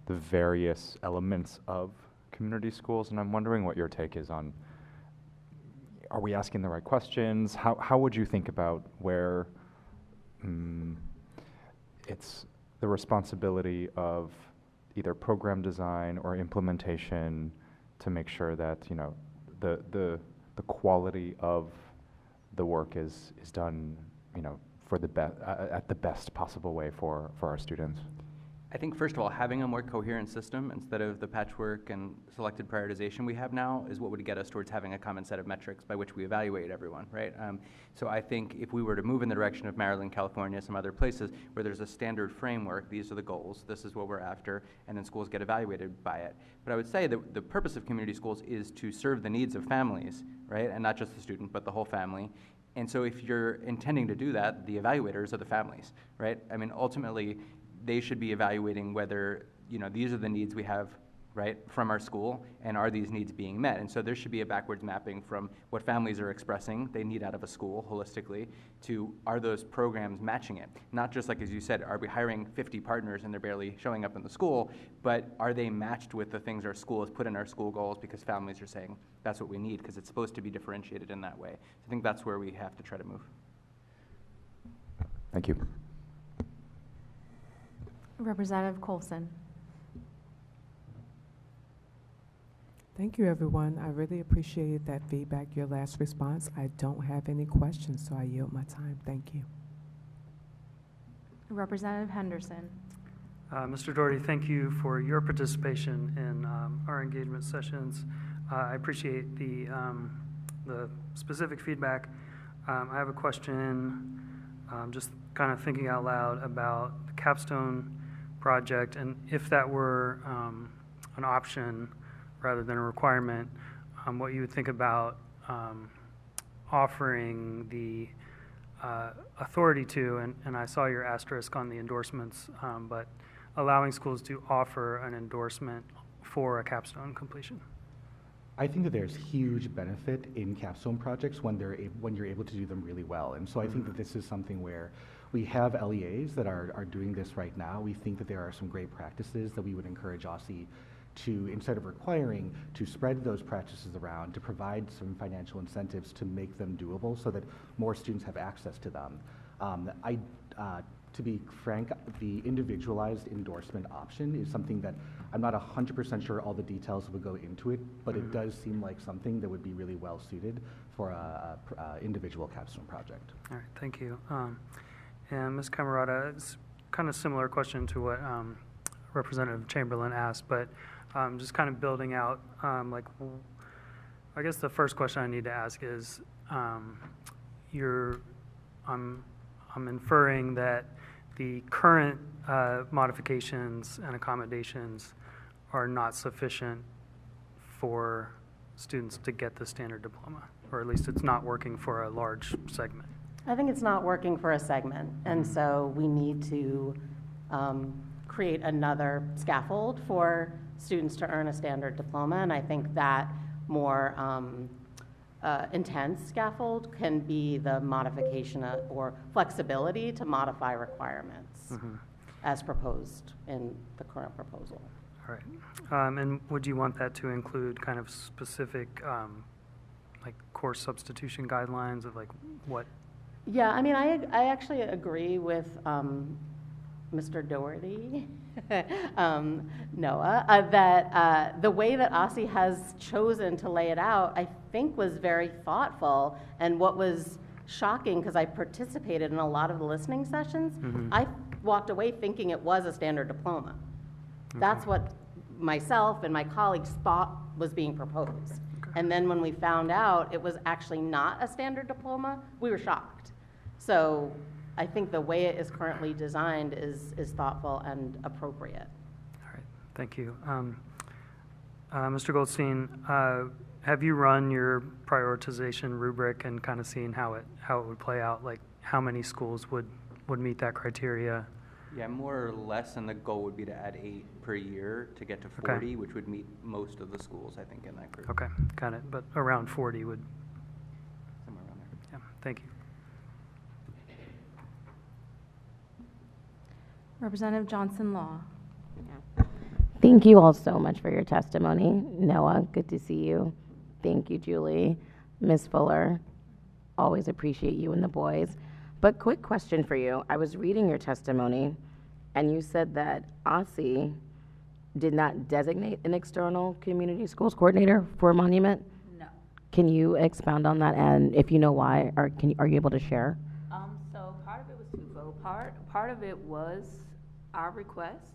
S18: various elements of community schools, and I'm wondering what your take is on, are we asking the right questions? How would you think about where it's the responsibility of either program design or implementation to make sure that the quality of the work is done for the at the best possible way for our students?
S13: I think, first of all, having a more coherent system instead of the patchwork and selected prioritization we have now is what would get us towards having a common set of metrics by which we evaluate everyone, right? So I think if we were to move in the direction of Maryland, California, some other places where there's a standard framework, these are the goals, this is what we're after, and then schools get evaluated by it. But I would say that the purpose of community schools is to serve the needs of families, right? And not just the student, but the whole family. And so if you're intending to do that, the evaluators are the families, right? I mean, ultimately, they should be evaluating whether, these are the needs we have, right, from our school, and are these needs being met? And so there should be a backwards mapping from what families are expressing they need out of a school holistically to, are those programs matching it? Not just like, as you said, are we hiring 50 partners and they're barely showing up in the school, but are they matched with the things our school has put in our school goals because families are saying that's what we need, because it's supposed to be differentiated in that way. So I think that's where we have to try to move.
S18: Thank you.
S15: Representative Colson.
S19: Thank you, everyone. I really appreciated that feedback, your last response. I don't have any questions, so I yield my time. Thank you.
S15: Representative Henderson.
S6: Mr. Doherty, thank you for your participation in our engagement sessions. I appreciate the specific feedback. I have a question, just kind of thinking out loud about the capstone project, and if that were an option rather than a requirement, what you would think about offering the authority to, and I saw your asterisk on the endorsements, but allowing schools to offer an endorsement for a capstone completion.
S21: I think that there's huge benefit in capstone projects when you're able to do them really well. And so I think that this is something where we have LEAs that are doing this right now. We think that there are some great practices that we would encourage OSSI to, instead of requiring, to spread those practices around, to provide some financial incentives to make them doable so that more students have access to them. To be frank, the individualized endorsement option is something that I'm not 100% sure all the details would go into it, but it does seem like something that would be really well suited for a individual capstone project.
S6: All right, thank you. And Ms. Camerata, it's kind of similar question to what Representative Chamberlain asked, but just kind of building out, like, I guess the first question I need to ask is, I'm inferring that the current modifications and accommodations are not sufficient for students to get the standard diploma, or at least it's not working for a large segment.
S7: I think it's not working for a segment, and so we need to create another scaffold for students to earn a standard diploma, and I think that more intense scaffold can be the modification or flexibility to modify requirements as proposed in the current proposal.
S6: All right. And would you want that to include kind of specific like course substitution guidelines of like what?
S7: Yeah, I mean, I actually agree with Mr. Doherty, Noah, that the way that OSSI has chosen to lay it out, I think was very thoughtful. And what was shocking, because I participated in a lot of the listening sessions, I walked away thinking it was a standard diploma. That's what myself and my colleagues thought was being proposed. And then when we found out it was actually not a standard diploma, we were shocked. So I think the way it is currently designed is thoughtful and appropriate.
S6: All right, thank you. Mr. Goldstein, have you run your prioritization rubric and kind of seen how it would play out? Like how many schools would meet that criteria?
S13: Yeah, more or less, and the goal would be to add 8 per year to get to 40, which would meet most of the schools, I think, in that group.
S6: Okay, got it. But around 40 would.
S13: Somewhere around there.
S6: Yeah, thank you.
S15: Representative Johnson Law.
S5: Thank you all so much for your testimony. Noah, good to see you. Thank you, Julie. Ms. Fuller, always appreciate you and the boys. But quick question for you. I was reading your testimony, and you said that OSSI did not designate an external community schools coordinator for a monument?
S22: No.
S5: Can you expound on that, and if you know why, or are you able to share?
S22: So part of it was twofold. Part of it was our request,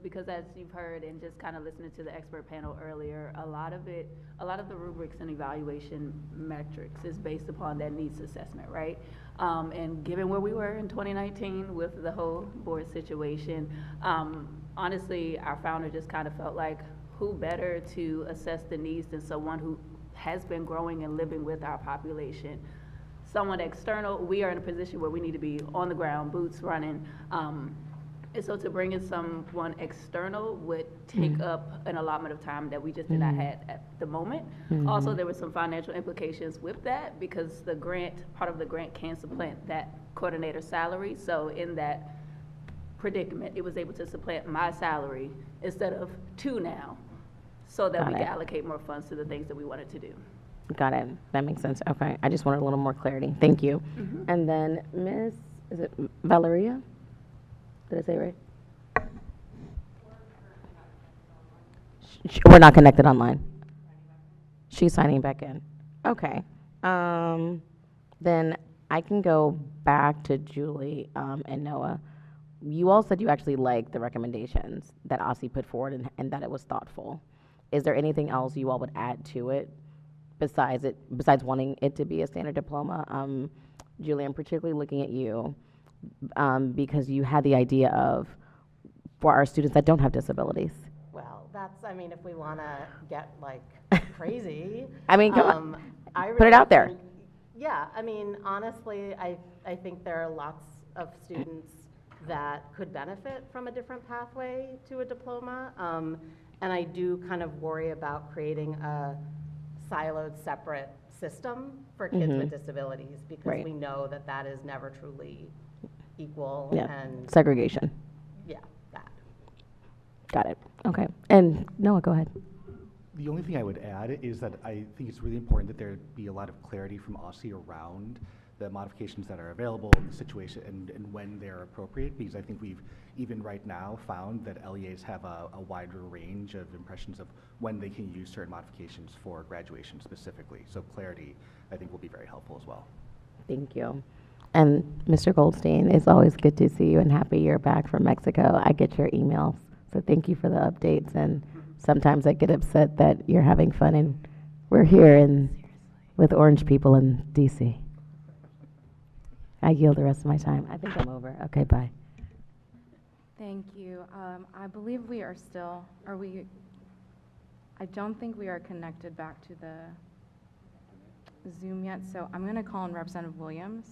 S22: because as you've heard and just kind of listening to the expert panel earlier, a lot of the rubrics and evaluation metrics is based upon that needs assessment, right? And given where we were in 2019 with the whole board situation, honestly, our founder just kind of felt like who better to assess the needs than someone who has been growing and living with our population. Someone external, we are in a position where we need to be on the ground, boots running. And so to bring in someone external would take up an allotment of time that we just did not have at the moment. Also, there were some financial implications with that because the grant, part of the grant can supplant that coordinator salary. So in that predicament, it was able to supplant my salary instead of 2 now, so that we can allocate more funds to the things that we wanted to do.
S5: Got it. That makes sense. Okay. I just wanted a little more clarity. Thank you. And then is it Valeria? Did I say it right? We're not connected online. She's signing back in. Okay. Then I can go back to Julie and Noah. You all said you actually liked the recommendations that OSSI put forward and that it was thoughtful. Is there anything else you all would add to it besides wanting it to be a standard diploma? Julie, I'm particularly looking at you. Because you had the idea of for our students that don't have disabilities.
S7: Well, I mean, if we want to get like crazy.
S5: I mean, come on. Put it out there.
S7: Yeah, I mean, honestly, I think there are lots of students that could benefit from a different pathway to a diploma. And I do kind of worry about creating a siloed, separate system for kids with disabilities because we know that is never truly equal and
S5: segregation.
S7: Yeah, that.
S5: Got it. Okay. And Noah, go ahead.
S21: The only thing I would add is that I think it's really important that there be a lot of clarity from OSSI around the modifications that are available in the situation and when they're appropriate, because I think we've, even right now, found that LEAs have a wider range of impressions of when they can use certain modifications for graduation specifically. So clarity, I think, will be very helpful as well.
S5: Thank you. And Mr. Goldstein, it's always good to see you and happy you're back from Mexico. I get your emails, so thank you for the updates. And sometimes I get upset that you're having fun and we're here with orange people in DC. I yield the rest of my time. I think I'm over. Okay, bye.
S15: Thank you. I believe we are still, I don't think we are connected back to the Zoom yet, so I'm going to call on Representative Williams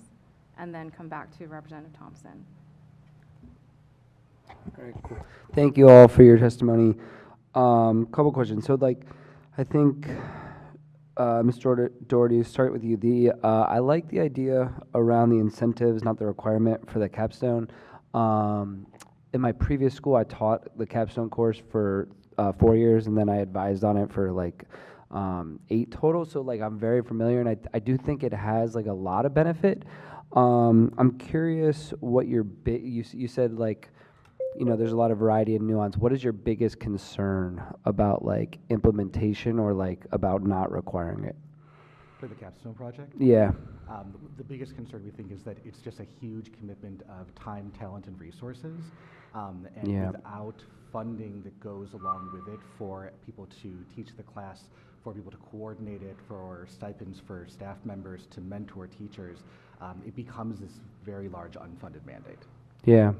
S15: and then come back to Representative Thompson.
S4: All right, cool. Thank you all for your testimony. Couple questions. So, like, I think, Ms. Doherty, start with you. I like the idea around the incentives, not the requirement for the capstone. In my previous school, I taught the capstone course for 4 years, and then I advised on it for like 8 total. So, like, I'm very familiar, and I do think it has like a lot of benefit. I'm curious what your you said, like, you know, there's a lot of variety and nuance. What is your biggest concern about like implementation or like about not requiring it?
S21: For the capstone project?
S4: Yeah.
S21: The biggest concern we think is that it's just a huge commitment of time, talent, and resources. And without funding that goes along with it for people to teach the class, for people to coordinate it, for stipends for staff members to mentor teachers, it becomes this very large unfunded mandate.
S4: Yeah,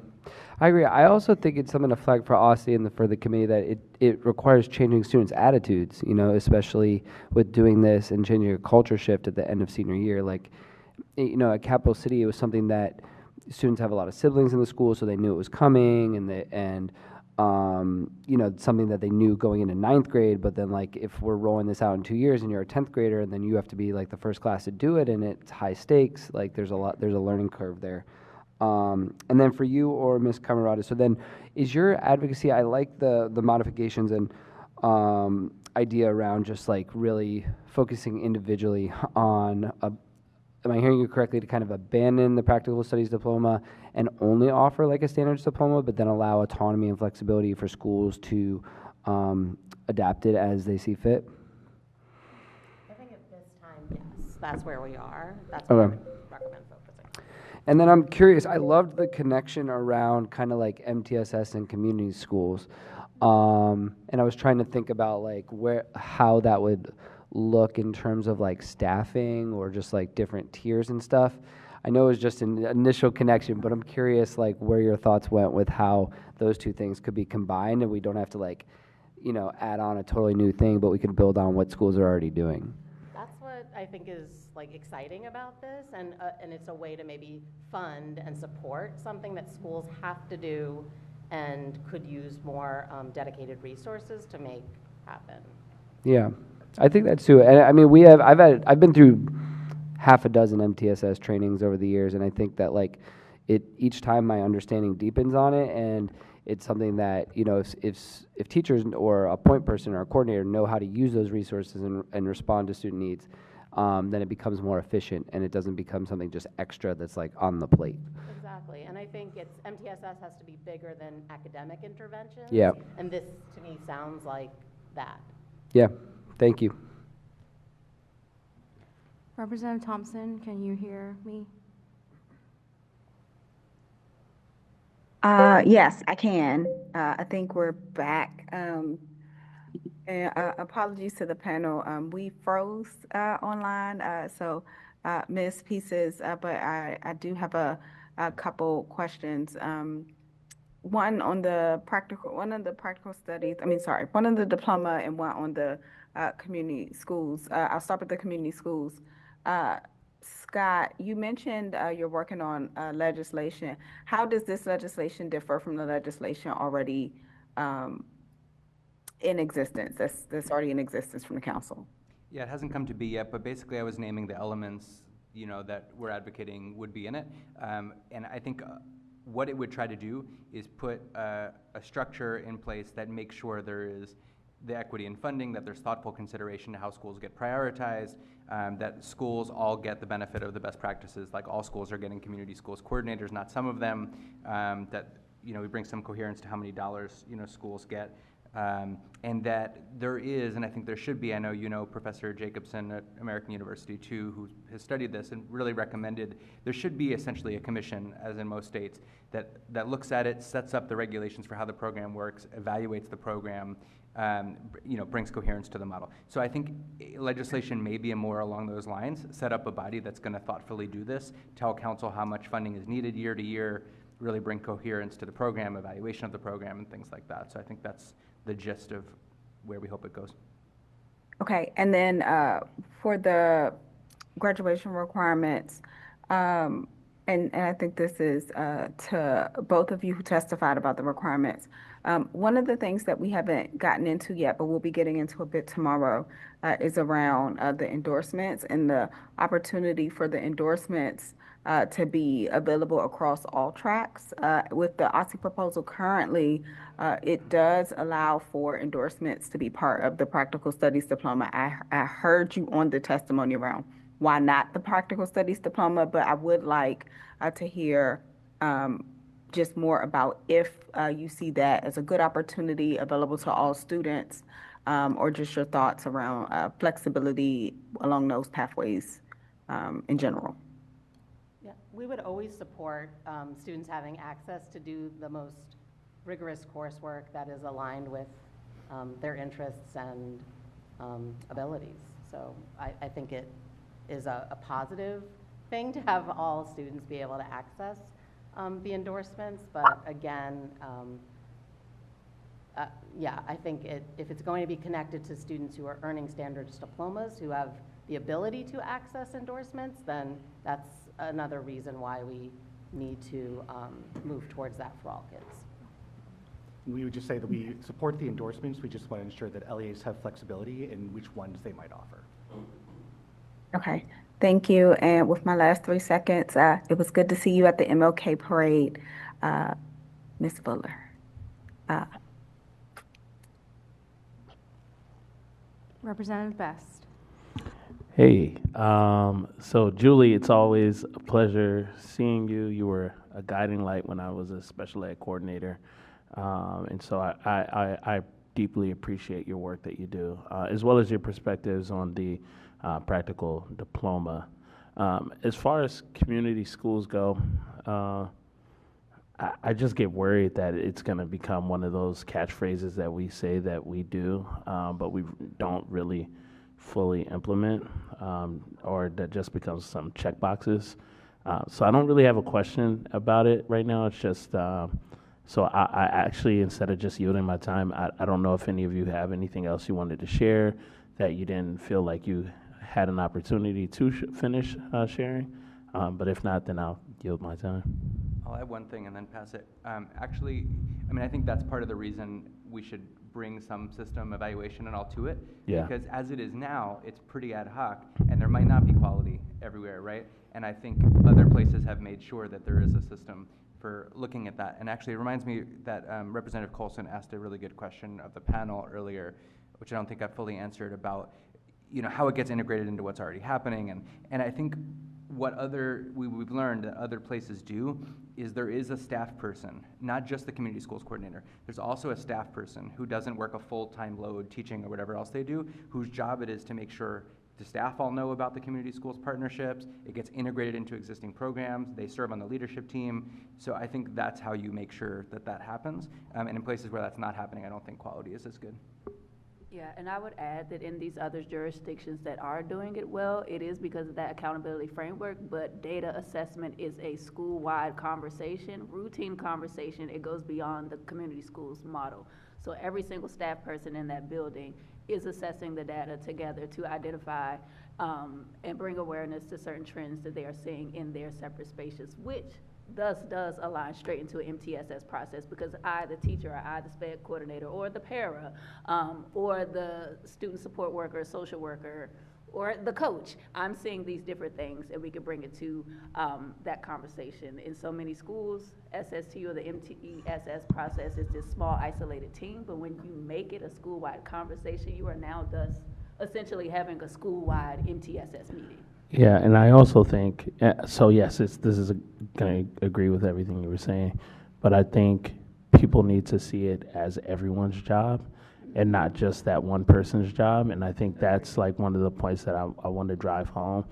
S4: I agree. I also think it's something to flag for OSSI and for the committee that it requires changing students' attitudes, you know, especially with doing this and changing a culture shift at the end of senior year. Like, you know, at Capital City, it was something that students have a lot of siblings in the school, so they knew it was coming, and you know, something that they knew going into 9th grade. But then, like, if we're rolling this out in 2 years and you're a 10th grader and then you have to be like the first class to do it and it's high stakes, like there's a learning curve there. And then for you or Ms. Camarada, so then is your advocacy, I like the modifications and idea around just like really focusing individually on, am I hearing you correctly, to kind of abandon the practical studies diploma and only offer like a standards diploma, but then allow autonomy and flexibility for schools to adapt it as they see fit?
S7: I think at this time, yes, that's where we are. That's
S4: Okay.
S7: where I would recommend focusing.
S4: And then I'm curious, I loved the connection around kind of like MTSS and community schools. And I was trying to think about like how that would look in terms of like staffing or just like different tiers and stuff. I know it was just an initial connection, but I'm curious like where your thoughts went with how those two things could be combined and we don't have to like, you know, add on a totally new thing, but we can build on what schools are already doing.
S7: That's what I think is like exciting about this, and it's a way to maybe fund and support something that schools have to do and could use more dedicated resources to make happen.
S4: Yeah, I think that's too. And I mean, I've been through half a dozen MTSS trainings over the years, and I think that like each time my understanding deepens on it, and it's something that, you know, if teachers or a point person or a coordinator know how to use those resources and respond to student needs, then it becomes more efficient and it doesn't become something just extra that's like on the plate.
S7: Exactly, and I think MTSS has to be bigger than academic interventions.
S4: Yeah.
S7: And this, to me, sounds like that.
S4: Yeah, thank you.
S15: Representative Thompson, can you hear me?
S20: Yes, I can. I think we're back. And apologies to the panel. We froze online, so missed pieces, but I do have a couple questions. One on the practical studies, one on the diploma and one on the community schools. I'll start with the community schools. Scott, you mentioned you're working on legislation. How does this legislation differ from the legislation already in existence, that's already in existence from the council?
S13: Yeah, it hasn't come to be yet, but basically I was naming the elements, you know, that we're advocating would be in it. And I think what it would try to do is put a structure in place that makes sure there is the equity in funding, that there's thoughtful consideration to how schools get prioritized, that schools all get the benefit of the best practices, like all schools are getting community schools coordinators, not some of them, that, you know, we bring some coherence to how many dollars, you know, schools get. And that there is, and I think there should be, I know you know Professor Jacobson at American University too, who has studied this and really recommended, there should be essentially a commission, as in most states, that looks at it, sets up the regulations for how the program works, evaluates the program, you know, brings coherence to the model. So I think legislation may be more along those lines, set up a body that's gonna thoughtfully do this, tell council how much funding is needed year to year, really bring coherence to the program, evaluation of the program, and things like that. So I think that's the gist of where we hope it goes.
S20: Okay, and then for the graduation requirements, and I think this is to both of you who testified about the requirements. One of the things that we haven't gotten into yet, but we'll be getting into a bit tomorrow, is around the endorsements and the opportunity for the endorsements to be available across all tracks. With the OSSI proposal currently, it does allow for endorsements to be part of the Practical Studies Diploma. I heard you on the testimony around why not the Practical Studies Diploma, but I would like to hear just more about if you see that as a good opportunity available to all students, or just your thoughts around flexibility along those pathways in general.
S7: Yeah, we would always support students having access to do the most rigorous coursework that is aligned with their interests and abilities. So I think it is a positive thing to have all students be able to access the endorsements, but again, yeah, I think if it's going to be connected to students who are earning standards diplomas, who have the ability to access endorsements, then that's another reason why we need to move towards that for all kids.
S21: We would just say that we support the endorsements. We just want to ensure that LEAs have flexibility in which ones they might offer.
S20: Okay, thank you. And with my last 3 seconds, it was good to see you at the MLK parade, Ms. Fuller.
S15: Representative Best.
S14: Hey, so Julie, it's always a pleasure seeing you. You were a guiding light when I was a special ed coordinator. And so I deeply appreciate your work that you do, as well as your perspectives on the practical diploma. As far as community schools go, I just get worried that it's going to become one of those catchphrases that we say that we do, but we don't really fully implement, or that just becomes some check boxes. So I don't really have a question about it right now. It's just, so I actually, instead of just yielding my time, I don't know if any of you have anything else you wanted to share that you didn't feel like you had an opportunity to finish sharing. But if not, then I'll yield my time.
S13: I'll add one thing and then pass it. Actually, I mean, I think that's part of the reason we should bring some system evaluation and all to it.
S14: Yeah.
S13: Because as it is now, it's pretty ad hoc, and there might not be quality everywhere, right? And I think other places have made sure that there is a system for looking at that. And actually, it reminds me that Representative Colson asked a really good question of the panel earlier, which I don't think I fully answered, about, you know, how it gets integrated into what's already happening. And I think what we've learned that other places do is there is a staff person, not just the community schools coordinator. There's also a staff person who doesn't work a full-time load teaching or whatever else they do, whose job it is to make sure the staff all know about the community schools partnerships, it gets integrated into existing programs, they serve on the leadership team. So I think that's how you make sure that that happens. And in places where that's not happening, I don't think quality is as good.
S22: Yeah, and I would add that in these other jurisdictions that are doing it well, it is because of that accountability framework, but data assessment is a school-wide conversation, routine conversation. It goes beyond the community schools model. So every single staff person in that building is assessing the data together to identify and bring awareness to certain trends that they are seeing in their separate spaces, which thus does align straight into an MTSS process, because I, the teacher, or I, the SPED coordinator, or the para, or the student support worker, social worker, or the coach. I'm seeing these different things, and we can bring it to that conversation. In so many schools, SST or the MTESS process is this small, isolated team, but when you make it a school-wide conversation, you are now thus essentially having a school-wide MTSS meeting.
S14: Yeah, and I also think, so yes, this is going to agree with everything you were saying, but I think people need to see it as everyone's job and not just that one person's job. And I think that's like one of the points that I want to drive home,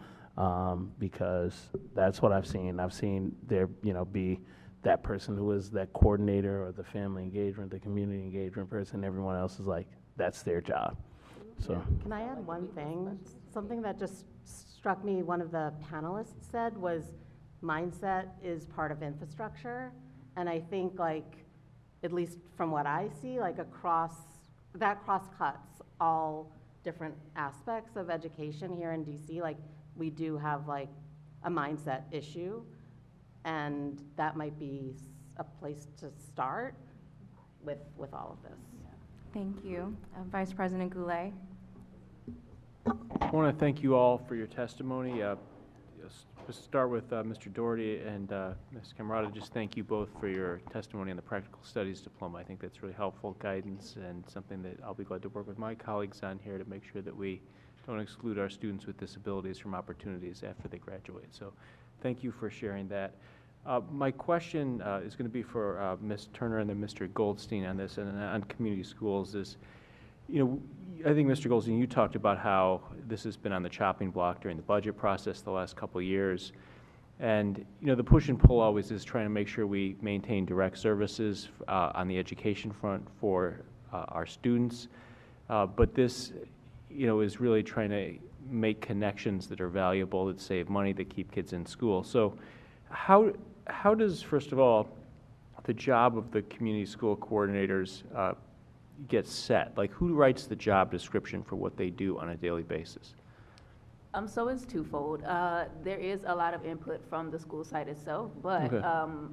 S14: because that's what I've seen. I've seen there, be that person who is that coordinator or the family engagement, the community engagement person. Everyone else is like, that's their job. So.
S7: Can I add one thing? Something that just struck me, one of the panelists said was mindset is part of infrastructure. And I think, like, at least from what I see, like that cross-cuts all different aspects of education here in DC. Like, we do have like a mindset issue, and that might be a place to start with all of this.
S15: Thank you. Vice President Goulet.
S8: I want to thank you all for your testimony. Let's start with Mr. Doherty and Ms. Camarada. Just thank you both for your testimony on the Practical Studies Diploma. I think that's really helpful guidance and something that I'll be glad to work with my colleagues on here to make sure that we don't exclude our students with disabilities from opportunities after they graduate. So thank you for sharing that. My question is going to be for Ms. Turner and then Mr. Goldstein on this, and on community schools is, I think, Mr. Goldstein, you talked about how this has been on the chopping block during the budget process the last couple of years. And, the push and pull always is trying to make sure we maintain direct services on the education front for our students. But this, is really trying to make connections that are valuable, that save money, that keep kids in school. So how does, first of all, the job of the community school coordinators get set? Like, who writes the job description for what they do on a daily basis?
S22: So it's twofold. There is a lot of input from the school site itself, but
S8: Okay.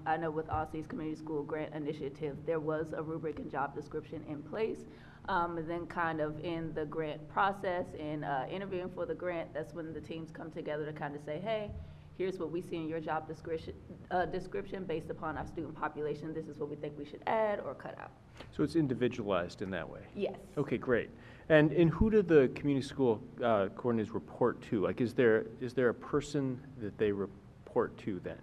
S22: I know with Aussie's Community School Grant Initiative, there was a rubric and job description in place. And then kind of in the grant process and interviewing for the grant, that's when the teams come together to kind of say, hey, here's what we see in your job description based upon our student population. This is what we think we should add or cut out.
S8: So it's individualized in that way?
S22: Yes.
S8: Okay, great. And who do the community school coordinators report to? Like, is there a person that they report to then?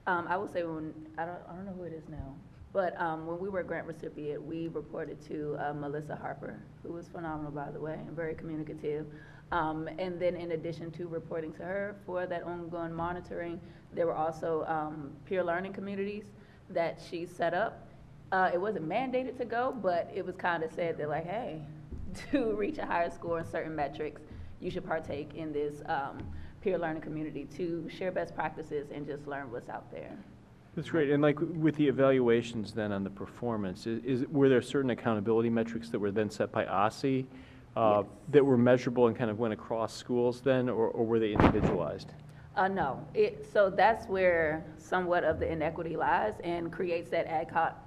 S22: I would say I don't know who it is now, but when we were a grant recipient, we reported to Melissa Harper, who was phenomenal, by the way, and very communicative. And then in addition to reporting to her for that ongoing monitoring, there were also peer learning communities that she set up. It wasn't mandated to go, but it was kind of said that, like, hey, to reach a higher score in certain metrics, you should partake in this peer learning community to share best practices and just learn what's out there.
S8: That's great. And like with the evaluations then on the performance, were there certain accountability metrics that were then set by Aussie
S22: Yes.
S8: that were measurable and kind of went across schools then, or were they individualized?
S22: No. So that's where somewhat of the inequity lies and creates that ad hoc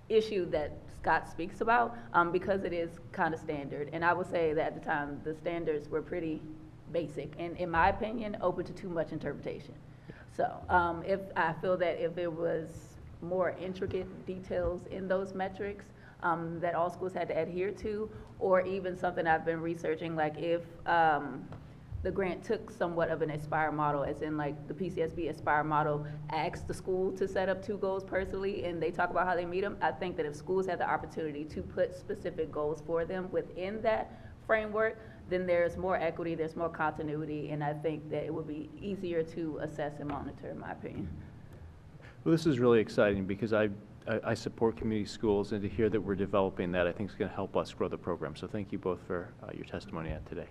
S22: issue that Scott speaks about, because it is kind of standard. And I would say that at the time, the standards were pretty basic and, in my opinion, open to too much interpretation. So if I feel that if it was more intricate details in those metrics that all schools had to adhere to, or even something I've been researching, like if the grant took somewhat of an Aspire model, as in like the PCSB Aspire model asks the school to set up 2 goals personally and they talk about how they meet them. I think that if schools had the opportunity to put specific goals for them within that framework, then there's more equity, there's more continuity, and I think that it would be easier to assess and monitor, in my opinion.
S8: Well, this is really exciting because I support community schools, and to hear that we're developing that, I think is going to help us grow the program. So thank you both for your testimony today.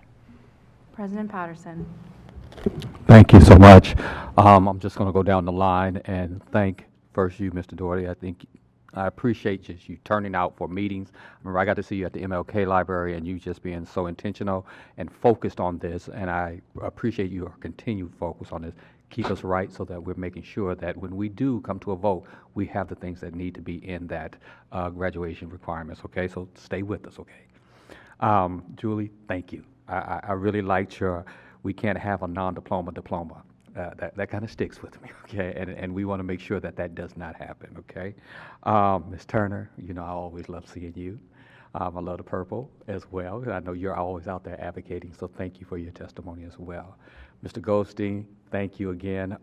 S15: President Patterson.
S1: Thank you so much. I'm just going to go down the line and thank first you, Mr. Doherty. I appreciate just you turning out for meetings. Remember, I got to see you at the MLK Library and you just being so intentional and focused on this, and I appreciate your continued focus on this. Keep us right so that we're making sure that when we do come to a vote, we have the things that need to be in that graduation requirements, okay? So stay with us, okay? Julie, thank you.
S2: I really liked your, we can't have a non-diploma diploma. That kind of sticks with me, okay? And we want to make sure that that does not happen, okay? Ms. Turner, you know I always love seeing you. I love the purple as well. I know you're always out there advocating, so thank you for your testimony as well. Mr. Goldstein, thank you again.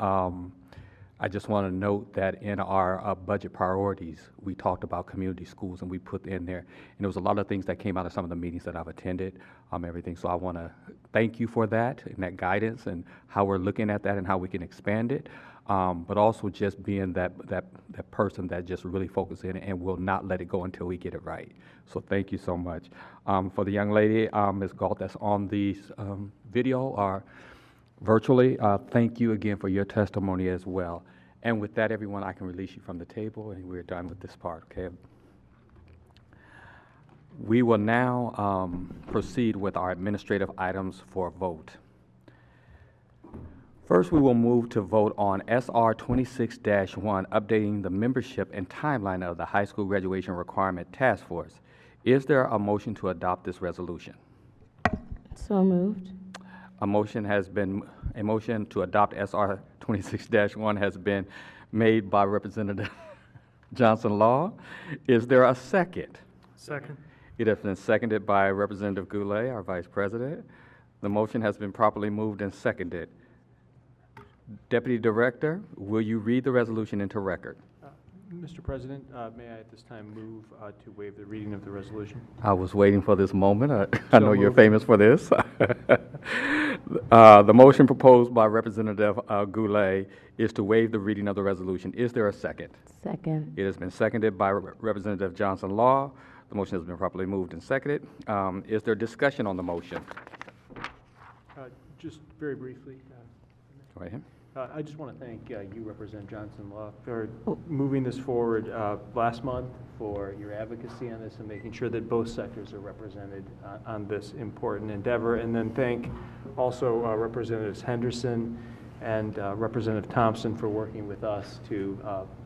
S2: I just want to note that in our budget priorities, we talked about community schools, and we put in there, and there was a lot of things that came out of some of the meetings that I've attended, everything. So I want to thank you for that and that guidance and how we're looking at that and how we can expand it, but also just being that person that just really focuses in and will not let it go until we get it right. So thank you so much. For the young lady, Ms. Galt, that's on the video or virtually, thank you again for your testimony as well. And with that, everyone, I can release you from the table, and we're done with this part, okay? We will now proceed with our administrative items for vote. First, we will move to vote on SR 26-1, updating the membership and timeline of the High School Graduation Requirement Task Force. Is there a motion to adopt this resolution?
S5: So moved.
S2: A motion to adopt SR 26-1 has been made by Representative Johnson Law. Is there a second?
S6: Second.
S2: It has been seconded by Representative Goulet, our Vice President. The motion has been properly moved and seconded. Deputy Director, will you read the resolution into record?
S8: Mr. President, may I at this time move to waive the reading of the resolution?
S2: I was waiting for this moment. I know you're
S8: moved.
S2: famous for this. The motion proposed by Representative Goulet is to waive the reading of the resolution. Is there a second?
S5: Second.
S2: It has been seconded by Representative Johnson Law. The motion has been properly moved and seconded. Is there discussion on the motion?
S8: Just very briefly.
S2: Go ahead.
S8: I just want to thank you, Representative Johnson Law, for moving this forward last month, for your advocacy on this and making sure that both sectors are represented on this important endeavor. And then thank also Representatives Henderson and Representative Thompson for working with us to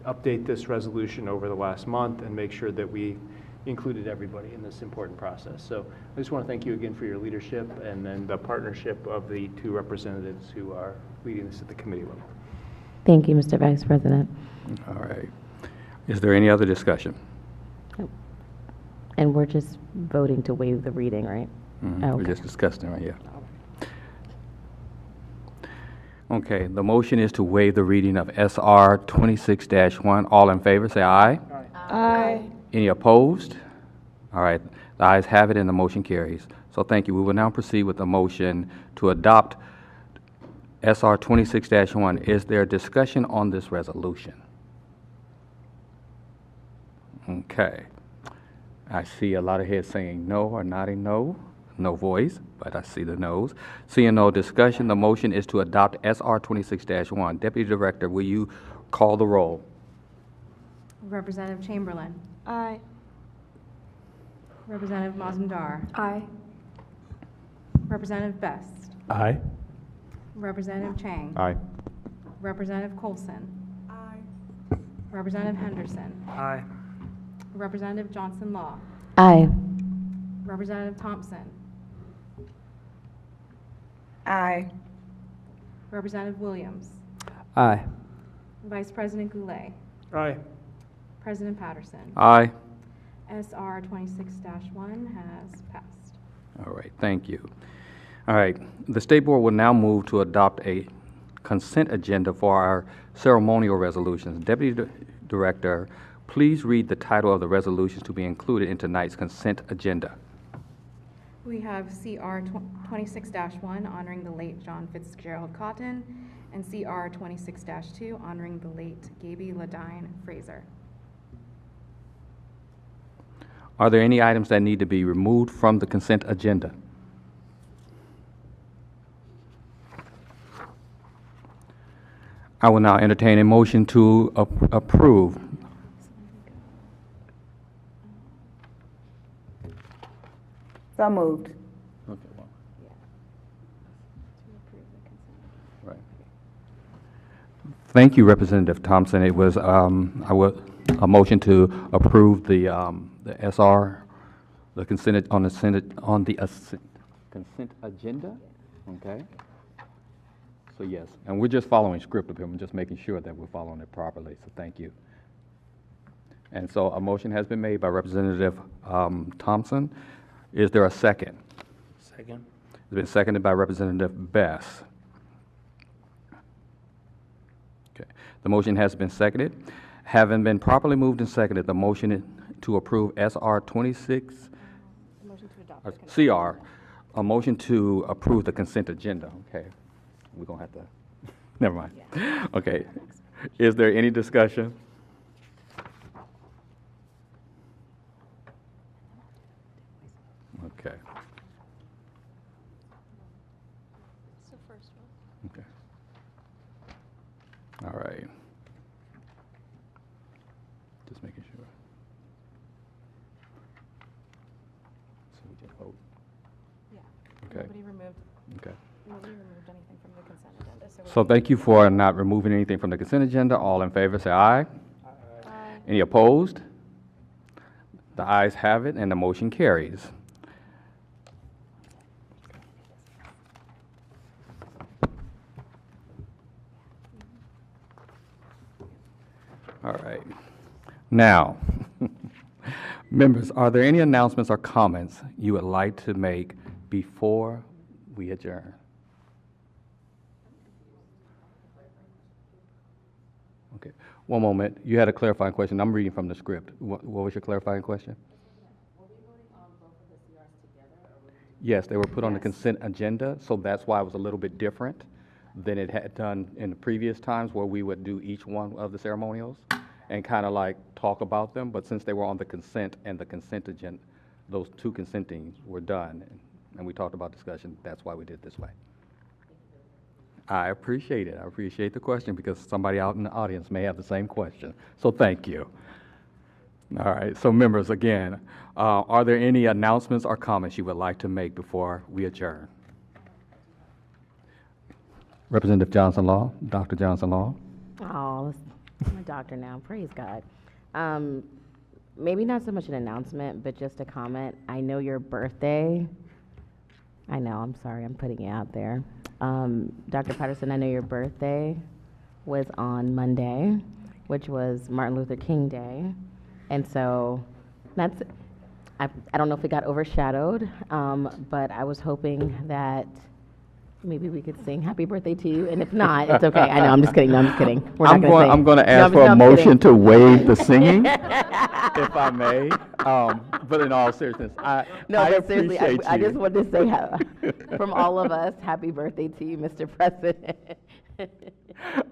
S8: update this resolution over the last month and make sure that we included everybody in this important process. So I just want to thank you again for your leadership and then the partnership of the two representatives who are leading this at the committee level.
S5: Thank you, Mr. Vice President.
S2: All right. Is there any other discussion?
S5: Nope. And we're just voting to waive the reading, right?
S2: Mm-hmm.
S5: Oh,
S2: We
S5: okay.
S2: just discussed it right here. Okay, the motion is to waive the reading of SR 26-1. All in favor, say aye.
S3: Aye.
S2: Any opposed? All right, the ayes have it and the motion carries. So thank you. We will now proceed with the motion to adopt SR 26-1. Is there discussion on this resolution? Okay. I see a lot of heads saying no or nodding no. No voice, but I see the noes. Seeing no discussion, the motion is to adopt SR 26-1. Deputy Director, will you call the roll?
S15: Representative Chamberlain.
S3: Aye.
S15: Representative Mazumdar.
S17: Aye.
S15: Representative Best.
S14: Aye.
S15: Representative Chang.
S18: Aye.
S15: Representative Colson. Aye. Representative Henderson.
S6: Aye.
S15: Representative Johnson Law.
S5: Aye.
S15: Representative Thompson.
S20: Aye.
S15: Representative Williams.
S4: Aye.
S15: Vice President Goulet.
S8: Aye.
S15: President Patterson.
S2: Aye.
S15: SR 26-1 has passed.
S2: All right, thank you. All right, the State Board will now move to adopt a consent agenda for our ceremonial resolutions. Deputy Director, please read the title of the resolutions to be included in tonight's consent agenda.
S15: We have CR 26-1 honoring the late John Fitzgerald Cotton and CR 26-2 honoring the late Gaby Ladine Fraser.
S2: Are there any items that need to be removed from the consent agenda? I will now entertain a motion to approve.
S20: So moved.
S2: Okay, well. Right. Thank you, Representative Thompson. It was a motion to approve the SR, the consent consent agenda? Okay. So yes, and we're just following script up here. I'm just making sure that we're following it properly, so thank you. And so a motion has been made by Representative Thompson. Is there a second?
S14: Second.
S2: It's been seconded by Representative Best. Okay. The motion has been seconded. Having been properly moved and seconded, the motion to approve SR 26, CR, a motion to approve the consent agenda. Okay. We're going to have to, never mind. Okay. Is there any discussion? Okay.
S3: It's the first one.
S2: Okay. All right. Just making sure. So we just vote.
S15: Yeah.
S2: Okay.
S15: Nobody removed.
S2: Okay.
S15: Nobody removed anything from the consent agenda.
S2: So thank you for not removing anything from the consent agenda. All in favor, say aye. Aye. Any opposed? The ayes have it, and the motion carries. All right. Now, members, are there any announcements or comments you would like to make before we adjourn? Okay. One moment. You had a clarifying question. I'm reading from the script. What was your clarifying question? Yes, they were put on the consent agenda, so that's why it was a little bit different than it had done in the previous times where we would do each one of the ceremonials and kind of like talk about them. But since they were on the consent and the consent agenda, those two consenting were done, and we talked about discussion, that's why we did it this way. I appreciate it. I appreciate the question because somebody out in the audience may have the same question. So thank you. All right, so members, again, are there any announcements or comments you would like to make before we adjourn? Representative Johnson-Law, Dr. Johnson-Law.
S5: Oh, I'm a doctor now, praise God. Maybe not so much an announcement, but just a comment. I know your birthday. I know, I'm sorry, I'm putting it out there. Dr. Patterson, I know your birthday was on Monday, which was Martin Luther King Day. And so that's, I don't know if it got overshadowed, but I was hoping that maybe we could sing happy birthday to you. And if not, it's okay. I know, I'm just kidding. No, I'm just kidding. We're not gonna sing.
S2: I'm going to ask for a motion to waive the singing, if I may. But in all seriousness, I
S5: seriously,
S2: appreciate
S5: I
S2: you.
S5: just wanted to say from all of us, happy birthday to you, Mr. President.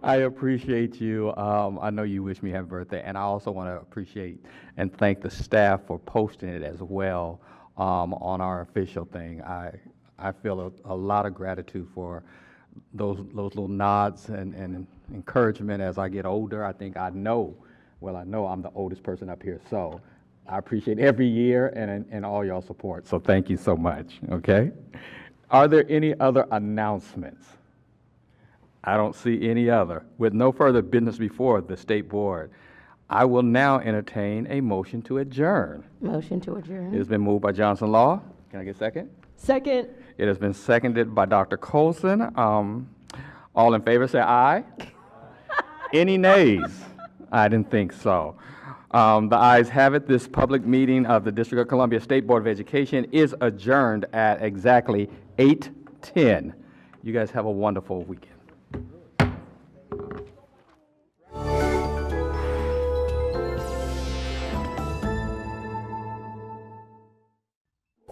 S2: I appreciate you. I know you wish me happy birthday, and I also want to appreciate and thank the staff for posting it as well on our official thing. I feel a lot of gratitude for those little nods and encouragement as I get older. I think I know I'm the oldest person up here, so I appreciate every year and all y'all support. So thank you so much. Okay. Are there any other announcements? I don't see any other. With no further business before the State Board, I will now entertain a motion to adjourn.
S5: Motion to adjourn.
S2: It has been moved by Johnson Law. Can I get a second?
S3: Second.
S2: It has been seconded by Dr. Colson. All in favor say aye. Any nays? I didn't think so. The ayes have it. This public meeting of the District of Columbia State Board of Education is adjourned at exactly 8:10. You guys have a wonderful weekend.